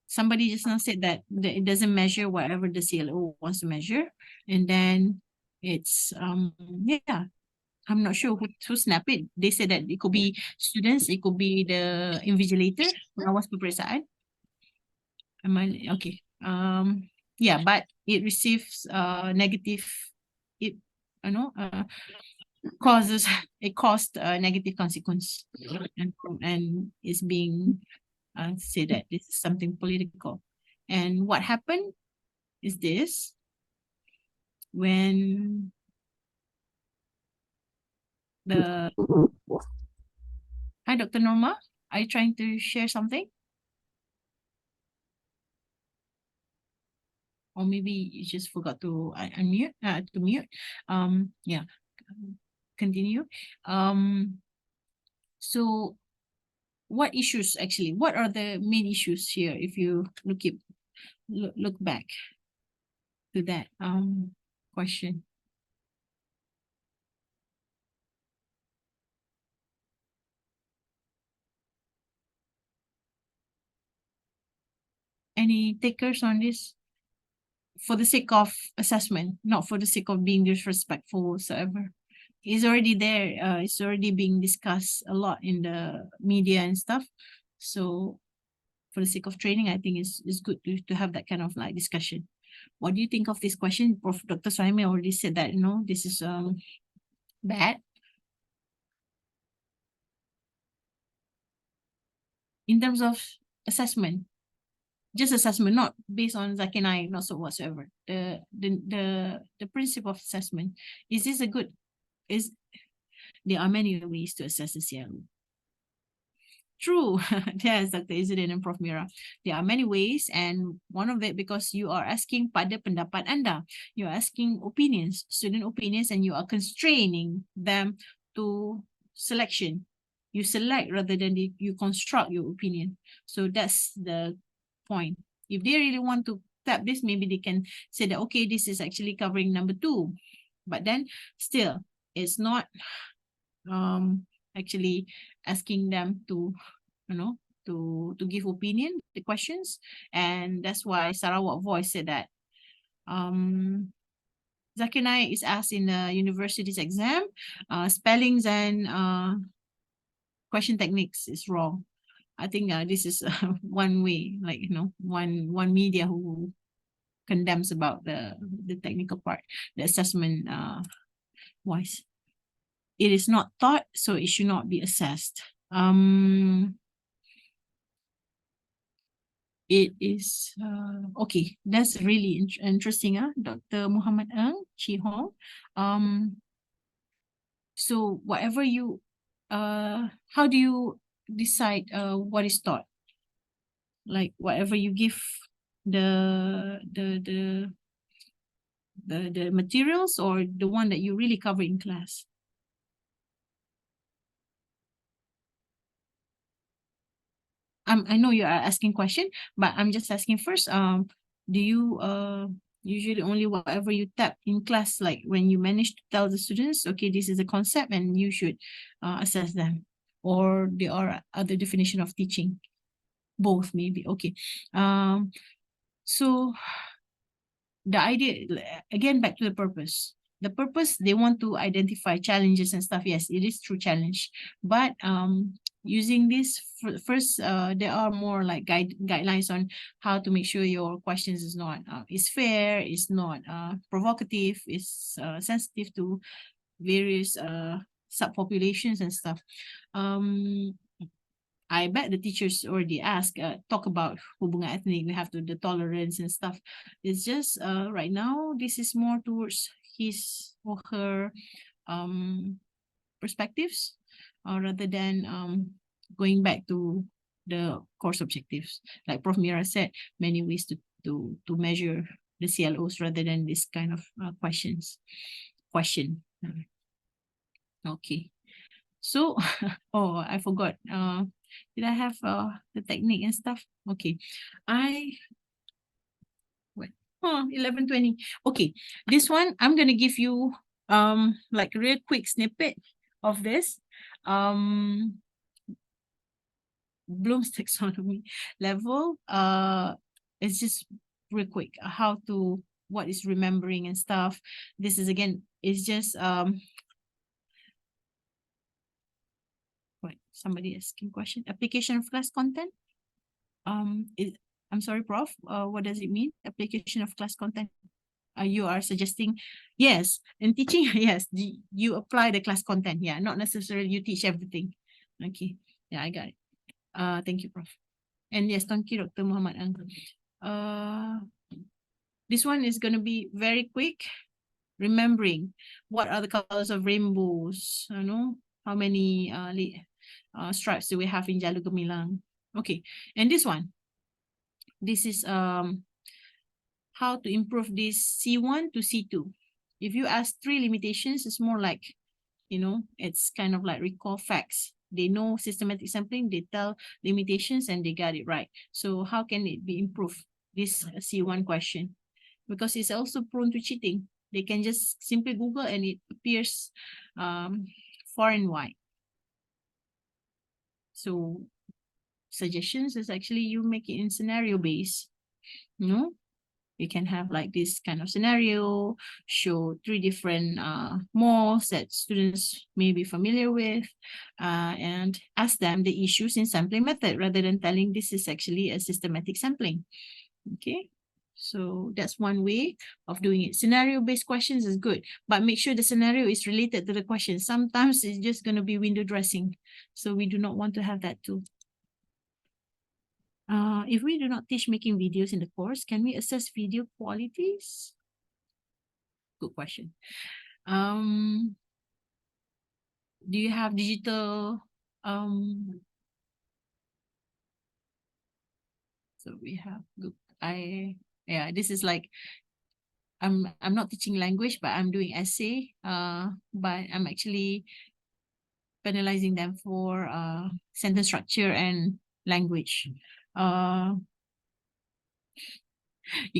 Somebody just now said that it doesn't measure whatever the CLO wants to measure. And then it's, yeah, I'm not sure who snapped it. They said that it could be students, it could be the invigilator, pengawas peperiksaan. Am I, okay. Yeah, but it receives negative, caused a negative consequence, and is being said that this is something political. And what happened is this: when hi, Dr. Norma, are you trying to share something? Or maybe you just forgot to unmute, to mute. Yeah, continue. So what issues actually, what are the main issues here if you look back to that question? Any takers on this? For the sake of assessment, not for the sake of being disrespectful whatsoever. It's already there. It's already being discussed a lot in the media and stuff. So for the sake of training, I think it's good to have that kind of like discussion. What do you think of this question? Prof. Dr. Saimi already said that, this is bad. In terms of assessment, just assessment, not based on Zaki and I, not so whatsoever. The principle of assessment, is this a good, there are many ways to assess the CLO. True. Yes, Dr. Izzudin and Prof. Mira. There are many ways, and one of it, because you are asking pada pendapat anda. You are asking opinions, student opinions, and you are constraining them to selection. You select rather than you construct your opinion. So that's the point. If they really want to tap this, maybe they can say that, okay, this is actually covering number 2. But then still, it's not actually asking them to, to give opinion, the questions. And that's why Sarawak Voice said that Zakinai is asked in the university's exam, spellings and question techniques is wrong. I think this is one way, like, one media who condemns about the technical part, the assessment wise. It is not taught, so it should not be assessed. It is okay. That's really interesting, Dr. Muhammad Ng Chi Hong. So whatever you, how do you decide what is taught? Like whatever you give the materials, or the one that you really cover in class? I know you are asking question, but I'm just asking first. Do you usually only whatever you tap in class, like when you manage to tell the students, okay, this is a concept and you should assess them, or there are other definition of teaching? Both maybe. Okay. So the idea, again, back to the purpose. The purpose, they want to identify challenges and stuff. Yes, it is true challenge, but using this first, there are more like guidelines on how to make sure your questions is not is fair, is not provocative, is sensitive to various subpopulations and stuff. I bet the teachers already ask, talk about hubungan ethnic, we have to the tolerance and stuff. It's just right now, this is more towards his or her perspectives, rather than going back to the course objectives. Like Prof. Mira said, many ways to measure the CLOs rather than this kind of question. Okay. So, oh, I forgot. Did I have the technique and stuff? Okay. What? 11:20. Okay. This one, I'm going to give you like a real quick snippet of this. Bloom's taxonomy level. It's just real quick how to, what is remembering and stuff. This is, again, it's just somebody asking question. Application of class content. I'm sorry, Prof. What does it mean? Application of class content. you are suggesting, yes, in teaching, yes, you apply the class content. Yeah, not necessarily you teach everything. Okay, yeah, I got it. Thank you, Prof. And yes, thank you, Dr. Muhammad Ang. This one is going to be very quick. Remembering what are the colors of rainbows, you know, how many stripes do we have in Jalu Gemilang? Okay, and this one, this is how to improve this C1 to C2. If you ask 3 limitations, it's more like, you know, it's kind of like recall facts. They know systematic sampling, they tell limitations, and they got it right. So how can it be improved, this C1 question? Because it's also prone to cheating. They can just simply Google and it appears far and wide. So suggestions is actually you make it in scenario based. You know, you can have like this kind of scenario, show 3 different malls that students may be familiar with, and ask them the issues in sampling method rather than telling this is actually a systematic sampling. Okay. So that's one way of doing it. Scenario-based questions is good, but make sure the scenario is related to the question. Sometimes it's just going to be window dressing. So we do not want to have that too. If we do not teach making videos in the course, can we assess video qualities? Good question. Do you have digital? So we have good. Yeah, this is like, I'm not teaching language, but I'm doing essay. But I'm actually penalizing them for sentence structure and language. You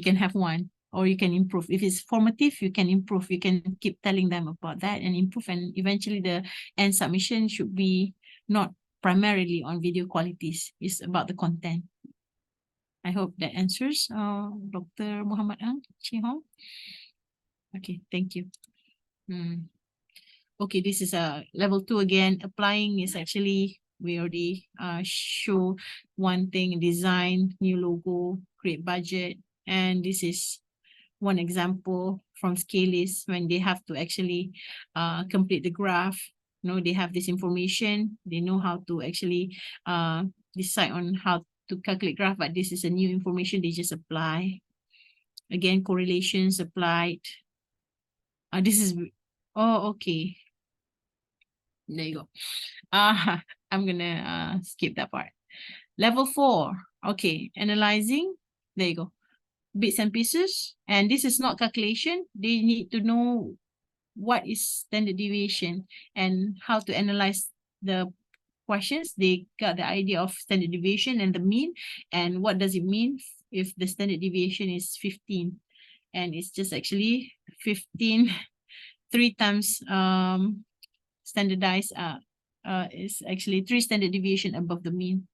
can have one, or you can improve. If it's formative, you can improve. You can keep telling them about that and improve. And eventually the end submission should be not primarily on video qualities. It's about the content. I hope that answers Dr. Muhammad Ang, Chee Hong. Okay, thank you. Okay, this is a level 2 again. Applying is actually, we already show one thing, design, new logo, create budget. And this is one example from Scalist when they have to actually complete the graph. You know, they have this information. They know how to actually decide on how to calculate graph, but this is a new information they just apply. Again, correlations applied. This is, oh, okay. There you go. I'm gonna skip that part. Level 4, okay, analyzing. There you go. Bits and pieces, and this is not calculation. They need to know what is standard deviation and how to analyze the questions. They got the idea of standard deviation and the mean, and what does it mean if the standard deviation is 15, and it's just actually 15 3 times standardized is actually 3 standard deviation above the mean.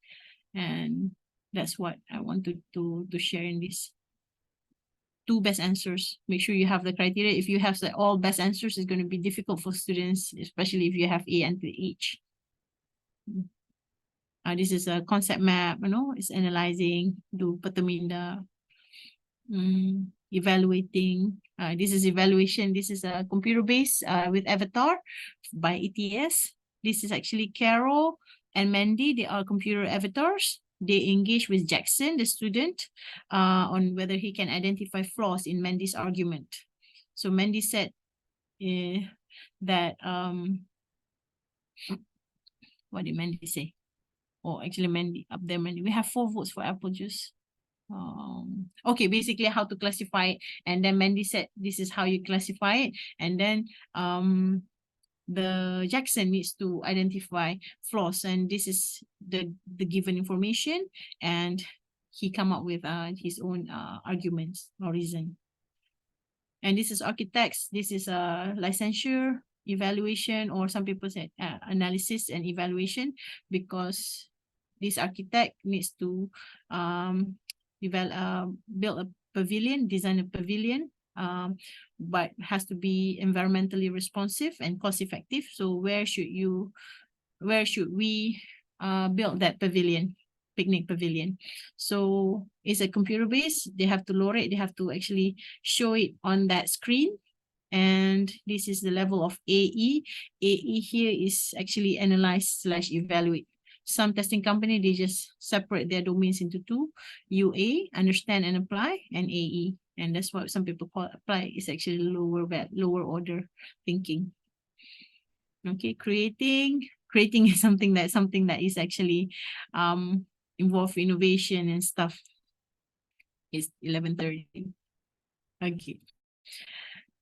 And that's what I wanted to share in this. 2 best answers. Make sure you have the criteria. If you have the all best answers, it's going to be difficult for students, especially if you have A and H. This is a concept map, you know, it's analyzing, do Pataminda, evaluating. This is evaluation. This is a computer-based with Avatar by ETS. This is actually Carol and Mandy. They are computer avatars. They engage with Jackson, the student, on whether he can identify flaws in Mandy's argument. So Mandy said that, what did Mandy say? Oh, actually Mandy, up there, Mandy. We have 4 votes for apple juice. Okay, basically how to classify it. And then Mandy said, this is how you classify it. And then the Jackson needs to identify flaws, and this is the given information, and he come up with his own arguments or reason. And this is architects. This is a licensure, evaluation, or some people said analysis and evaluation, because this architect needs to build a pavilion, design a pavilion, but has to be environmentally responsive and cost effective. So where should we build that pavilion? picnic pavilion. So it's a computer based. They have to load it. They have to actually show it on that screen. And this is the level of AE. AE here is actually analyze/evaluate. Some testing company, they just separate their domains into two: UA, understand and apply, and AE. And that's what some people call apply. Is actually lower order thinking. Okay, creating is something that is actually involve innovation and stuff. It's 11:30. Okay.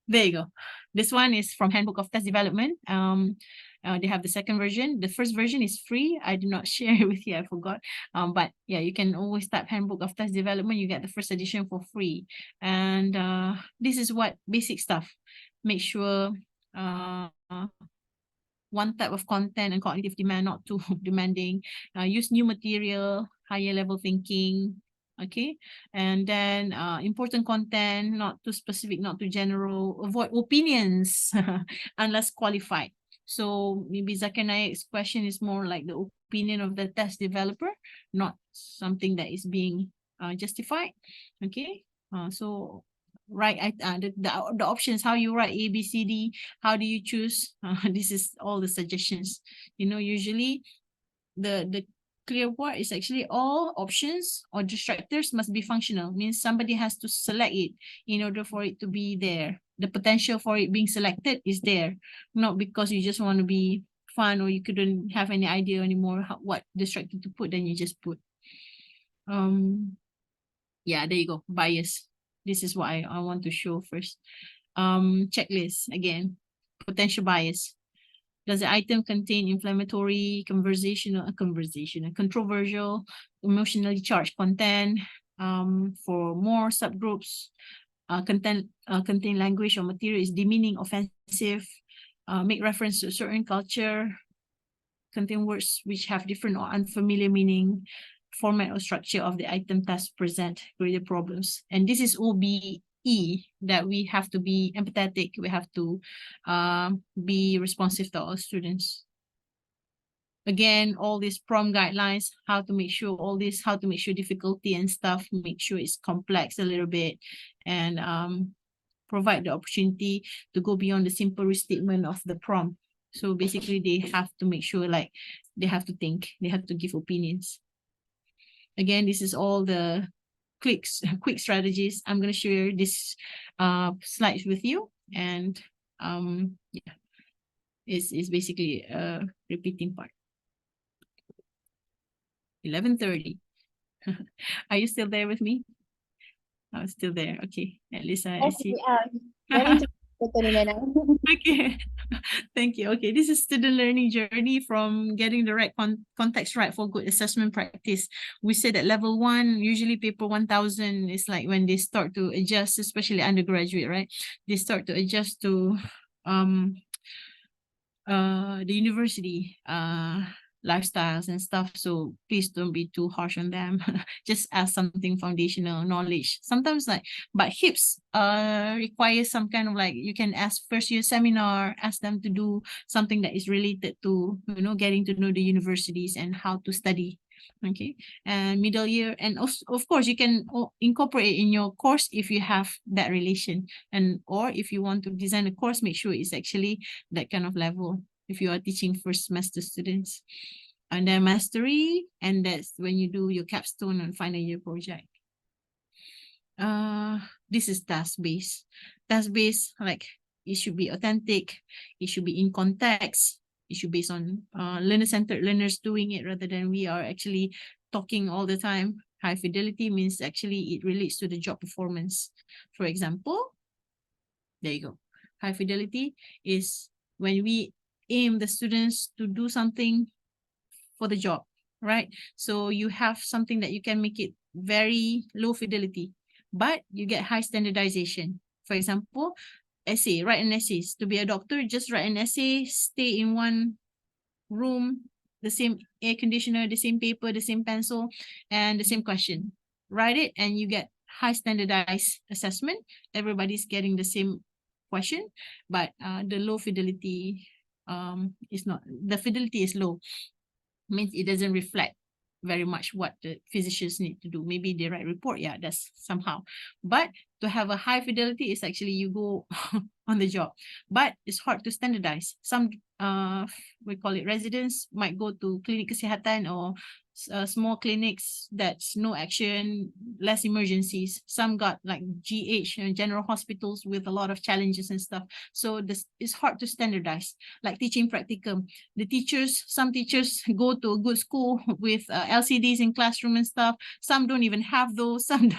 There you go. This one is from Handbook of Test Development. They have the second version. The first version is free. I did not share it with you. I forgot. But yeah, you can always type Handbook of Test Development. You get the first edition for free. And this is what basic stuff. Make sure one type of content and cognitive demand, not too demanding. Use new material, higher level thinking. Okay, and then important content, not too specific, not too general. Avoid opinions unless qualified. So maybe Zakir Naik's question is more like the opinion of the test developer, not something that is being justified. Okay, so write the options, how you write A, B, C, D, how do you choose? This is all the suggestions. You know, usually the clear word is actually all options or distractors must be functional. Means somebody has to select it in order for it to be there. The potential for it being selected is there, not because you just want to be fun or you couldn't have any idea anymore what distractor to put, then you just put. Yeah, there you go. Bias. This is what I want to show first. Checklist again. Potential bias. Does the item contain inflammatory, controversial, emotionally charged content? For more subgroups, contain language or material is demeaning, offensive, make reference to a certain culture, contain words which have different or unfamiliar meaning, format or structure of the item task present greater problems. And this is OBE, that we have to be empathetic, we have to be responsive to our students. Again, all these prompt guidelines, how to make sure all this, how to make sure difficulty and stuff, make sure it's complex a little bit, and provide the opportunity to go beyond the simple restatement of the prompt. So basically they have to make sure like they have to think, they have to give opinions. Again, this is all the quick strategies. I'm going to share this slides with you, and yeah, it's basically a repeating part. 11:30. Are you still there with me? I'm still there. Okay, at least I see. Okay, thank you. Okay, this is student learning journey from getting the right context right for good assessment practice. We said that level 1, usually paper 1000 is like when they start to adjust, especially undergraduate, right? They start to adjust to the university lifestyles and stuff. So please don't be too harsh on them. Just ask something foundational knowledge. Sometimes like, but HIPS requires some kind of like, you can ask first year seminar, ask them to do something that is related to, you know, getting to know the universities and how to study. Okay, and middle year, and of course you can incorporate in your course if you have that relation, and or if you want to design a course, make sure it's actually that kind of level if you are teaching first semester students. And then mastery, and that's when you do your capstone and final year project. This is task-based. Task-based, like it should be authentic, it should be in context, it should be based on learner-centered learners doing it rather than we are actually talking all the time. High fidelity means actually it relates to the job performance. For example, there you go. High fidelity is when we aim the students to do something for the job, right? So you have something that you can make it very low fidelity, but you get high standardization. For example, essay, write an essay. To be a doctor, just write an essay, stay in one room, the same air conditioner, the same paper, the same pencil, and the same question. Write it and you get high standardized assessment. Everybody's getting the same question, but the low fidelity is not, the fidelity is low, means it doesn't reflect very much what the physicians need to do. Maybe they write report, yeah, that's somehow. But to have a high fidelity is actually you go on the job. But it's hard to standardize. Some we call it residents might go to clinic kesihatan or small clinics that's no action, less emergencies. Some got like GH, general hospitals with a lot of challenges and stuff. So this is hard to standardize. Like teaching practicum, the teachers, some teachers go to a good school with LCDs in classroom and stuff. Some don't even have those. Some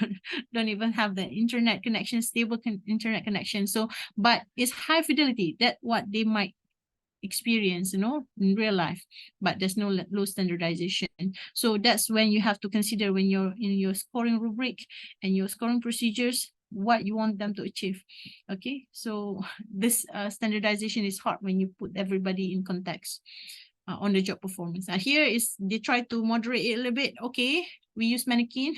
don't even have the internet connection, stable internet connection. So, but it's high fidelity. That's what they might experience, in real life, but there's no low standardization. So that's when you have to consider, when you're in your scoring rubric and your scoring procedures, what you want them to achieve. Okay, so this standardization is hard when you put everybody in context on the job performance. Here is they try to moderate it a little bit. Okay, we use mannequin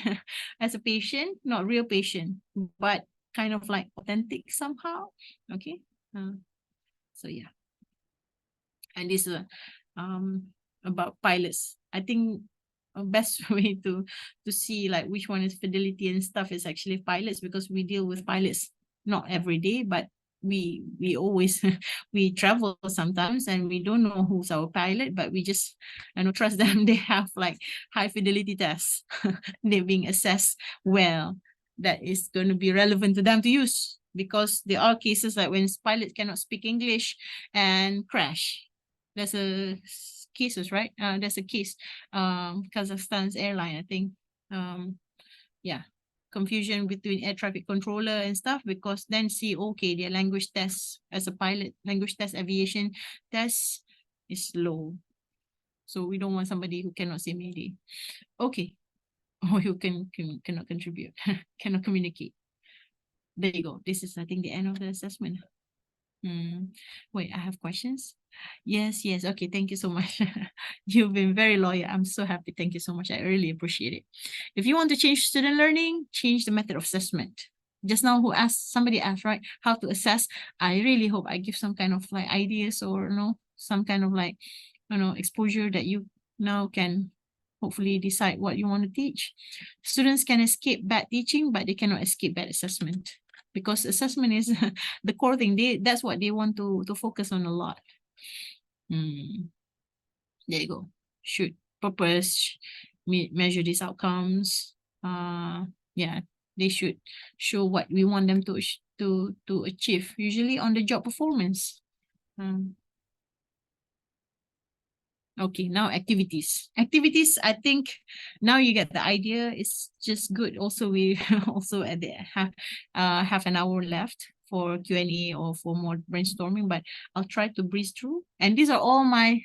as a patient, not real patient, but kind of like authentic somehow. Okay, so yeah. And this is about pilots. I think a best way to see like which one is fidelity and stuff is actually pilots, because we deal with pilots not every day, but we always we travel sometimes and we don't know who's our pilot, but we just trust them. They have like high fidelity tests. They're being assessed well. That is going to be relevant to them to use, because there are cases like when pilots cannot speak English and crash. There's a cases, right? There's a case, Kazakhstan's airline, I think. Yeah, confusion between air traffic controller and stuff, because then see, okay, their language test as a pilot, language test, aviation test is low. So we don't want somebody who cannot say Mayday. Okay, or who cannot contribute, cannot communicate. There you go. This is, I think, the end of the assessment. Wait, I have questions. Yes. Okay, thank you so much. You've been very loyal. I'm so happy. Thank you so much. I really appreciate it. If you want to change student learning, change the method of assessment. Just now somebody asked, right, how to assess. I really hope I give some kind of like ideas, or some kind of like exposure that you now can hopefully decide what you want to teach. Students can escape bad teaching, but they cannot escape bad assessment, because assessment is the core thing. That's what they want to focus on a lot. There you go. Should purpose, measure these outcomes. Yeah, they should show what we want them to achieve, usually on the job performance. Okay, now activities. Activities, I think now you get the idea. It's just good. Also, we also at the half an hour left for Q&A or for more brainstorming, but I'll try to breeze through. And these are all my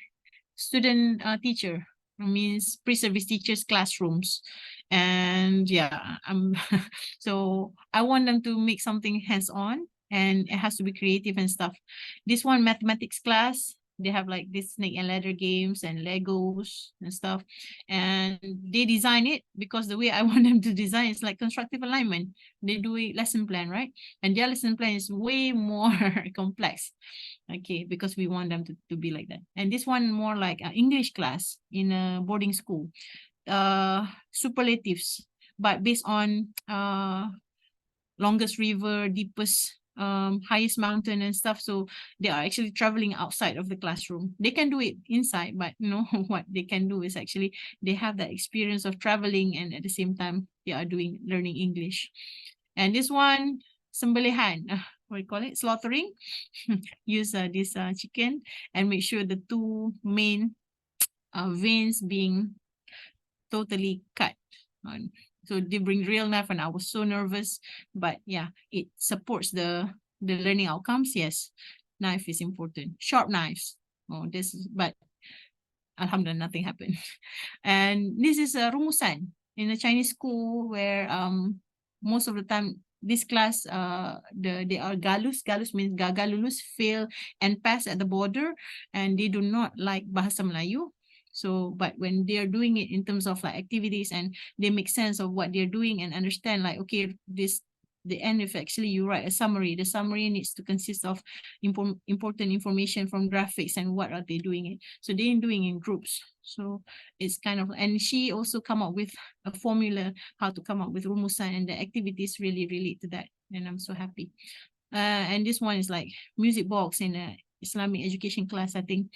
student teacher, means pre-service teachers classrooms. And yeah, so I want them to make something hands-on, and it has to be creative and stuff. This one, mathematics class, they have like this snake and ladder games and Legos and stuff. And they design it because the way I want them to design is like constructive alignment. They do a lesson plan, right? And their lesson plan is way more complex. Okay, because we want them to be like that. And this one more like an English class in a boarding school. Superlatives, but based on longest river, deepest highest mountain and stuff. So they are actually traveling outside of the classroom. They can do it inside, but what they can do is actually they have that experience of traveling, and at the same time they are learning English. And this one, sembelihan, what do you call it? Slaughtering. Use this chicken and make sure the two main veins being totally cut. So they bring real knife, and I was so nervous, but yeah, it supports the learning outcomes. Yes, knife is important. Sharp knives. But alhamdulillah, nothing happened. And this is a rumusan in a Chinese school where most of the time this class they are galus. Galus means gagal lulus, fail and pass at the border, and they do not like bahasa Melayu. So, but when they're doing it in terms of like activities, and they make sense of what they're doing and understand like, okay, this the end of actually you write a summary. The summary needs to consist of important information from graphics and what are they doing it. So they're doing in groups. So it's kind of, and she also come up with a formula how to come up with rumusan, and the activities really relate to that. And I'm so happy. And this one is like music box in a Islamic education class, I think.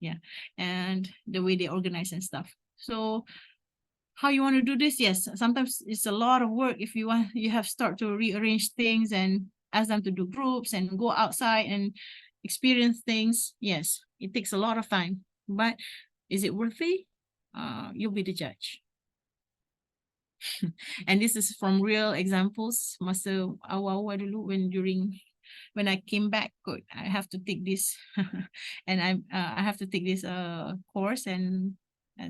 Yeah, and the way they organize and stuff. So how you want to do this? Yes, sometimes it's a lot of work. If you want, you have start to rearrange things and ask them to do groups and go outside and experience things. Yes, it takes a lot of time, but is it worthy? You'll be the judge. And this is from real examples. Masa awal-awal dulu when I came back, I have to take this, and I have to take this course and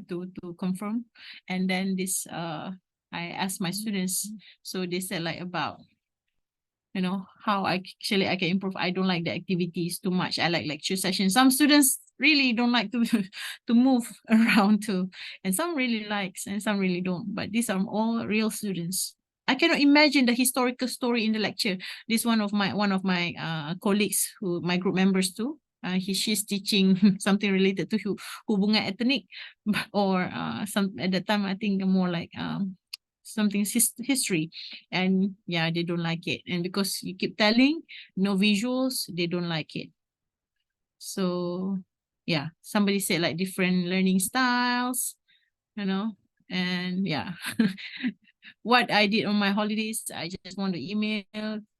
to confirm. And then this I asked my students, so they said like about, you know, how I can improve. I don't like the activities too much. I like lecture sessions. Some students really don't like to to move around too, and some really likes and some really don't. But these are all real students. I cannot imagine the historical story in the lecture. This one of my colleagues, who my group members too. She's teaching something related to hubungan ethnic, or some at that time I think more like something history, and yeah, they don't like it. And because you keep telling no visuals, they don't like it. So yeah, somebody said like different learning styles, you know, and yeah. What I did on my holidays, I just want to email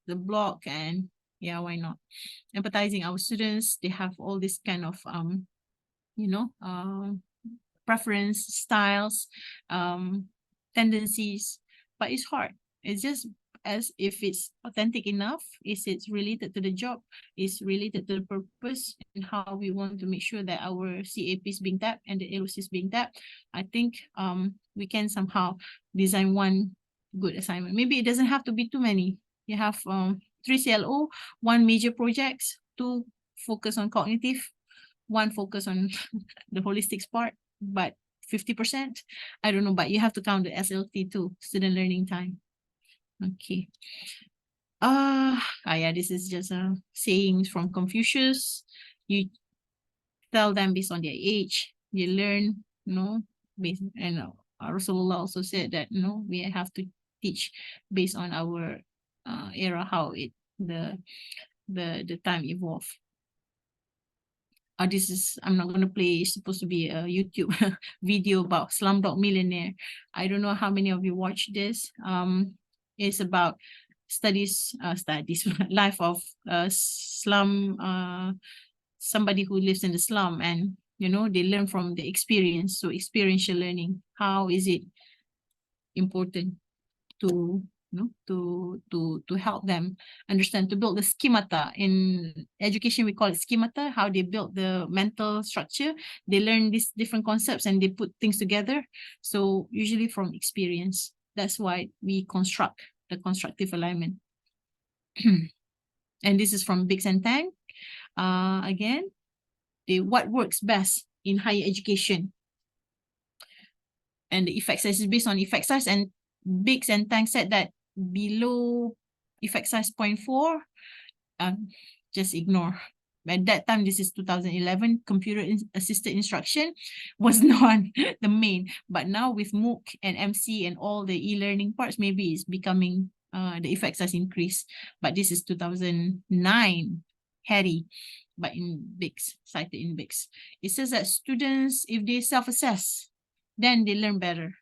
the blog, and yeah, why not? Empathizing our students, they have all this kind of you know, preference, styles, tendencies, but it's hard. It's just as if it's authentic enough, is it's related to the job, is related to the purpose, and how we want to make sure that our CAP is being tapped and the LOC is being tapped. I think we can somehow design one good assignment. Maybe it doesn't have to be too many. You have 3 CLO, 1 major projects, 2 focus on cognitive, 1 focus on the holistics part, but 50%, I don't know, but you have to count the SLT too, student learning time. Okay. Yeah, this is just a sayings from Confucius. You tell them based on their age, you learn, you know, based, and Rasulullah also said that, you know, we have to teach based on our era, how it the time evolved. This is, I'm not going to play, it's supposed to be a YouTube video about Slumdog Millionaire. I don't know how many of you watch this. It's about studies, life of slum, somebody who lives in the slum, and, you know, they learn from the experience. So experiential learning, how is it important to, you know, to help them understand, to build the schemata. In education we call it schemata, how they build the mental structure. They learn these different concepts and they put things together. So usually from experience, that's why we construct the constructive alignment. And this is from Biggs and Tang. Again, what works best in higher education, and the effect size is based on effect size. And Biggs and Tang said that below effect size 0.4, just ignore. At that time, this is 2011, computer assisted instruction was not the main, but now with MOOC and MC and all the e-learning parts, maybe it's becoming the effect size increase. But this is 2009, Harry, but in Biggs, cited in Biggs. It says that students, if they self-assess, then they learn better.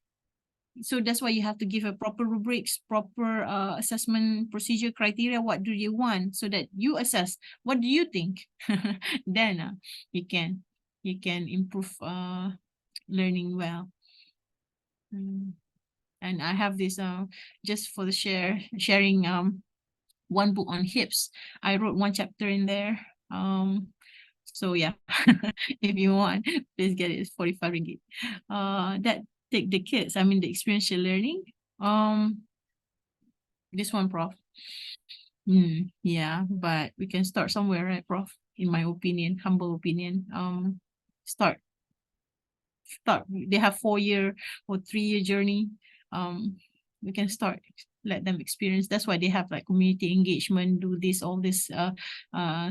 So that's why you have to give a proper rubrics, proper assessment procedure criteria. What do you want? So that you assess, what do you think? Then you can improve learning well. And I have this just for the sharing one book on hips. I wrote 1 chapter in there. So yeah, if you want, please get it. It's 45 ringgit. That take the kids, I mean the experiential learning. This one, Prof. Yeah, but we can start somewhere, right, Prof? In my opinion, humble opinion. Start. They have 4-year or 3-year journey. we can start, let them experience. That's why they have like community engagement, do this, all this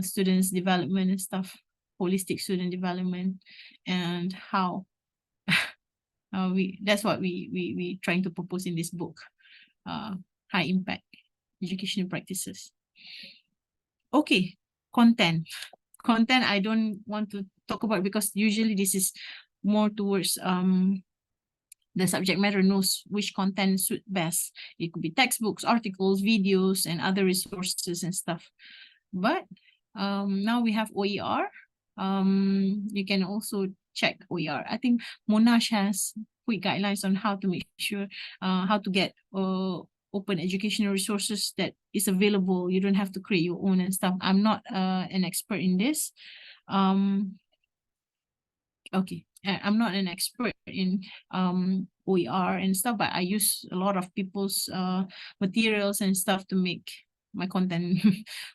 students development and stuff, holistic student development, and how that's what we trying to propose in this book, high impact educational practices. Okay, content. I don't want to talk about because usually this is more towards the subject matter knows which content suit best. It could be textbooks, articles, videos, and other resources and stuff. But now we have OER. You can also check OER. I think Monash has quick guidelines on how to make sure how to get open educational resources that is available. You don't have to create your own and stuff. I'm not an expert in this. Okay, I'm not an expert in OER and stuff, but I use a lot of people's materials and stuff to make my content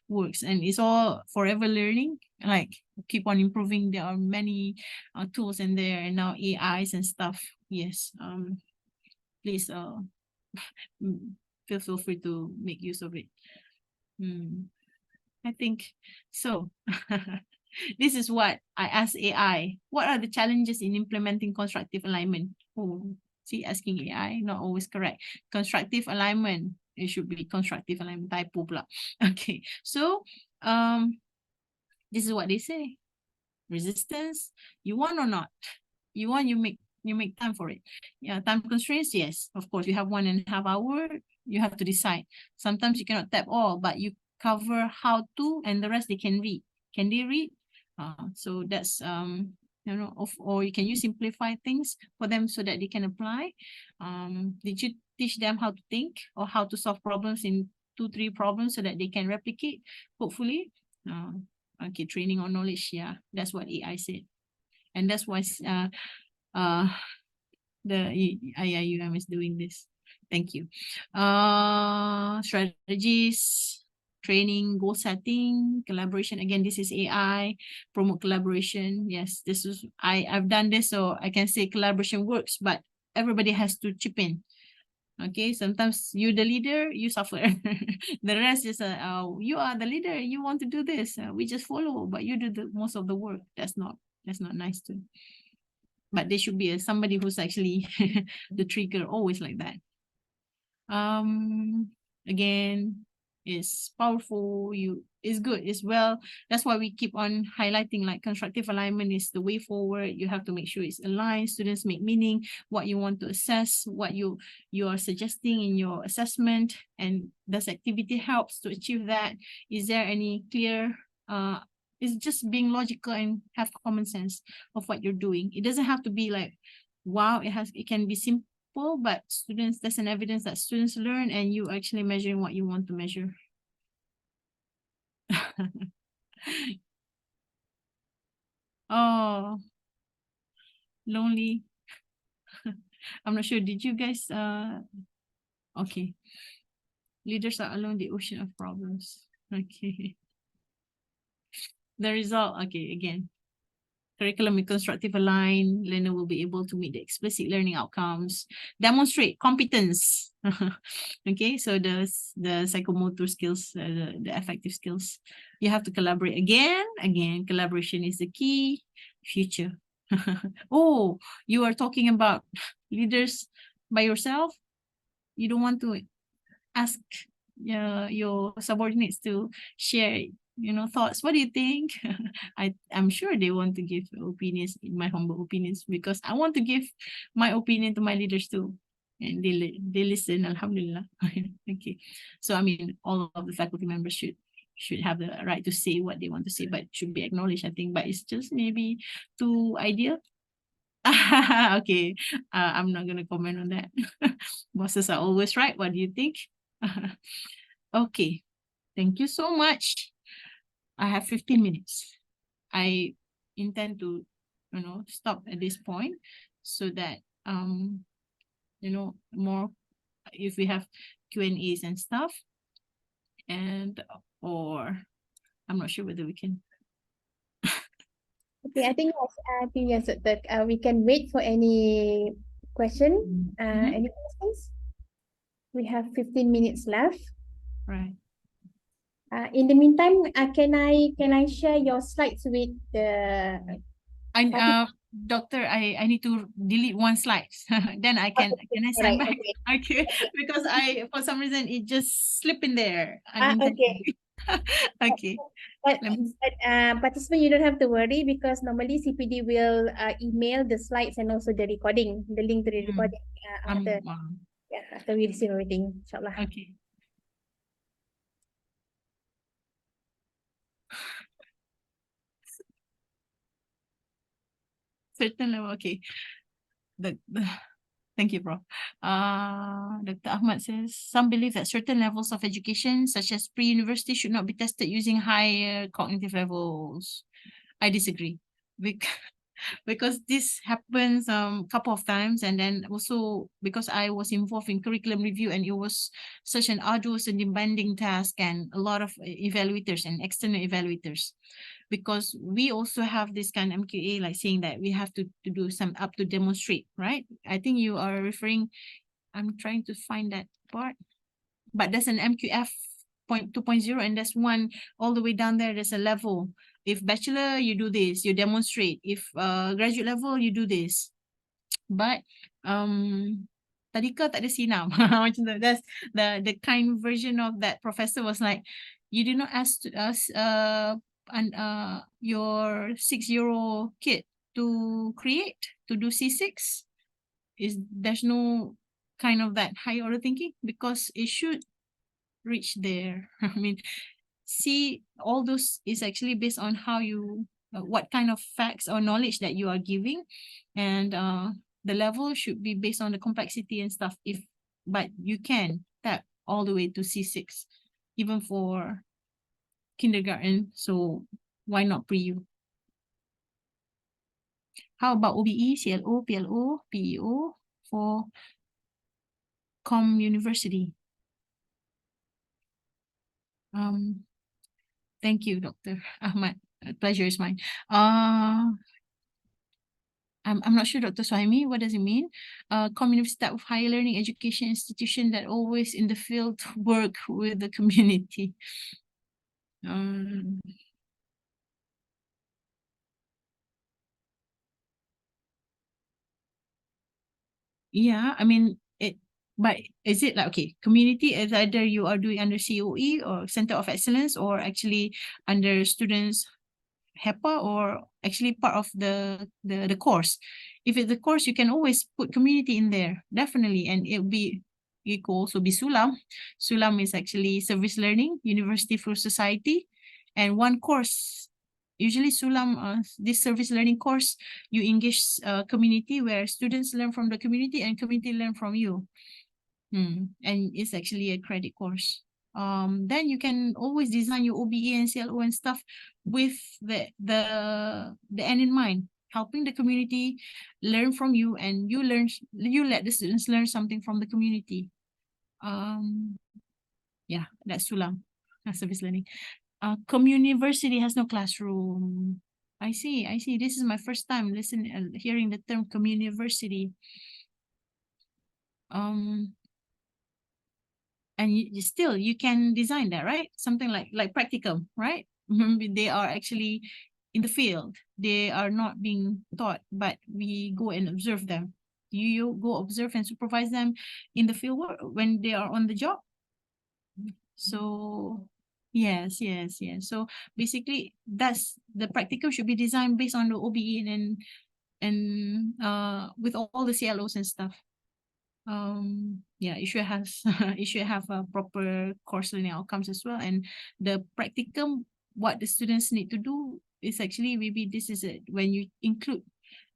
works, and it's all forever learning, like keep on improving. There are many tools in there, and now AIs and stuff. Yes, please feel free to make use of it. I think so. This is what I asked AI. What are the challenges in implementing constructive alignment? Oh, see, asking AI, not always correct. Constructive alignment, it should be constructive alignment, typo pula. Okay, so this is what they say. Resistance, you want or not? You want, you make time for it. Yeah, time constraints, yes. Of course, you have 1.5 hours, you have to decide. Sometimes you cannot tap all, but you cover how to, and the rest they can read. Can they read? So that's you know, or can you simplify things for them so that they can apply? Did you teach them how to think or how to solve problems in 2-3 problems so that they can replicate? Hopefully. Okay, training on knowledge. Yeah, that's what AI said, and that's why the IIUM is doing this. Thank you. Strategies. Training, goal setting, collaboration. Again, this is AI, promote collaboration. Yes, this is, I've done this, so I can say collaboration works, but everybody has to chip in. Okay, sometimes you the leader, you suffer. The rest is, you are the leader, you want to do this. We just follow, but you do the most of the work. That's not nice too. But there should be somebody who's actually the trigger, always like that. Again, is powerful, is good, is well. That's why we keep on highlighting, like constructive alignment is the way forward. You have to make sure it's aligned. Students make meaning, what you want to assess, what you are suggesting in your assessment, and this activity helps to achieve that. Is there any clear it's just being logical and have common sense of what you're doing. It doesn't have to be like, wow, it can be simple, but students, that's an evidence that students learn, and you actually measuring what you want to measure. Oh, lonely. I'm not sure. Did you guys okay. Leaders are alone, the ocean of problems. Okay. The result, okay, again. Curriculum and constructive align, learner will be able to meet the explicit learning outcomes, demonstrate competence. Okay, so the psychomotor skills, the affective skills, you have to collaborate again. Collaboration is the key. Future. Oh, you are talking about leaders by yourself. You don't want to ask your subordinates to share, thoughts. What do you think? I'm sure they want to give opinions, in my humble opinions, because I want to give my opinion to my leaders too, and they listen. Alhamdulillah. Okay, so I mean, all of the faculty members should have the right to say what they want to say, but should be acknowledged, I think. But it's just maybe too ideal. Okay, I'm not gonna comment on that. Bosses are always right. What do you think? Okay, thank you so much. I have 15 minutes. I intend to, stop at this point so that, more if we have Q&As and stuff, or I'm not sure whether we can. Okay, I think yes, that we can wait for any question. Any questions? We have 15 minutes left. Right. In the meantime, can I share your slides with the Doctor, I need to delete one slide. Then I can I send Alright, back? okay. Okay, because for some reason it just slipped in there Okay. unintentionally. Okay. But, Let me- participant, you don't have to worry because normally CPD will email the slides and also the recording, the link to the recording after after we receive everything, inshallah. Okay. Certain level, okay. Thank you, bro. Dr. Ahmad says, some believe that certain levels of education, such as pre-university, should not be tested using higher cognitive levels. I disagree. Because this happens couple of times, and then also because I was involved in curriculum review, and it was such an arduous and demanding task, and a lot of evaluators and external evaluators, because we also have this kind of MQA, like saying that we have to do some up to demonstrate, right? I think you are referring, I'm trying to find that part, but there's an MQF 2.0, and there's one all the way down there, there's a level. If bachelor, you do this, you demonstrate. If graduate level, you do this. But tadika tak ada sinam. Macam tu. That's the kind version of that professor was like, you did not ask us your 6-year-old kid to create, to do C6. There's no kind of that high order thinking, because it should reach there. I mean, see, all those is actually based on how you what kind of facts or knowledge that you are giving, and the level should be based on the complexity and stuff. But you can tap all the way to C6 even for kindergarten, so why not pre-U? How about OBE, CLO, PLO, PEO for university? Thank you, Dr. Ahmad. Pleasure is mine. I'm not sure, Dr. Suhaimi, what does it mean? University type of higher learning education institution that always in the field work with the community. Yeah, I mean, but is it like, okay, community is either you are doing under COE or Center of Excellence, or actually under students HEPA, or actually part of the course. If it's the course, you can always put community in there, definitely, and it could also be Sulam. Sulam is actually service learning, University for Society, and one course. Usually Sulam, this service learning course, you engage community where students learn from the community and community learn from you. And it's actually a credit course. Then you can always design your OBE and CLO and stuff with the end in mind, helping the community learn from you, and you let the students learn something from the community. Yeah, that's Sulam, service learning. Communiversity has no classroom. I see. This is my first time hearing the term communiversity. And still you can design that, right? Something like practicum, right? They are actually in the field. They are not being taught, but we go and observe them. You go observe and supervise them in the field work when they are on the job. So yes. So basically that's the practicum should be designed based on the OBE and with all the CLOs and stuff. Yeah, it should have a proper course learning outcomes as well, and the practicum, what the students need to do is actually, maybe this is it, when you include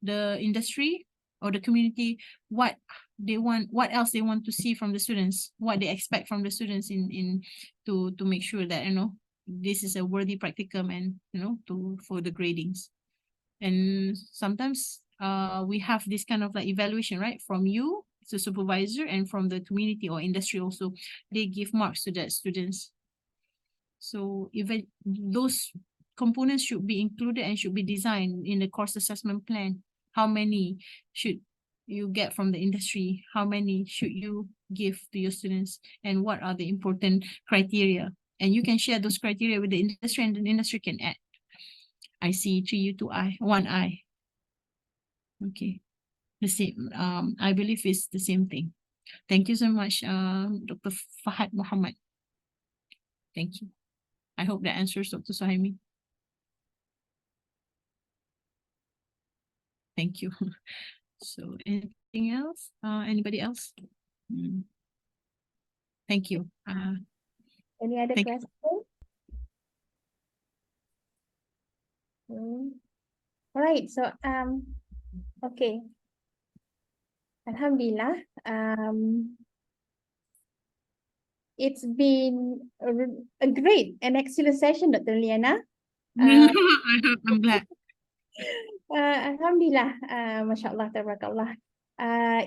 the industry or the community, what they want, what else they want to see from the students, what they expect from the students to make sure that this is a worthy practicum, and for the gradings. And sometimes we have this kind of like evaluation, right, from you, the supervisor, and from the community or industry also, they give marks to the students. So even those components should be included and should be designed in the course assessment plan. How many should you get from the industry? How many should you give to your students, and what are the important criteria. And you can share those criteria with the industry, and the industry can add. I see 3U, 2I, 1I. Okay. The same, I believe it's the same thing. Thank you so much, Dr. Fahad Muhammad. Thank you. I hope that answers Dr. Suhaimi. Thank you. So anything else? Anybody else? Thank you. Any other Thank you. questions? All right, so okay. Alhamdulillah. It's been a great and excellent session, Dr. Nurliyana. I'm glad. Alhamdulillah, mashallah, tabarakallah.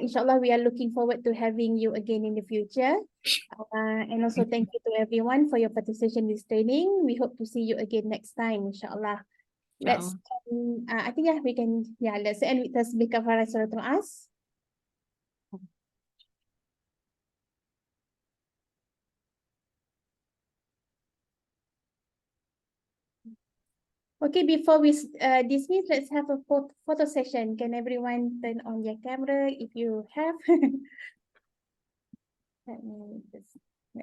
Inshallah, we are looking forward to having you again in the future. And also thank you to everyone for your participation in this training. We hope to see you again next time, inshallah. Let's, I think we can, let's end with tasbih kafarat suratul as. Okay, before we dismiss, let's have a photo session. Can everyone turn on your camera if you have? Let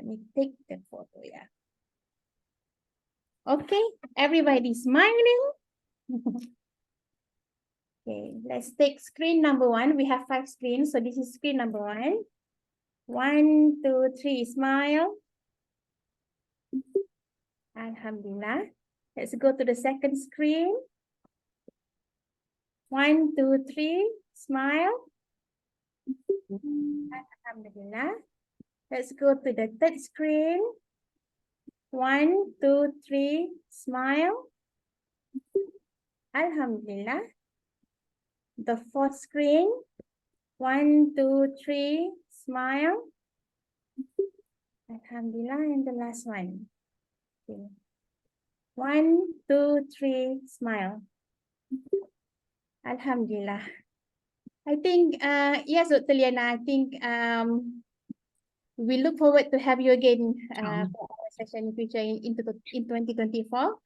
me take the photo, Okay, everybody smiling. Okay, let's take screen number 1. We have 5 screens, so this is screen number 1. 1, 2, 3, smile. Alhamdulillah. Let's go to the second screen. 1, 2, 3, smile. Alhamdulillah. Let's go to the third screen. 1, 2, 3, smile. Alhamdulillah. The fourth screen. 1, 2, 3, smile. Alhamdulillah. And the last one. Okay. 1, 2, 3, smile. Alhamdulillah. I think, yes, Dr. Liana, I think we look forward to have you again for our session in future in 2024.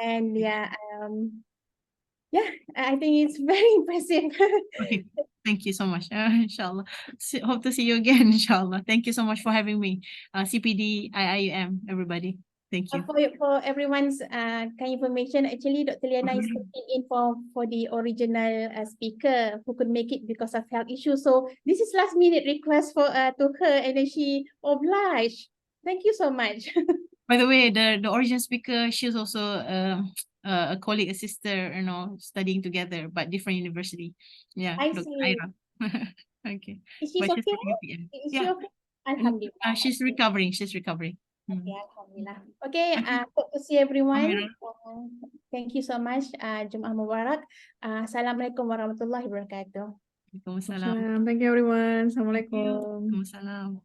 And I think it's very impressive. Okay, thank you so much. Inshallah. Hope to see you again, inshallah. Thank you so much for having me. CPD, IIUM, everybody. Thank you. For everyone's kind information, actually, Dr. Liana is stepping in for the original speaker who could make it because of health issues. So this is last minute request for to her, and then she obliged. Thank you so much. By the way, the original speaker, she's also a colleague, a sister, studying together, but different university. Yeah, I Dr. see. Ira. Okay. Is she But okay? she's from UPM. Is she Yeah. okay? Alhamdulillah. She's recovering. She's recovering. Okay, alhamdulillah. Okay, hope to see everyone. Alhamdulillah. Thank you so much. Jum'ah Mubarak. Assalamualaikum warahmatullahi wabarakatuh. Waalaikumsalam. Thank you everyone. Thank you. Assalamualaikum. Waalaikumsalam.